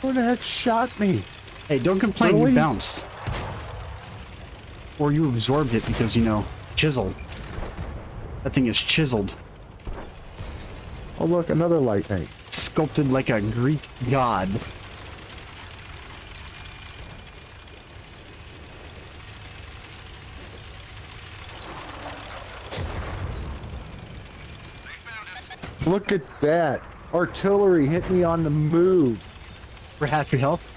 Who the heck shot me? Hey, don't complain, Really? you bounced. Or you absorbed it because, you know, chisel. That thing is chiseled. Oh, look, another lightning. Sculpted like a Greek god. Look at that. Artillery hit me on the move. For half your health?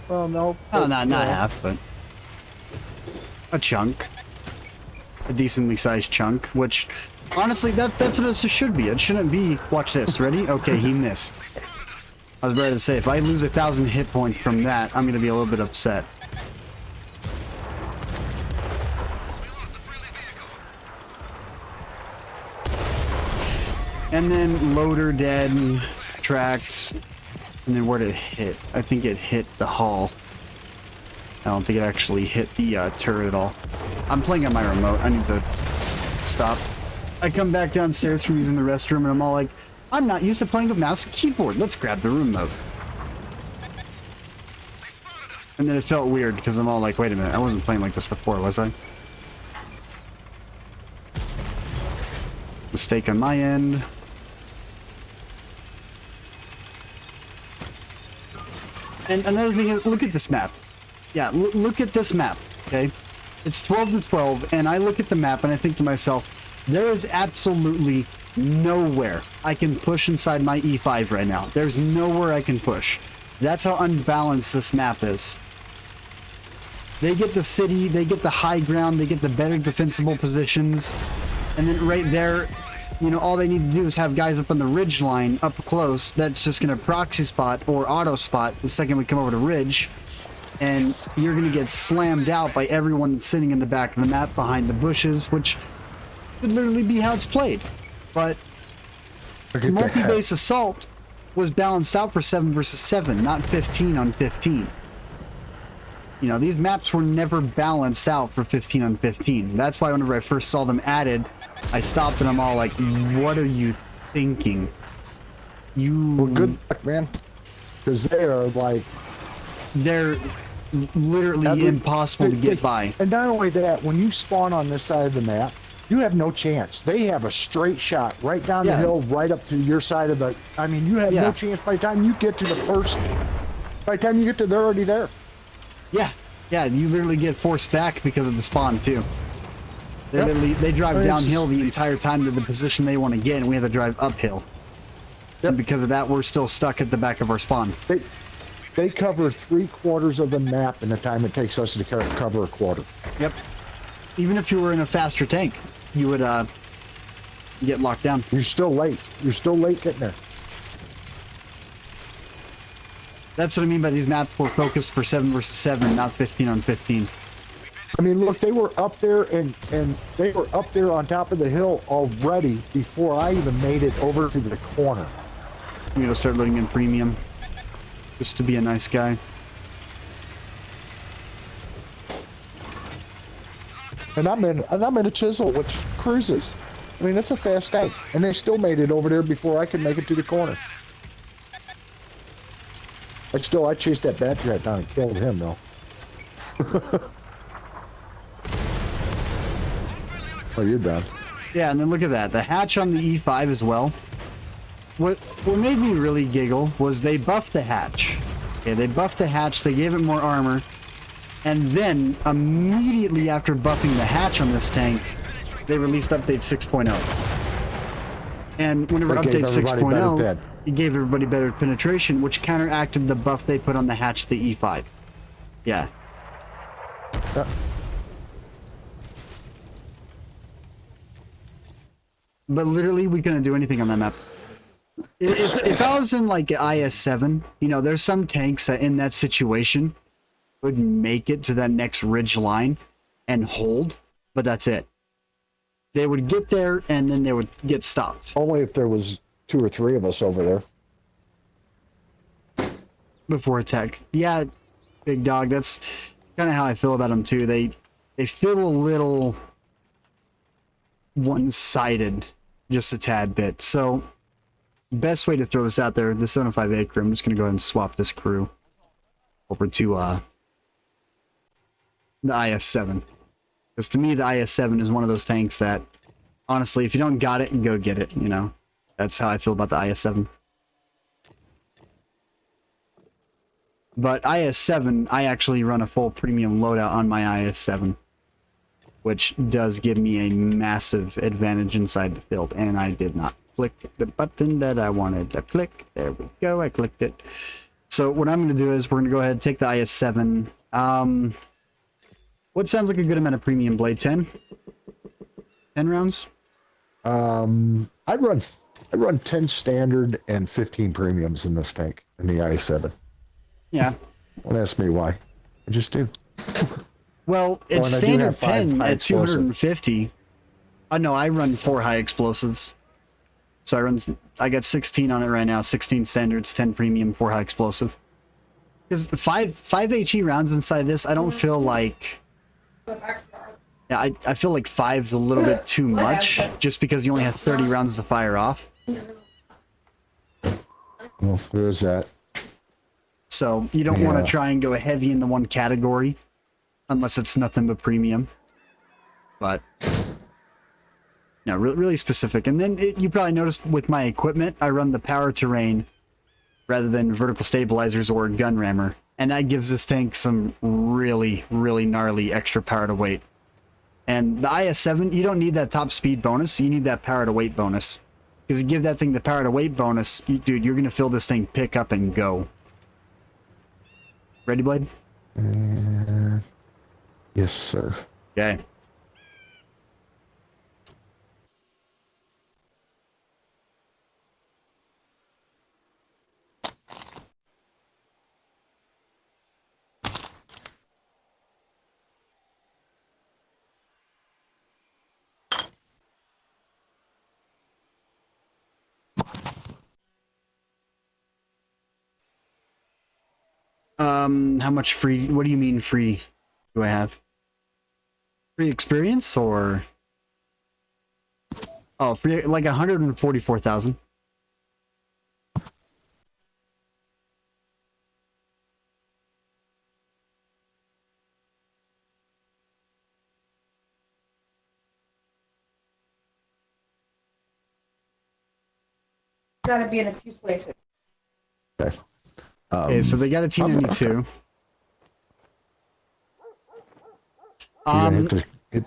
Well, no. Oh, not half, but a chunk. A decently sized chunk, which, honestly, that's what it should be. It shouldn't be, watch this, ready? Okay, he missed. I was ready to say, if I lose 1,000 hit points from that, I'm going to be a little bit upset. And then loader dead, tracked, and then where did it hit? I think it hit the hull. I don't think it actually hit the turret at all. I'm playing on my remote. I need to stop. I come back downstairs from using the restroom and I'm all like, I'm not used to playing with mouse and keyboard. Let's grab the remote. And then it felt weird because I'm all like, wait a minute, I wasn't playing like this before, was I? Mistake on my end. And another thing is, look at this map. Yeah, look at this map, okay? It's 12 to 12, and I look at the map and I think to myself, there is absolutely nowhere I can push inside my E5 right now. There's nowhere I can push. That's how unbalanced this map is. They get the city, they get the high ground, they get the better defensible positions, and then right there, you know, all they need to do is have guys up on the ridge line, up close, that's just going to proxy spot or auto spot the second we come over to ridge, and you're going to get slammed out by everyone that's sitting in the back of the map behind the bushes, which could literally be how it's played. But Look at that. multi-base assault was balanced out for 7 versus 7, not 15 on 15. You know, these maps were never balanced out for 15 on 15. That's why whenever I first saw them added, I stopped and I'm all like, what are you thinking? Well, good luck, man. Because they are like... They're literally impossible to get by. And not only that, when you spawn on this side of the map, you have no chance. They have a straight shot right down the hill, right up to your side of the... I mean, you have no chance by the time you get to the first... By the time you get to... They're already there. Yeah, you literally get forced back because of the spawn, too. They literally... They drive downhill the entire time to the position they want to get, and we have to drive uphill. And because of that, we're still stuck at the back of our spawn. They cover 3/4 of the map in the time it takes us to cover a quarter. Yep. Even if you were in a faster tank, you would get locked down. You're still late. You're still late getting there. That's what I mean by these maps were focused for 7 versus 7, not 15 on 15. I mean, look, they were up there and they were up there on top of the hill already before I even made it over to the corner. I'm gonna start loading in premium, just to be a nice guy. And I'm in a chisel, which cruises. I mean, it's a fast tank, and they still made it over there before I could make it to the corner. I chased that bat rat down and killed him, though. Oh, you're done. Yeah, and then look at that. The hatch on the E5 as well. What made me really giggle was they buffed the hatch. Okay, they buffed the hatch, they gave it more armor, and then immediately after buffing the hatch on this tank, they released update 6.0. And whenever update 6.0, it gave everybody better penetration, which counteracted the buff they put on the hatch to the E5. Yeah. But literally, we couldn't do anything on that map. If I was in like IS-7, you know, there's some tanks that in that situation would make it to that next ridge line and hold, but that's it. They would get there and then they would get stopped. Only if there was 2 or 3 of us over there. Before attack. Yeah, big dog, that's kind of how I feel about them too. They feel a little one-sided, just a tad bit. So, best way to throw this out there, the 705A crew, I'm just going to go ahead and swap this crew over to the IS-7. Because to me, the IS-7 is one of those tanks that, honestly, if you don't got it, go get it, you know? That's how I feel about the IS-7. But IS-7, I actually run a full premium loadout on my IS-7, which does give me a massive advantage inside the field, and I did not click the button that I wanted to click. There we go, I clicked it. So what I'm going to do is we're going to go ahead and take the IS-7. What sounds like a good amount of premium blade? 10? 10 rounds? I run 10 standard and 15 premiums in this tank, in the IS-7. Yeah. Don't ask me why. I just do. Well, it's and I do standard have 5 pen high at explosive. 250. No, I run 4 high explosives. So I got 16 on it right now. 16 standards, 10 premium, 4 high explosive. Because 5 HE rounds inside this, I don't feel like... Yeah, I feel like 5's a little bit too much, just because you only have 30 rounds to fire off. Well, there's that. So you don't want to try and go heavy in the one category, unless it's nothing but premium. But, no, really specific. And then you probably noticed with my equipment, I run the power terrain rather than vertical stabilizers or gun rammer. And that gives this tank some really, really gnarly extra power to weight. And the IS-7, you don't need that top speed bonus, you need that power to weight bonus. Because you give that thing the power to weight bonus, dude, you're going to feel this thing pick up and go. Ready, Blade? Yes, sir. Okay. How much free, what do you mean free do I have? Free experience or? Oh, free, like 144,000. Gotta be in a few places. Okay. Okay, so they got a T92. You're gonna have to hit,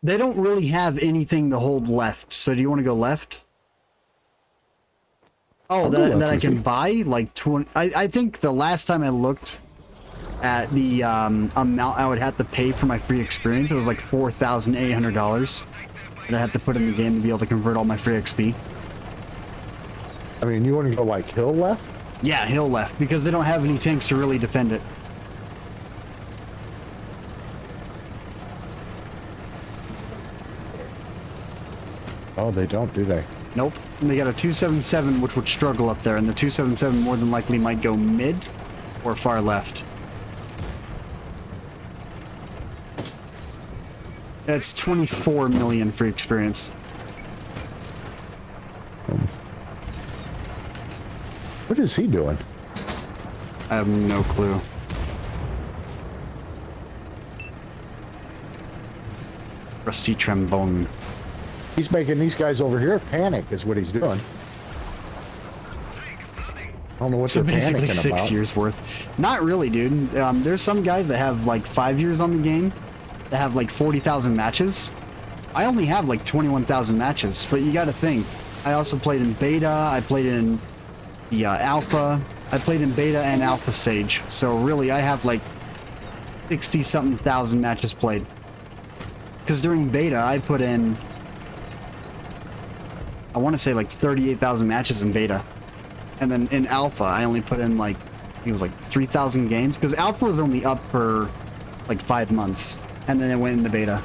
They don't really have anything to hold left, so do you want to go left? Oh, I'll go that left I with can you. buy? Like 20... I think the last time I looked at the amount I would have to pay for my free experience, it was like $4,800 that I had to put in the game to be able to convert all my free XP. I mean, you want to go like hill left? Yeah, hill left, because they don't have any tanks to really defend it. Oh, they don't, do they? Nope. And they got a 277, which would struggle up there, and the 277 more than likely might go mid or far left. That's 24 million free experience. What is he doing? I have no clue. Rusty trombone. He's making these guys over here panic is what he's doing. I don't know what So they're basically panicking 6 about. years worth. Not really, dude. There's some guys that have like 5 years on the game that have like 40,000 matches. I only have like 21,000 matches, but you gotta think. I also played in beta, I played in the alpha, I played in beta and alpha stage. So really, I have like 60-something thousand matches played. Because during beta, I put in, I want to say like 38,000 matches in beta. And then in alpha, I only put in like, I think it was like 3,000 games. Because alpha was only up for like 5 months. And then it went into beta.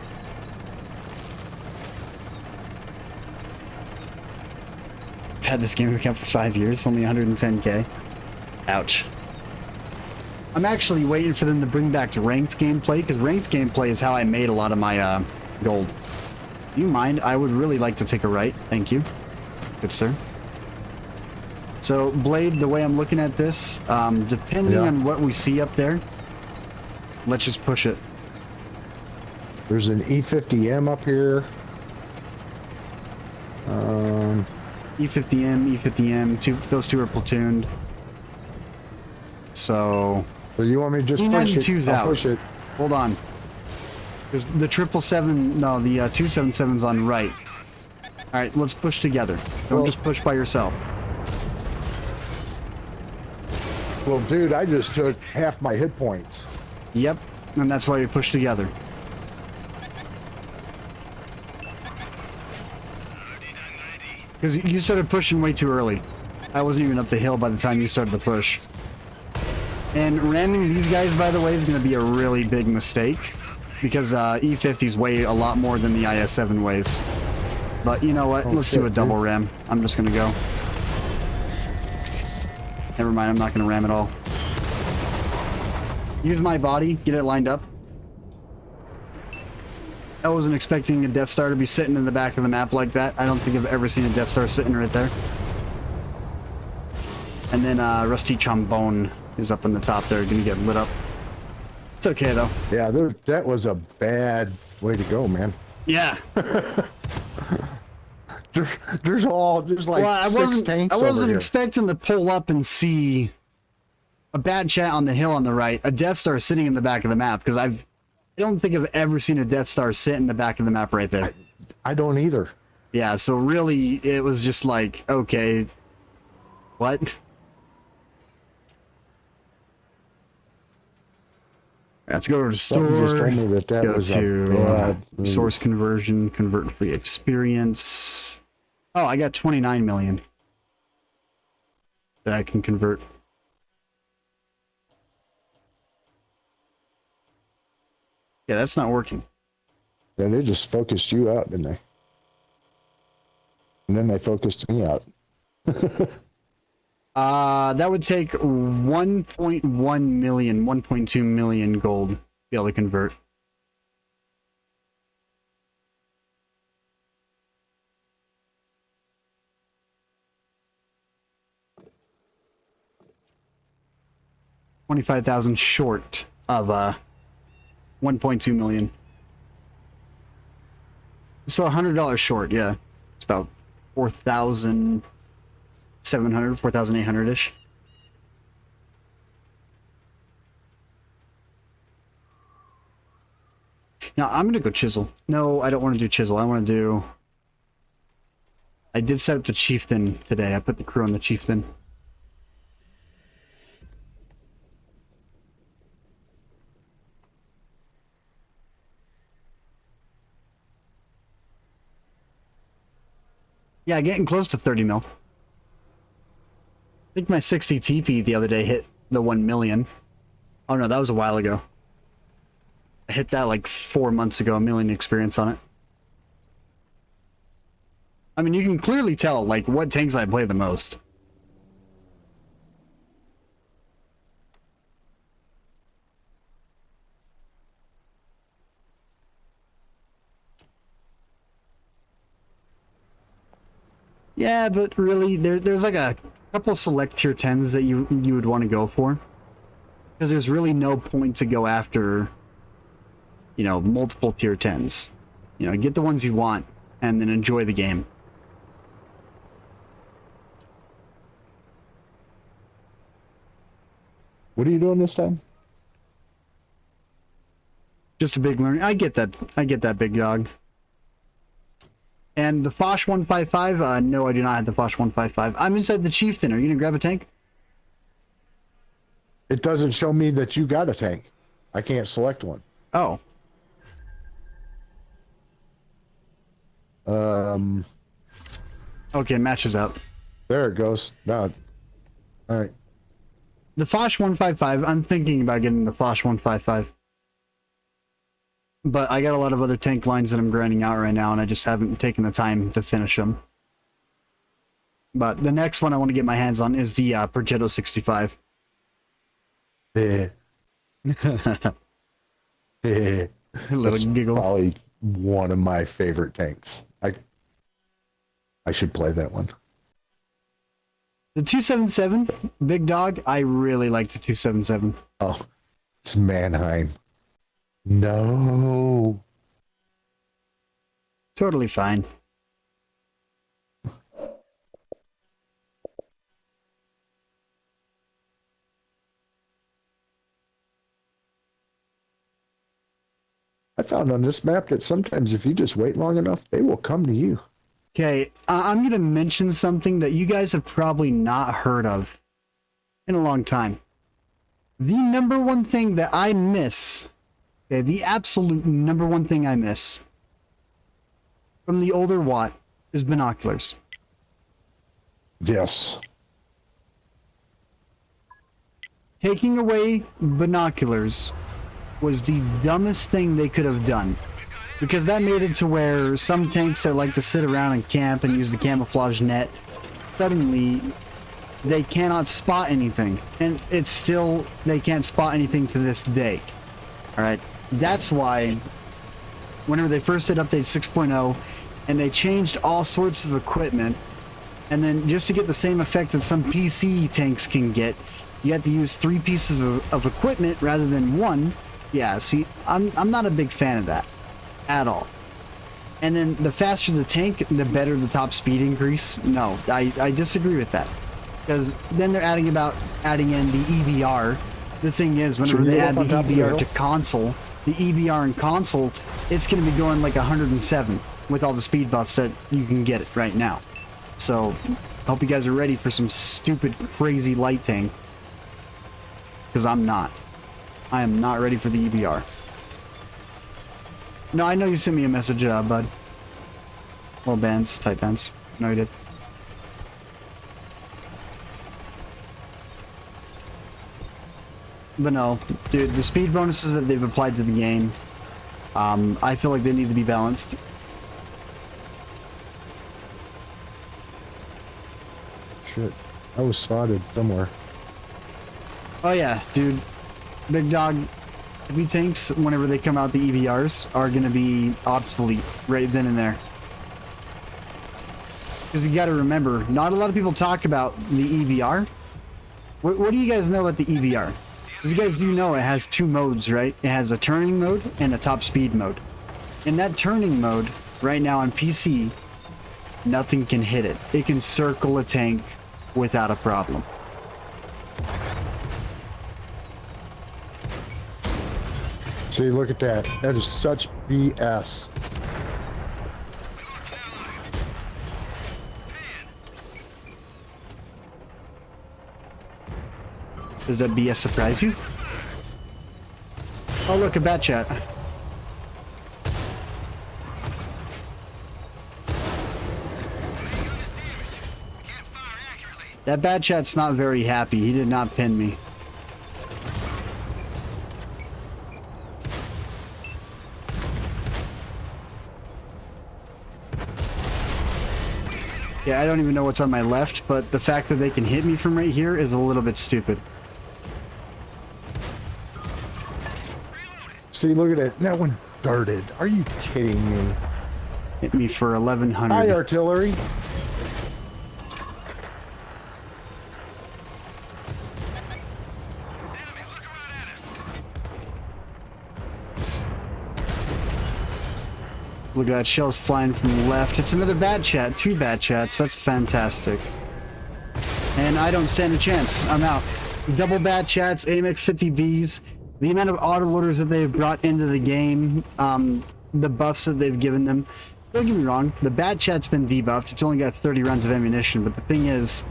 I've had this game account for 5 years, only 110k. Ouch. I'm actually waiting for them to bring back to ranked gameplay, because ranked gameplay is how I made a lot of my gold. Do you mind? I would really like to take a right. Thank you. Good, sir. So, Blade, the way I'm looking at this, depending on what we see up there, let's just push it. There's an E50M up here. E50M, those two are platooned. So... So you want me to just push E92's it? out. I'll push it. Hold on. Because the 777, no, the 277's on right. Alright, let's push together. Don't just push by yourself. Well, dude, I just took half my hit points. Yep, and that's why you push together. Because you started pushing way too early. I wasn't even up the hill by the time you started to push. And ramming these guys, by the way, is going to be a really big mistake. Because E50s weigh a lot more than the IS-7 weighs. But you know what? Let's do a double ram. I'm just going to go. Never mind, I'm not going to ram at all. Use my body, get it lined up. I wasn't expecting a Death Star to be sitting in the back of the map like that. I don't think I've ever seen a Death Star sitting right there. And then Rusty Trombone is up in the top there, gonna get lit up. It's okay though. Yeah, that was a bad way to go, man. Yeah. There's like six tanks I over wasn't here. expecting to pull up and see a bad chat on the hill on the right, a Death Star sitting in the back of the map, because I don't think I've ever seen a Death Star sit in the back of the map right there. I don't either. Yeah, so really, it was just like, okay, what? Let's go to store. Something just told me that Go was to a bad resource conversion, convert to free experience. Oh, I got 29 million that I can convert. Yeah, that's not working. Yeah, they just focused you out, didn't they? And then they focused me out. That would take 1.1 million, 1.2 million gold to be able to convert. $25,000 short of 1.2 million. So $100 short, yeah. It's about 4,700, 4,800-ish. Now, I'm going to go chisel. No, I don't want to do chisel. I want to do... I did set up the chieftain today. I put the crew on the chieftain. Yeah, getting close to 30 mil. I think my 60 TP the other day hit the 1 million. Oh no, that was a while ago. I hit that like 4 months ago, 1 million experience on it. I mean, you can clearly tell like what tanks I play the most. Yeah, but really, there's like a couple select tier 10s that you would want to go for. Because there's really no point to go after, you know, multiple tier 10s. You know, get the ones you want, and then enjoy the game. What are you doing this time? Just a big learning. I get that, big dog. And the Foch 155, no, I do not have the Foch 155. I'm inside the Chieftain. Are you gonna grab a tank? It doesn't show me that you got a tank. I can't select one. Oh. Okay, matches out. There it goes. No. All right. The Foch 155, I'm thinking about getting the Foch 155. But I got a lot of other tank lines that I'm grinding out right now, and I just haven't taken the time to finish them. But the next one I want to get my hands on is the Progetto 65. Yeah. That's Little giggle. probably one of my favorite tanks. I should play that one. The 277, big dog. I really like the 277. Oh, it's Mannheim. No. Totally fine. I found on this map that sometimes if you just wait long enough, they will come to you. Okay, I'm going to mention something that you guys have probably not heard of in a long time. The number one thing that I miss, okay, the absolute number one thing I miss from the older Watt is binoculars. Yes. Taking away binoculars was the dumbest thing they could have done. Because that made it to where some tanks that like to sit around and camp and use the camouflage net, suddenly they cannot spot anything. And it's still, they can't spot anything to this day. Alright, that's why whenever they first did update 6.0 and they changed all sorts of equipment, and then just to get the same effect that some PC tanks can get, you have to use 3 pieces of equipment rather than 1. Yeah, see, I'm not a big fan of that at all. And then the faster the tank, the better the top speed increase. No, I disagree with that. Because then they're adding in the EBR. The thing is, whenever they add the EBR to console, the EBR in console, it's going to be going like 107 with all the speed buffs that you can get it right now. So, hope you guys are ready for some stupid, crazy light tank. Because I'm not. I am not ready for the EBR. No, I know you sent me a message, bud. Well, bands, type bands. No, you did. But no, dude, the speed bonuses that they've applied to the game, I feel like they need to be balanced. Shit. I was spotted somewhere. Oh yeah, dude. Big dog, heavy tanks, whenever they come out, the EBRs are going to be obsolete right then and there. Because you got to remember, not a lot of people talk about the EBR. What do you guys know about the EBR? Because you guys do know it has 2 modes, right? It has a turning mode and a top speed mode. In that turning mode, right now on PC, nothing can hit it. It can circle a tank without a problem. See, look at that. That is such BS. Does that BS surprise you? Oh, look, a bat chat. That bat chat's not very happy. He did not pin me. Yeah, I don't even know what's on my left, but the fact that they can hit me from right here is a little bit stupid. See, look at it. That one darted. Are you kidding me? Hit me for 1100. Hi, artillery. Look at that, shells flying from the left. It's another bat chat. 2 bat chats. That's fantastic. And I don't stand a chance. I'm out. Double bat chats, AMX 50Bs. The amount of autoloaders that they've brought into the game, the buffs that they've given them. Don't get me wrong, the bat chat's been debuffed. It's only got 30 rounds of ammunition, but the thing is,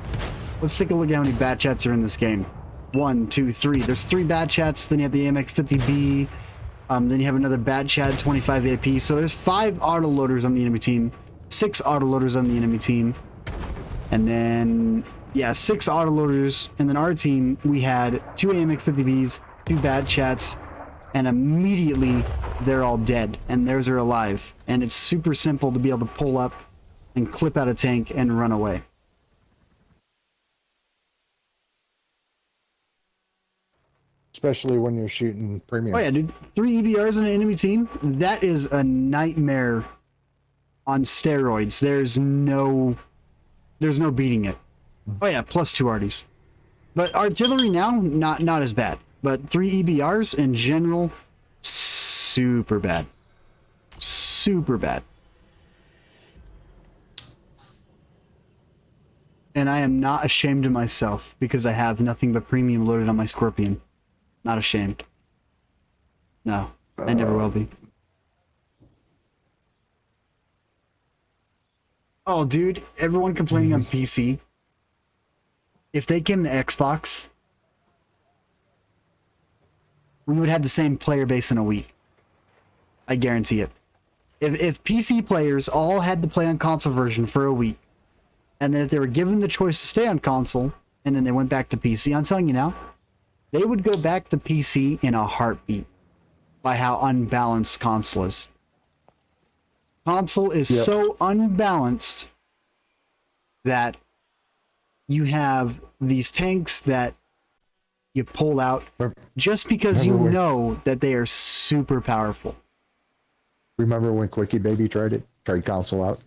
let's take a look at how many bat chats are in this game. 1, 2, 3. There's 3 bat chats, then you have the AMX 50B, then you have another bat chat, 25 AP. So there's 5 autoloaders on the enemy team, 6 autoloaders on the enemy team, and then, yeah, 6 autoloaders. And then our team, we had 2 AMX 50Bs, 2 bat chats, and immediately they're all dead, and theirs are alive. And it's super simple to be able to pull up and clip out a tank and run away. especially when you're shooting premium. Oh yeah, dude. 3 EBRs in an enemy team? That is a nightmare on steroids. There's no beating it. Oh yeah, plus 2 arties. But artillery now, not as bad. But 3 EBRs in general, super bad. Super bad. And I am not ashamed of myself because I have nothing but premium loaded on my Scorpion. Not ashamed. No, I never will be. Oh, dude, everyone complaining on PC. If they came to Xbox, we would have the same player base in a week. I guarantee it. If PC players all had to play on console version for a week, and then if they were given the choice to stay on console, and then they went back to PC, I'm telling you now, they would go back to PC in a heartbeat by how unbalanced console is. Console is so unbalanced that you have these tanks that you pull out just because you know that they are super powerful. Remember when Quickie Baby tried console out?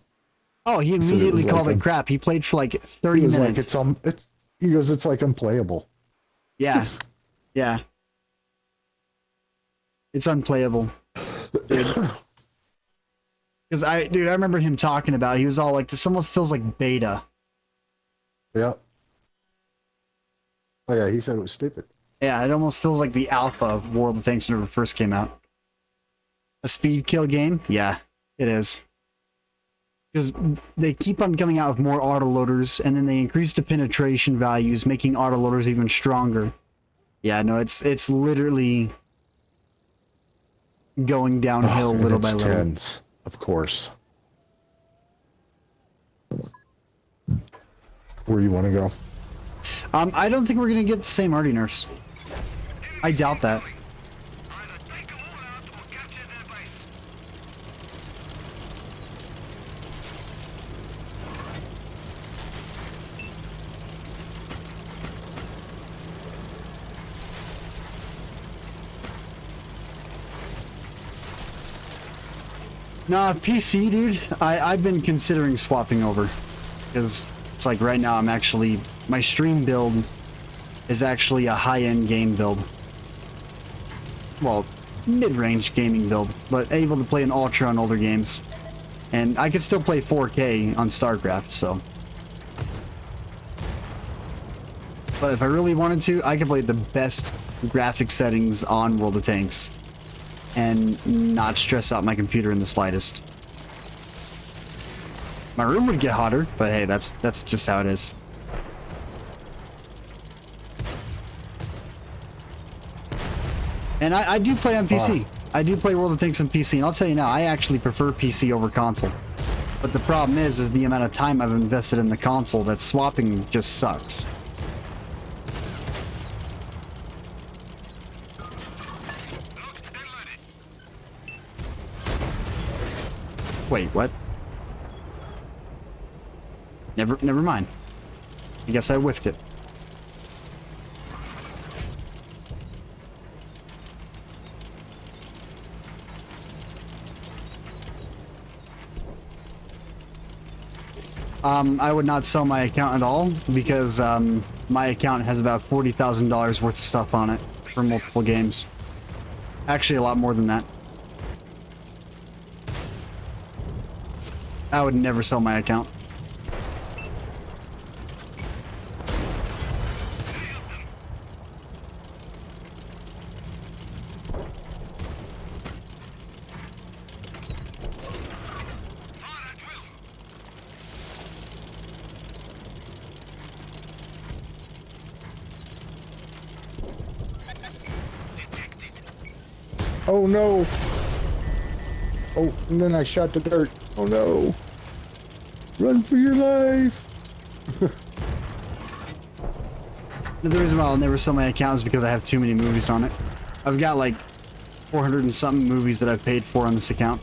Oh, he immediately called it crap. He played for like 30 minutes. Like he goes, it's like unplayable. Yeah. Yeah. It's unplayable. Because I remember him talking about it. He was all like, this almost feels like beta. Yeah. Oh yeah, he said it was stupid. Yeah, it almost feels like the alpha of World of Tanks when it first came out. A speed kill game? Yeah, it is. Because they keep on coming out with more autoloaders, and then they increase the penetration values, making autoloaders even stronger. Yeah, no, it's literally going downhill little by little. Tens, of course. Where you want to go? I don't think we're gonna get the same arty nerfs. I doubt that. Either take them all out or capture their base. Nah, PC, dude. I've been considering swapping over. Because it's like right now my stream build is actually a high-end game build. Well, mid-range gaming build, but able to play an Ultra on older games. And I can still play 4K on StarCraft, so. But if I really wanted to, I could play the best graphic settings on World of Tanks and not stress out my computer in the slightest. My room would get hotter, but hey, that's just how it is. And I do play on PC. I do play World of Tanks on PC, and I'll tell you now, I actually prefer PC over console. But the problem is the amount of time I've invested in the console that swapping just sucks. Wait, what? Never mind. I guess I whiffed it. I would not sell my account at all because my account has about $40,000 worth of stuff on it for multiple games. Actually, a lot more than that. I would never sell my account. Oh no! Oh, and then I shot the dirt. Oh no! Run for your life! The reason why I'll never sell my account is because I have too many movies on it. I've got like 400 and something movies that I've paid for on this account.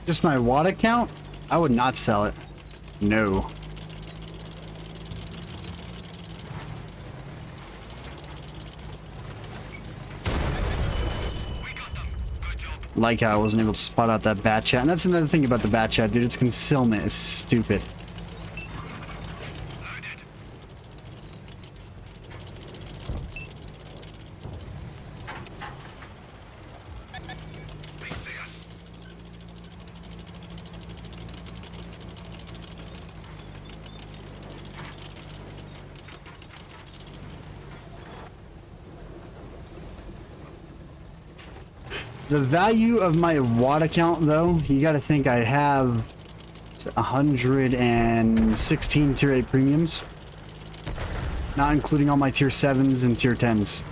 Just my watt account? I would not sell it. No. Like how I wasn't able to spot out that bat chat. And that's another thing about the bat chat, dude. Its concealment is stupid. The value of my watt account, though, you got to think I have 116 tier 8 premiums, not including all my tier 7s and tier 10s.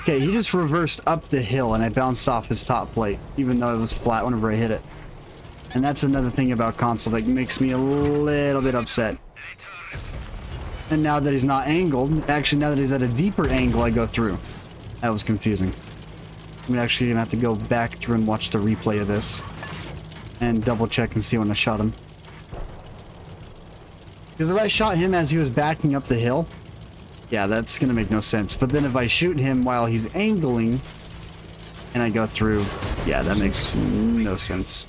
Okay, he just reversed up the hill and I bounced off his top plate, even though it was flat whenever I hit it. And that's another thing about console that makes me a little bit upset. And now that he's not angled, actually now that he's at a deeper angle, I go through. That was confusing. I'm actually gonna have to go back through and watch the replay of this. And double check and see when I shot him. Because if I shot him as he was backing up the hill, yeah, that's gonna make no sense. But then if I shoot him while he's angling, and I go through, yeah, that makes no sense.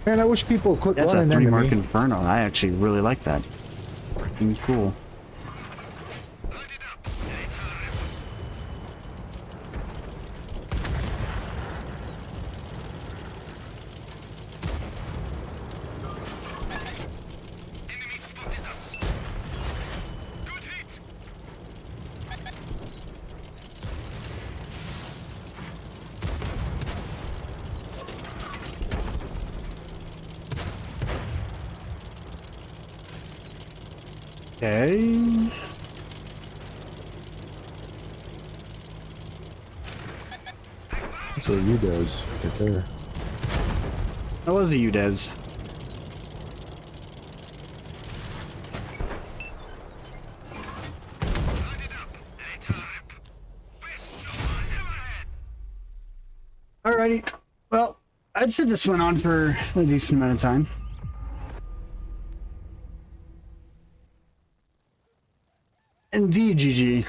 Man, I wish people would quit That's a running 3-mark into me. Inferno. I actually really like that. Freaking cool. Okay. So you guys right there. That was a UDES. Alrighty. Well, I'd say this went on for a decent amount of time. Indeed, GG.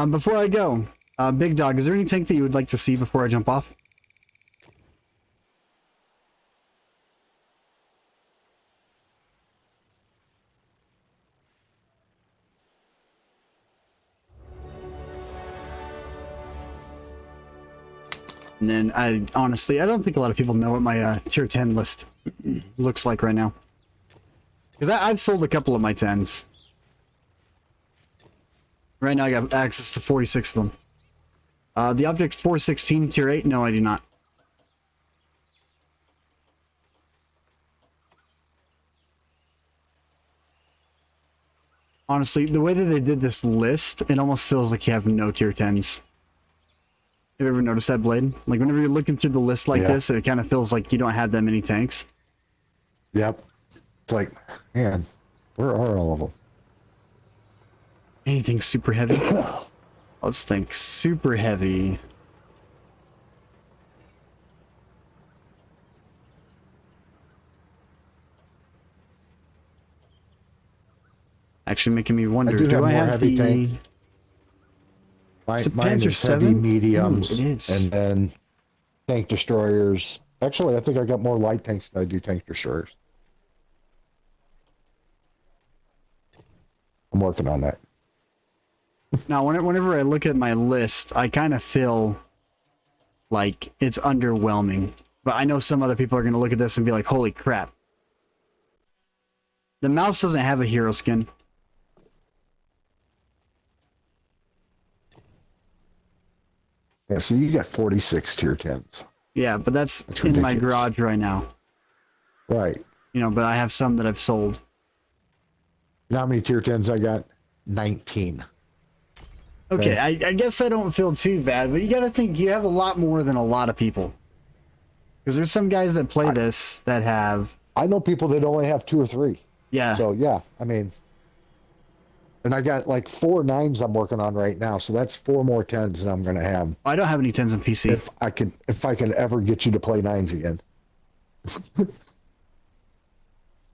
Before I go, Big Dog, is there any tank that you would like to see before I jump off? And then I don't think a lot of people know what my tier 10 list looks like right now. Because I've sold a couple of my 10s. Right now I got access to 46 of them. The Object 416 tier 8? No, I do not. Honestly, the way that they did this list, it almost feels like you have no tier 10s. Have you ever noticed that, Blade? Like, whenever you're looking through the list like this, it kind of feels like you don't have that many tanks. Yep. It's like, man, where are all of them? Anything super heavy? Let's think. Super heavy. Actually making me wonder, do I have heavy the... tank. Mine Panzer is heavy, 7? mediums, Ooh, it is. and then tank destroyers. Actually, I think I got more light tanks than I do tank destroyers. I'm working on that. Now, whenever I look at my list, I kind of feel like it's underwhelming. But I know some other people are going to look at this and be like, holy crap. The mouse doesn't have a hero skin. Yeah, so you got 46 tier 10s. Yeah, but that's in ridiculous. my garage right now. Right. You know, but I have some that I've sold. You know how many tier 10s I got? 19. Okay, I guess I don't feel too bad, but you got to think you have a lot more than a lot of people. Because there's some guys that play this that have... I know people that only have 2 or 3. Yeah. So, yeah, I mean, And I got like 4 9s I'm working on right now, so that's 4 more 10s that I'm gonna have I don't have any 10s on PC. if I can ever get you to play 9s again.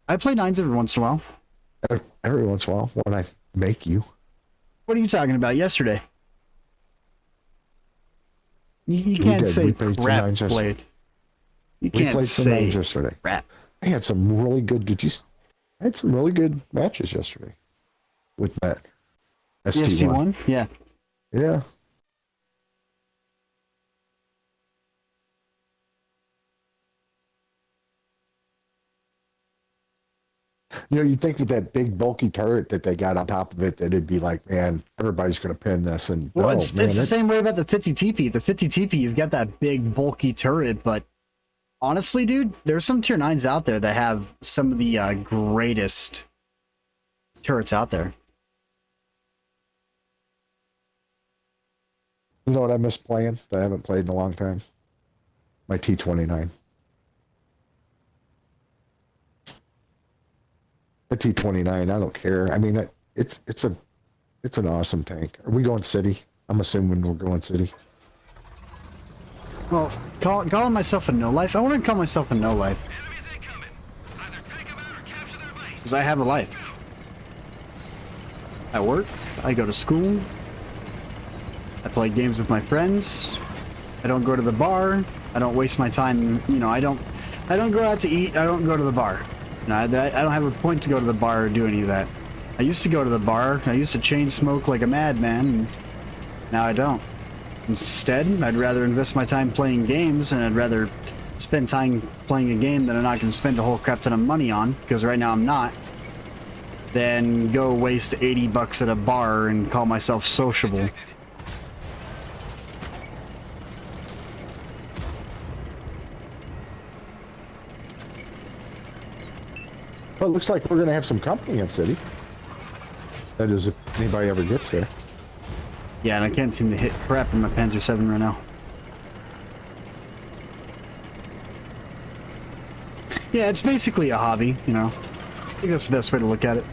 I play 9s every once in a while. Every once in a while when I make you. What are you talking about? Yesterday. You We can't did. say We played some crap 9s yesterday. played. You We can't played some say 9s yesterday. crap. I had some really good. I had some really good matches yesterday with that The ST1. ST1? Yeah. Yeah. You know, you think with that big bulky turret that they got on top of it, that it'd be like, man, everybody's going to pin this. And Well, no, it's man, the same way about the 50 TP. The 50 TP, you've got that big bulky turret, but honestly, dude, there's some tier 9s out there that have some of the greatest turrets out there. You know what I miss playing that I haven't played in a long time? My T-29. The T-29, I don't care. I mean, it's an awesome tank. Are we going city? I'm assuming we're going city. Well, calling myself a no-life? I wouldn't call myself a no-life. Enemies incoming. Either take them out or capture their base. Because I have a life. I work, I go to school, I play games with my friends, I don't go to the bar, I don't waste my time, you know, I don't go out to eat, I don't go to the bar. You know, I don't have a point to go to the bar or do any of that. I used to go to the bar, I used to chain smoke like a madman, and now I don't. Instead, I'd rather invest my time playing games, and I'd rather spend time playing a game that I'm not going to spend a whole crap ton of money on, because right now I'm not, than go waste 80 bucks at a bar and call myself sociable. Well, it looks like we're going to have some company in city. That is, if anybody ever gets there. Yeah, and I can't seem to hit crap in my Panzer 7 right now. Yeah, it's basically a hobby, you know. I think that's the best way to look at it.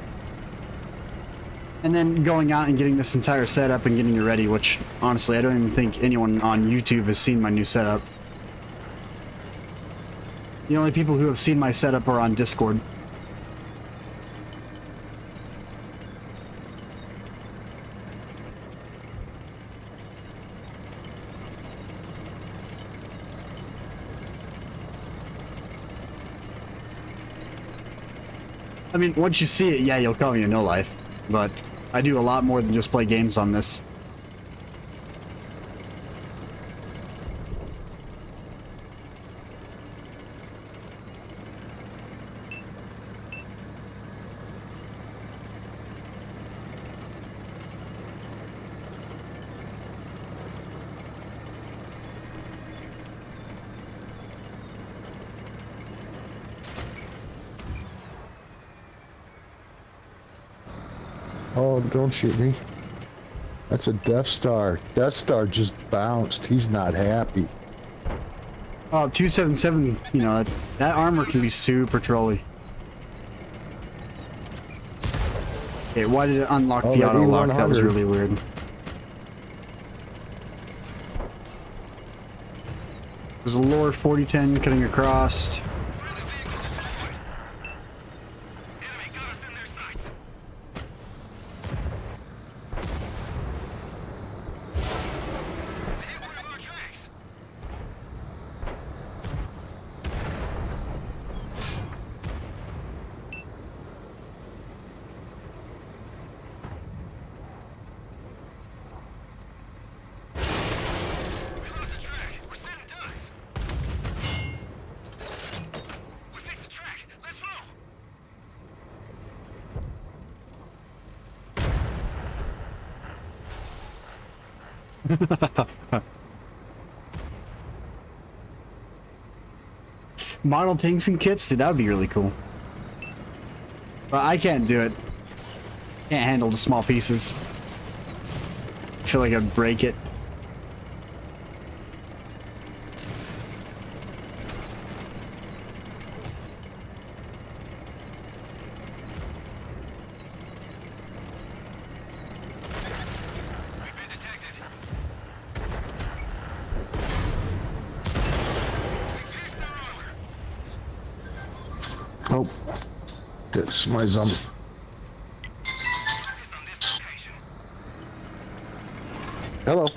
And then going out and getting this entire setup and getting it ready, which, honestly, I don't even think anyone on YouTube has seen my new setup. The only people who have seen my setup are on Discord. I mean, once you see it, yeah, you'll call me a no-life, but I do a lot more than just play games on this. Oh, don't shoot me. That's a Death Star. Death Star just bounced. He's not happy. Oh, 277, you know, that armor can be super trolly. Okay, why did it unlock Oh, the that auto lock? That was E100. really weird. There's a lower 4010 cutting across. Friendly vehicle deployed. Enemy got us in their sights. They hit one of our tracks. We lost the track. We're sitting ducks. We fixed the track. Let's roll. Model tanks and kits? Dude, that would be really cool. But I can't do it. Can't handle the small pieces. I feel like I'd break it. Oh, it's my zombie. Hello.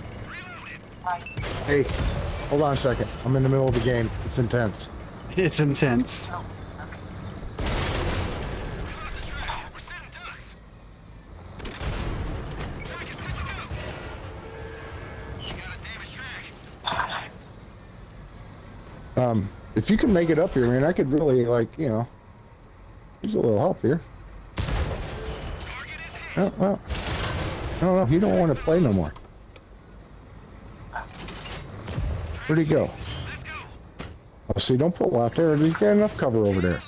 Hey, hold on a second. I'm in the middle of the game. It's intense. It's intense. If you can make it up here, man, I could really, like, you know, use a little help here. Oh, well, no, you don't want to play no more. Where'd he go? Oh, see, don't pull out there. You got enough cover over there.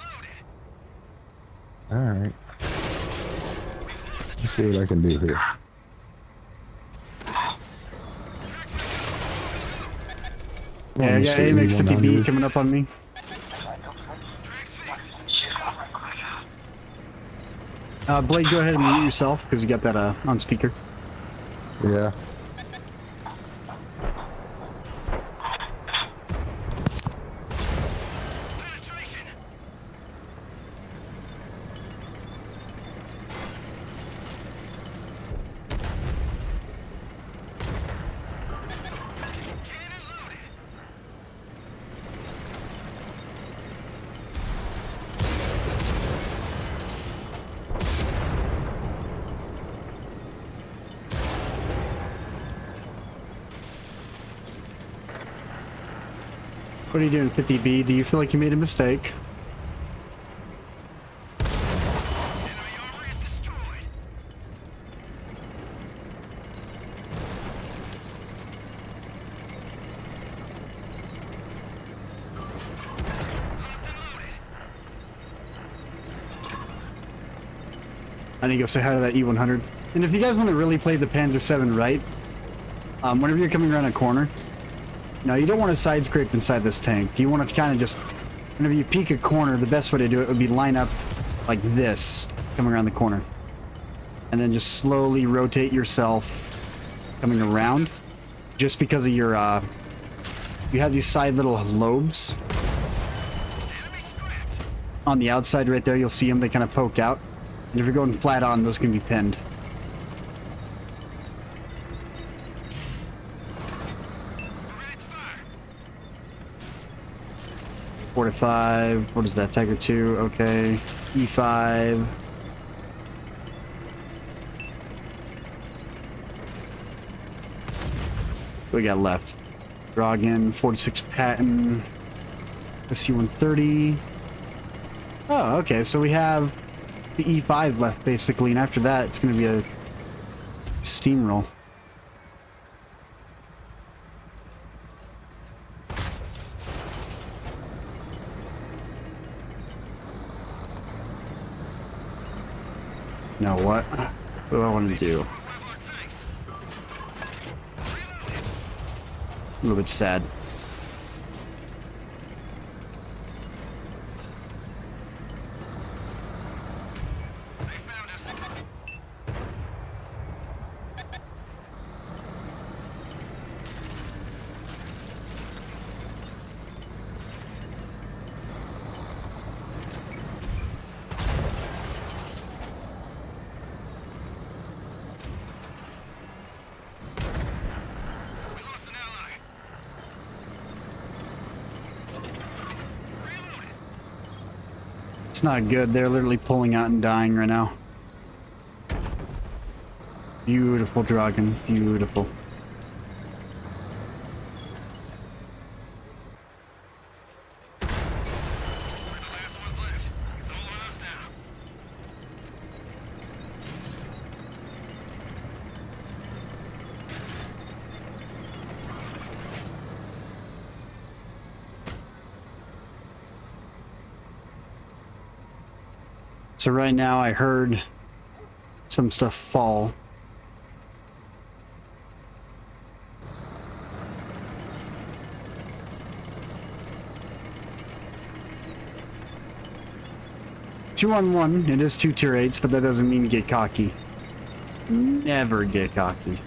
All right. Let's see what I can do here. Yeah, I got AMX 50B coming up on me. Blade, go ahead and mute yourself because you got that on speaker. Yeah. What are you doing, 50B? Do you feel like you made a mistake? I need to go say hi to that E100. And if you guys want to really play the Panzer 7 right, whenever you're coming around a corner, no, you don't want to side scrape inside this tank. You want to kind of just, whenever you peek a corner, the best way to do it would be line up like this, coming around the corner. And then just slowly rotate yourself coming around. Just because of your, you have these side little lobes. On the outside right there, you'll see them, they kind of poke out. And if you're going flat on, those can be pinned. Four to 5. What is that? Tiger 2. Okay. E5. What we got left? Dragon, 46 Patton, SU-130. Oh, okay. So we have the E5 left, basically, and after that, it's going to be a steamroll. Now what? What do I want to do? A little bit sad. It's not good. They're literally pulling out and dying right now. Beautiful dragon. Beautiful. So right now I heard some stuff fall. Two on one, it is 2 tier 8s, but that doesn't mean you get cocky. Never get cocky.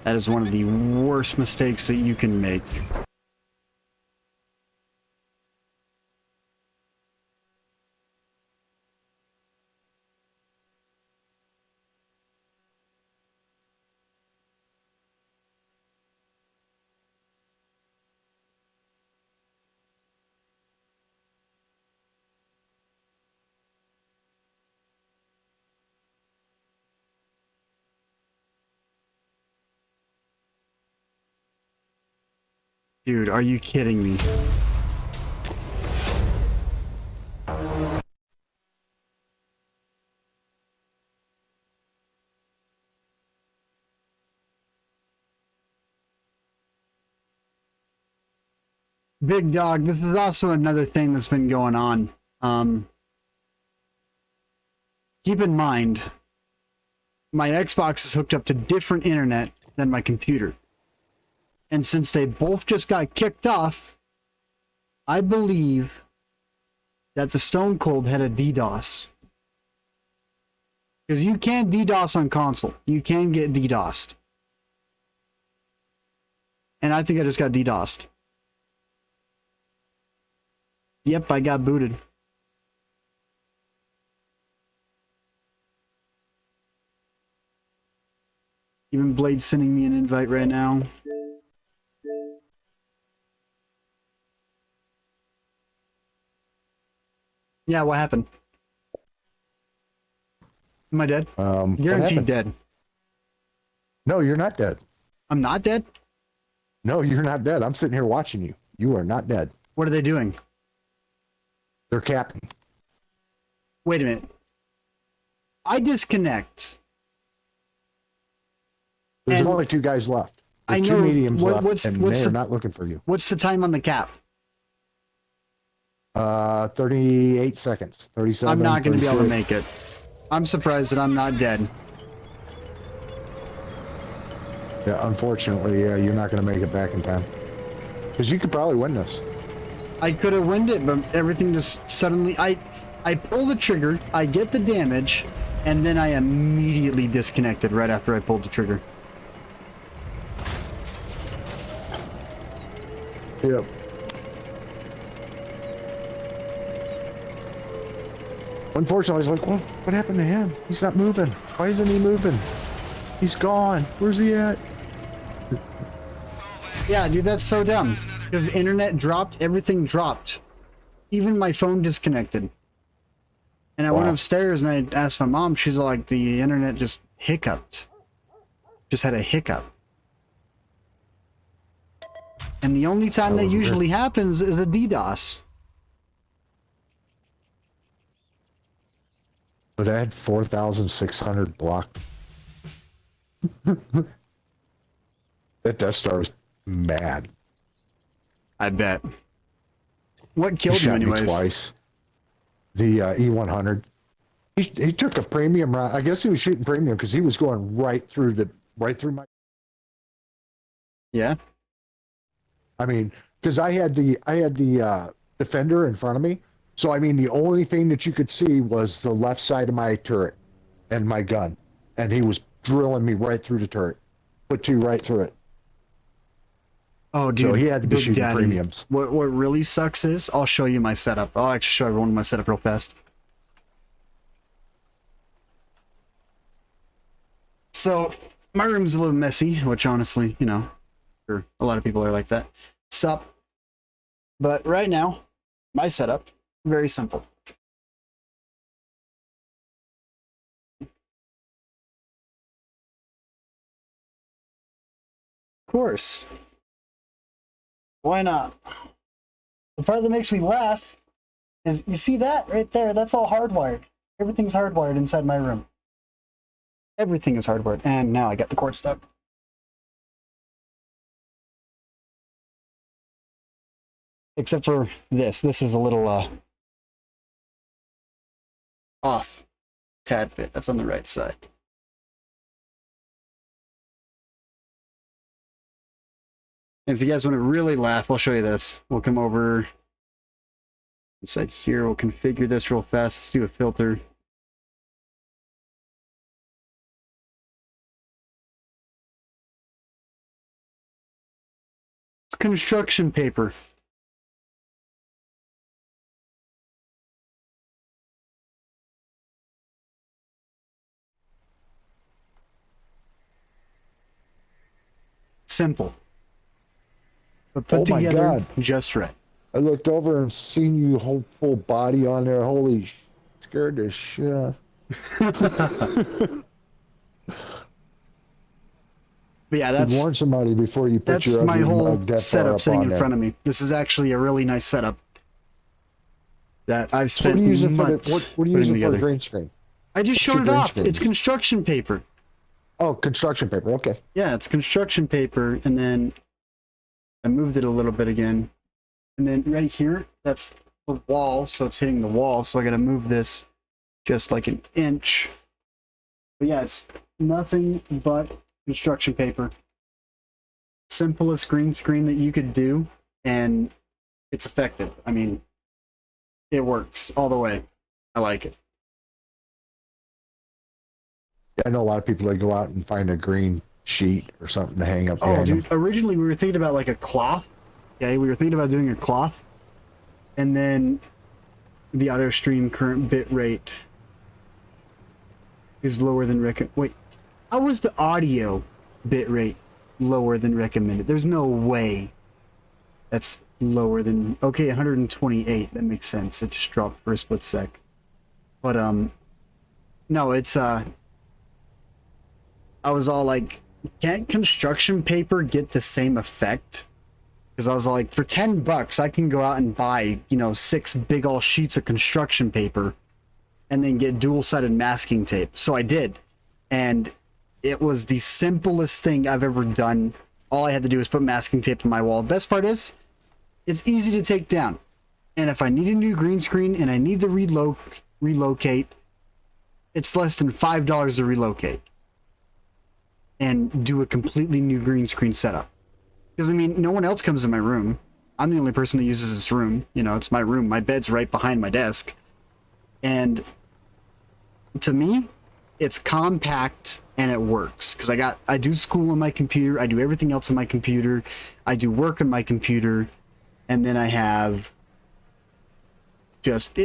That is one of the worst mistakes that you can make. Dude, are you kidding me? Big dog, this is also another thing that's been going on. Keep in mind, my Xbox is hooked up to different internet than my computer. And since they both just got kicked off, I believe that the Stone Cold had a DDoS. Because you can DDoS on console. You can get DDoSed. And I think I just got DDoSed. Yep, I got booted. Even Blade's sending me an invite right now. Yeah, what happened? Am I dead? What Guaranteed happened? dead. No, you're not dead. I'm not dead? No, you're not dead. I'm sitting here watching you. You are not dead. What are they doing? They're capping. Wait a minute. I disconnect. There's And only two guys left. I There's know. two mediums left, What's and they're the, not looking for you. what's the time on the cap? 38 seconds. 37. I'm not going to be able to 36. make it. I'm surprised that I'm not dead. Yeah, unfortunately, you're not going to make it back in time. Because you could probably win this. I could have winned it, but everything just suddenly... I pull the trigger, I get the damage, and then I immediately disconnected right after I pulled the trigger. Yep. Unfortunately, I was like, well, what happened to him? He's not moving. Why isn't he moving? He's gone. Where's he at? Yeah, dude, that's so dumb. Because the internet dropped, everything dropped. Even my phone disconnected. And I went Wow. upstairs and I asked my mom, she's like, the internet just hiccuped. Just had a hiccup. And the only time that usually happens is a DDoS. But I had 4,600 blocked. That Death Star was mad. I bet. What He killed you shot me anyways? twice. The E100. He took a premium round. I guess he was shooting premium because he was going right through my. Yeah. I mean, because I had the Defender in front of me. So I mean, the only thing that you could see was the left side of my turret and my gun, and he was drilling me right through the turret. Put two right through it. Oh, dude. So he had to be Big shooting Daddy. premiums. What really sucks is, I'll show you my setup. I'll actually show everyone my setup real fast. So, my room's a little messy, which honestly, you know, sure, a lot of people are like that. Sup. But right now, my setup, very simple. Of course. Why not? The part that makes me laugh is, you see that right there? That's all hardwired. Everything's hardwired inside my room. Everything is hardwired. And now I got the cord stuck. Except for this. This is a little off. Tad bit. That's on the right side. And if you guys want to really laugh, I'll show you this. We'll come over inside here. We'll configure this real fast. Let's do a filter. It's construction paper. Simple. But put Oh my together God. just right. I looked over and seen you whole full body on there. Holy scared the shit out. But yeah, You that's warn somebody before you put that's your my ugly whole mug that far setup up sitting on in there. front of me. This is actually a really nice setup that I've So what spent are you using for months what are you putting using for a together. green screen? I just What's your showed it green off. It's screens? construction paper. Oh, construction paper. Okay. Yeah, it's construction paper, and then I moved it a little bit again. And then right here, that's the wall, so it's hitting the wall, so I gotta move this just like an inch. But yeah, it's nothing but construction paper. Simplest green screen that you could do, and it's effective. I mean, it works all the way. I like it. I know a lot of people that go out and find a green sheet or something to hang up Oh, behind dude, them. originally we were thinking about like a cloth. Okay, we were thinking about doing a cloth, and then the auto stream current bit rate is lower than Wait, how was the audio bit rate lower than recommended? There's no way that's lower than... Okay, 128. That makes sense. It just dropped for a split sec. But no, it's I was all like, can't construction paper get the same effect? Because I was like, for $10, I can go out and buy, 6 big ol' sheets of construction paper and then get dual-sided masking tape. So I did. And it was the simplest thing I've ever done. All I had to do was put masking tape on my wall. Best part is, it's easy to take down. And if I need a new green screen and I need to relocate, it's less than $5 to relocate and do a completely new green screen setup. Because, I mean, no one else comes in my room. I'm the only person that uses this room. It's my room. My bed's right behind my desk. And to me, it's compact and it works. Because I do school on my computer. I do everything else on my computer. I do work on my computer. And then I have just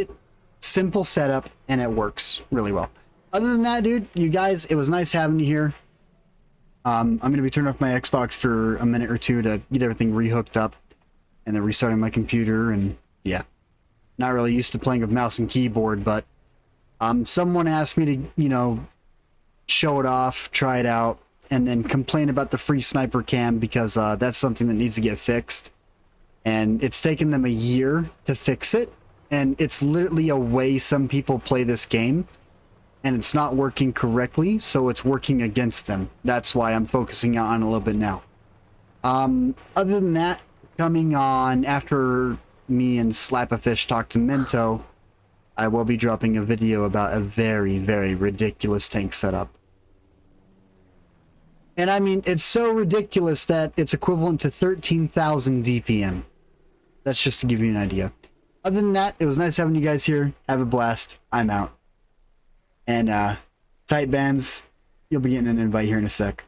simple setup and it works really well. Other than that, dude, you guys, it was nice having you here. I'm going to be turning off my Xbox for a minute or two to get everything rehooked up and then restarting my computer. And yeah, not really used to playing with mouse and keyboard, but someone asked me to, show it off, try it out, and then complain about the free sniper cam because that's something that needs to get fixed. And it's taken them a year to fix it. And it's literally a way some people play this game. And it's not working correctly, so it's working against them. That's why I'm focusing on it a little bit now. Other than that, coming on after me and Slap-a-Fish talk to Minto, I will be dropping a video about a very, very ridiculous tank setup. And I mean, it's so ridiculous that it's equivalent to 13,000 DPM. That's just to give you an idea. Other than that, it was nice having you guys here. Have a blast. I'm out. And tight bands, you'll be getting an invite here in a sec.